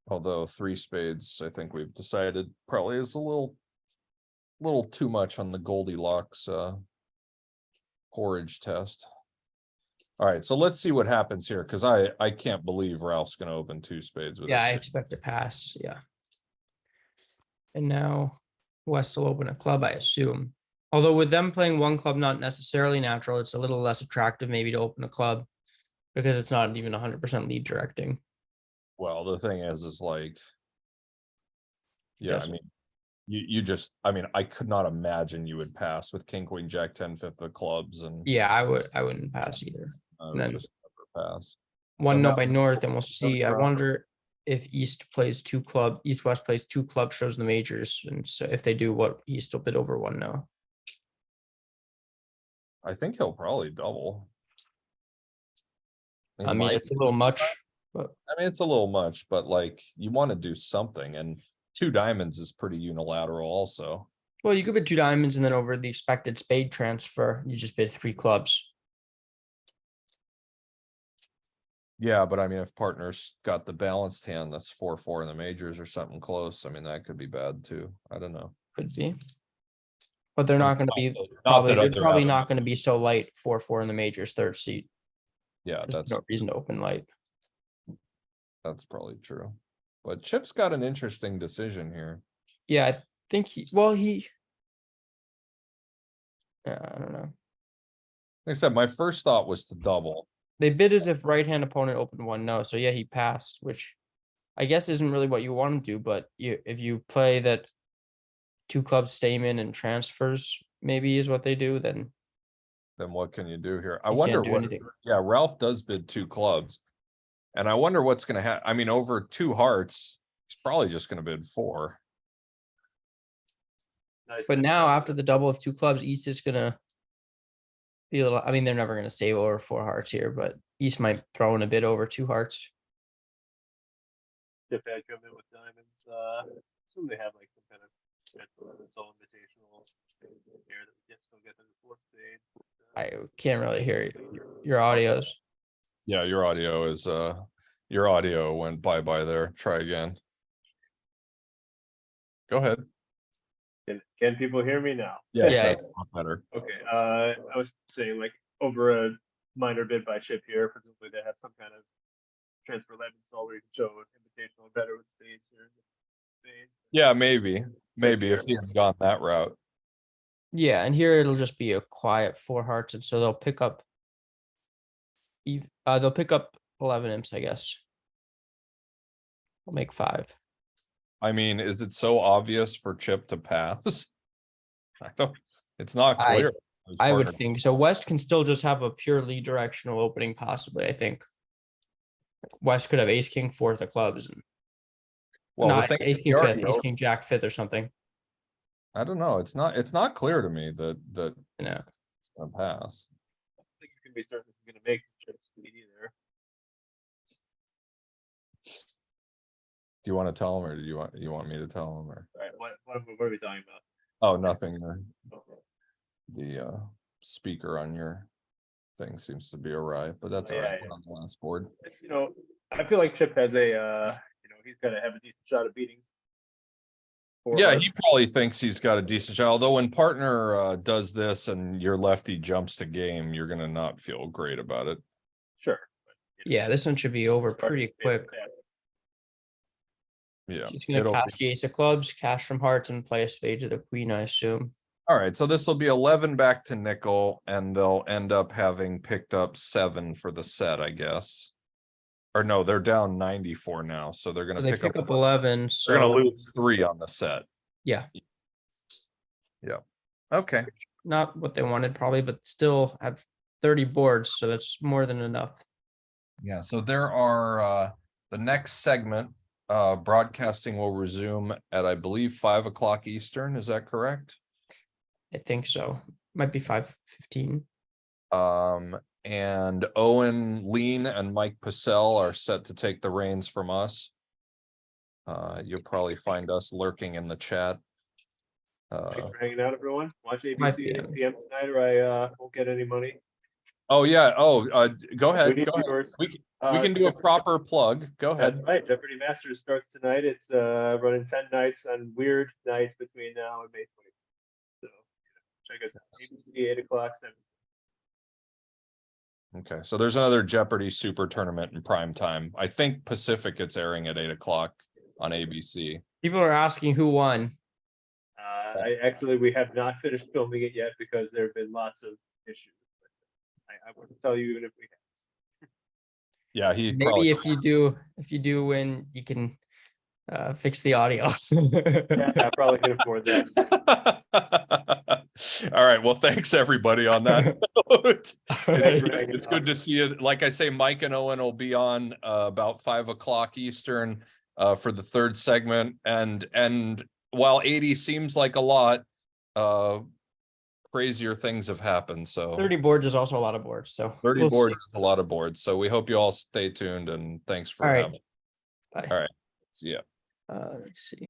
[SPEAKER 1] Although 3 spades, I think we've decided probably is a little too much on the Goldilocks porridge test. All right, so let's see what happens here, because I can't believe Ralph's gonna open 2 spades with
[SPEAKER 3] Yeah, I
[SPEAKER 1] a
[SPEAKER 3] expect to pass. Yeah. And now West will open a club, I assume. Although with them playing 1 club, not necessarily natural, it's a little less attractive maybe to open a club because it's not even 100% lead directing.
[SPEAKER 1] Well, the thing is like. Yeah, I
[SPEAKER 3] Yes.
[SPEAKER 1] mean, you just, I mean, I could not imagine you would pass with king, queen, jack, 10, fifth of clubs and.
[SPEAKER 3] Yeah, I wouldn't pass either.
[SPEAKER 1] I
[SPEAKER 3] And
[SPEAKER 1] would
[SPEAKER 3] then
[SPEAKER 1] just never pass. So
[SPEAKER 3] 1-0
[SPEAKER 1] now-
[SPEAKER 3] by North, and we'll see. I
[SPEAKER 4] draw.
[SPEAKER 3] wonder if East plays East West plays 2 club shows in the majors, and so if they do, what East will bid over 1-0.
[SPEAKER 1] I think he'll probably double. He
[SPEAKER 3] I mean,
[SPEAKER 1] might.
[SPEAKER 3] it's a little much, but
[SPEAKER 1] I mean, it's a little much, but like, you want to do something, and 2 diamonds is pretty unilateral also.
[SPEAKER 3] well, you could bid 2 diamonds, and then over the expected spade transfer, you just bid 3 clubs.
[SPEAKER 1] Yeah, but I mean, if partners got the balanced hand, that's 4-4 in the majors or something close. I mean, that could be bad too. I don't know.
[SPEAKER 3] Could be. But they're not going to be
[SPEAKER 1] Not
[SPEAKER 3] probably.
[SPEAKER 1] that
[SPEAKER 3] They're
[SPEAKER 1] other
[SPEAKER 3] probably
[SPEAKER 1] avenue-
[SPEAKER 3] not going to be so light 4-4 in the majors, 3rd seat.
[SPEAKER 1] Yeah,
[SPEAKER 3] There's
[SPEAKER 1] that's
[SPEAKER 3] no reason to open light.
[SPEAKER 1] probably true. But Chip's got an interesting decision here.
[SPEAKER 3] Yeah, I think he. I don't know.
[SPEAKER 1] Like I said, my first thought was to double.
[SPEAKER 3] They bid as if right hand opponent opened 1-0. So yeah, he passed, which I guess isn't really what you want to do. But if you play that 2 clubs stamen and transfers, maybe is what they do, then
[SPEAKER 1] Then what can you do here? I
[SPEAKER 3] You
[SPEAKER 1] wonder
[SPEAKER 3] can't do
[SPEAKER 1] what,
[SPEAKER 3] anything.
[SPEAKER 1] yeah, Ralph does bid 2 clubs. And I wonder what's gonna happen. I mean, over 2 hearts, he's probably just gonna bid 4.
[SPEAKER 4] Nice.
[SPEAKER 3] But now after the double of 2 clubs, East is gonna be a little. I mean, they're never gonna save over 4 hearts here, but East might throw in a bit over 2 hearts.
[SPEAKER 4] If they come in with diamonds, assume they have like some kind of soul invitational here that we still get to the 4 spades.
[SPEAKER 3] I can't really hear your audios.
[SPEAKER 1] Yeah, your audio went bye-bye there. Try again. Go ahead.
[SPEAKER 4] Can people hear me now?
[SPEAKER 1] Yes,
[SPEAKER 3] Yeah.
[SPEAKER 1] that's a lot better.
[SPEAKER 4] Okay, I was saying like over a minor bid by Chip here, presumably they have some kind of transfer lead install where you can show invitational better with spades here. Spades.
[SPEAKER 1] Yeah, maybe if he had gone that route.
[SPEAKER 3] Yeah, and here it'll just be a quiet 4 hearts, and so they'll pick up. They'll pick up 11 imps, I guess. We'll make 5.
[SPEAKER 1] I mean, is it so obvious for Chip to pass? I don't, it's not
[SPEAKER 3] I-
[SPEAKER 1] clear. His
[SPEAKER 3] I would
[SPEAKER 1] partner-
[SPEAKER 3] think so. West can still just have a purely directional opening, possibly. I think West could have ace king 4th of clubs, and
[SPEAKER 1] Well, the
[SPEAKER 3] not
[SPEAKER 1] thing
[SPEAKER 3] ace
[SPEAKER 1] is,
[SPEAKER 3] king
[SPEAKER 1] he
[SPEAKER 3] 5th,
[SPEAKER 1] already
[SPEAKER 3] ace
[SPEAKER 1] know-
[SPEAKER 3] king jack 5th or something.
[SPEAKER 1] I don't know. It's not clear to me that
[SPEAKER 3] You know,
[SPEAKER 1] it's gonna pass.
[SPEAKER 4] I don't think you can be certain this is gonna make Chip's speed either.
[SPEAKER 1] Do you want to tell him, or do you want me to tell him, or?
[SPEAKER 4] Alright, what are we talking about?
[SPEAKER 1] Oh, nothing.
[SPEAKER 4] Okay.
[SPEAKER 1] The speaker on your thing seems to be awry, but that's
[SPEAKER 4] Oh,
[SPEAKER 1] all
[SPEAKER 4] yeah,
[SPEAKER 1] right.
[SPEAKER 4] yeah.
[SPEAKER 1] We're on the last board.
[SPEAKER 4] You know, I feel like Chip has a, he's gonna have a decent shot of beating.
[SPEAKER 1] Yeah, he probably thinks he's got a decent shot, although when partner does this and your lefty jumps to game, you're gonna not feel great about it.
[SPEAKER 4] Sure. but, you know,
[SPEAKER 3] yeah, this one should be over
[SPEAKER 4] it's hard to
[SPEAKER 3] pretty
[SPEAKER 4] be
[SPEAKER 3] quick.
[SPEAKER 4] fast.
[SPEAKER 1] Yeah.
[SPEAKER 3] He's gonna
[SPEAKER 1] it'll
[SPEAKER 3] cash
[SPEAKER 1] be-
[SPEAKER 3] the ace of clubs, cash from hearts, and play a spade to the queen, I assume.
[SPEAKER 1] All right, so this will be 11 back to nickel, and they'll end up having picked up 7 for the set, I guess. Or no, they're down 94 now, so they're
[SPEAKER 3] So
[SPEAKER 1] gonna
[SPEAKER 3] they
[SPEAKER 1] pick
[SPEAKER 3] pick
[SPEAKER 1] up.
[SPEAKER 3] up 11,
[SPEAKER 1] They're gonna
[SPEAKER 3] so
[SPEAKER 1] lose 3 on the set.
[SPEAKER 3] yeah,
[SPEAKER 1] Okay.
[SPEAKER 3] not what they wanted probably, but still have 30 boards, so that's more than enough.
[SPEAKER 1] Yeah, so there are the next segment, broadcasting will resume at, I believe, 5 o'clock Eastern. Is that correct?
[SPEAKER 3] I think so. Might be 5:15.
[SPEAKER 1] And Owen Lean and Mike Purcell are set to take the reins from us. You'll probably find us lurking in the chat.
[SPEAKER 4] Thanks for hanging out, everyone. Watch
[SPEAKER 3] Might
[SPEAKER 4] ABC
[SPEAKER 3] be,
[SPEAKER 4] at 8 PM tonight, or I won't get any money.
[SPEAKER 1] Oh, yeah. Oh, go
[SPEAKER 4] We
[SPEAKER 1] ahead.
[SPEAKER 4] need
[SPEAKER 1] Go ahead.
[SPEAKER 4] viewers.
[SPEAKER 1] We can do a
[SPEAKER 4] Jeopardy-
[SPEAKER 1] proper plug. Go
[SPEAKER 4] That's
[SPEAKER 1] ahead.
[SPEAKER 4] right. Jeopardy Masters starts tonight. It's running 10 nights on weird nights between now and May 20th. So check us out. ABC 8 o'clock, 7.
[SPEAKER 1] Okay, so there's another Jeopardy super tournament in prime time. I think Pacific it's airing at 8 o'clock on ABC.
[SPEAKER 3] People are asking who won.
[SPEAKER 4] We have not finished filming it yet because there have been lots of issues. I wouldn't tell you even if we had.
[SPEAKER 1] Yeah, he
[SPEAKER 3] Maybe
[SPEAKER 1] probably.
[SPEAKER 3] if you do win, you can fix the audio.
[SPEAKER 4] Yeah, I probably can afford that.
[SPEAKER 1] All right. Well, thanks everybody on that note.
[SPEAKER 4] Thanks for hanging
[SPEAKER 1] It's
[SPEAKER 4] out.
[SPEAKER 1] good to see you. Like I say, Mike and Owen will be on about 5 o'clock Eastern for the third segment. And while 80 seems like a lot, crazier things have happened. So
[SPEAKER 3] 30 boards is also a lot of boards. So
[SPEAKER 1] 30
[SPEAKER 3] we'll
[SPEAKER 1] boards
[SPEAKER 3] see.
[SPEAKER 1] is a lot of boards. So we hope you all stay tuned and thanks for
[SPEAKER 3] All right.
[SPEAKER 1] having.
[SPEAKER 3] Bye.
[SPEAKER 1] All right. See ya.
[SPEAKER 3] Let's see.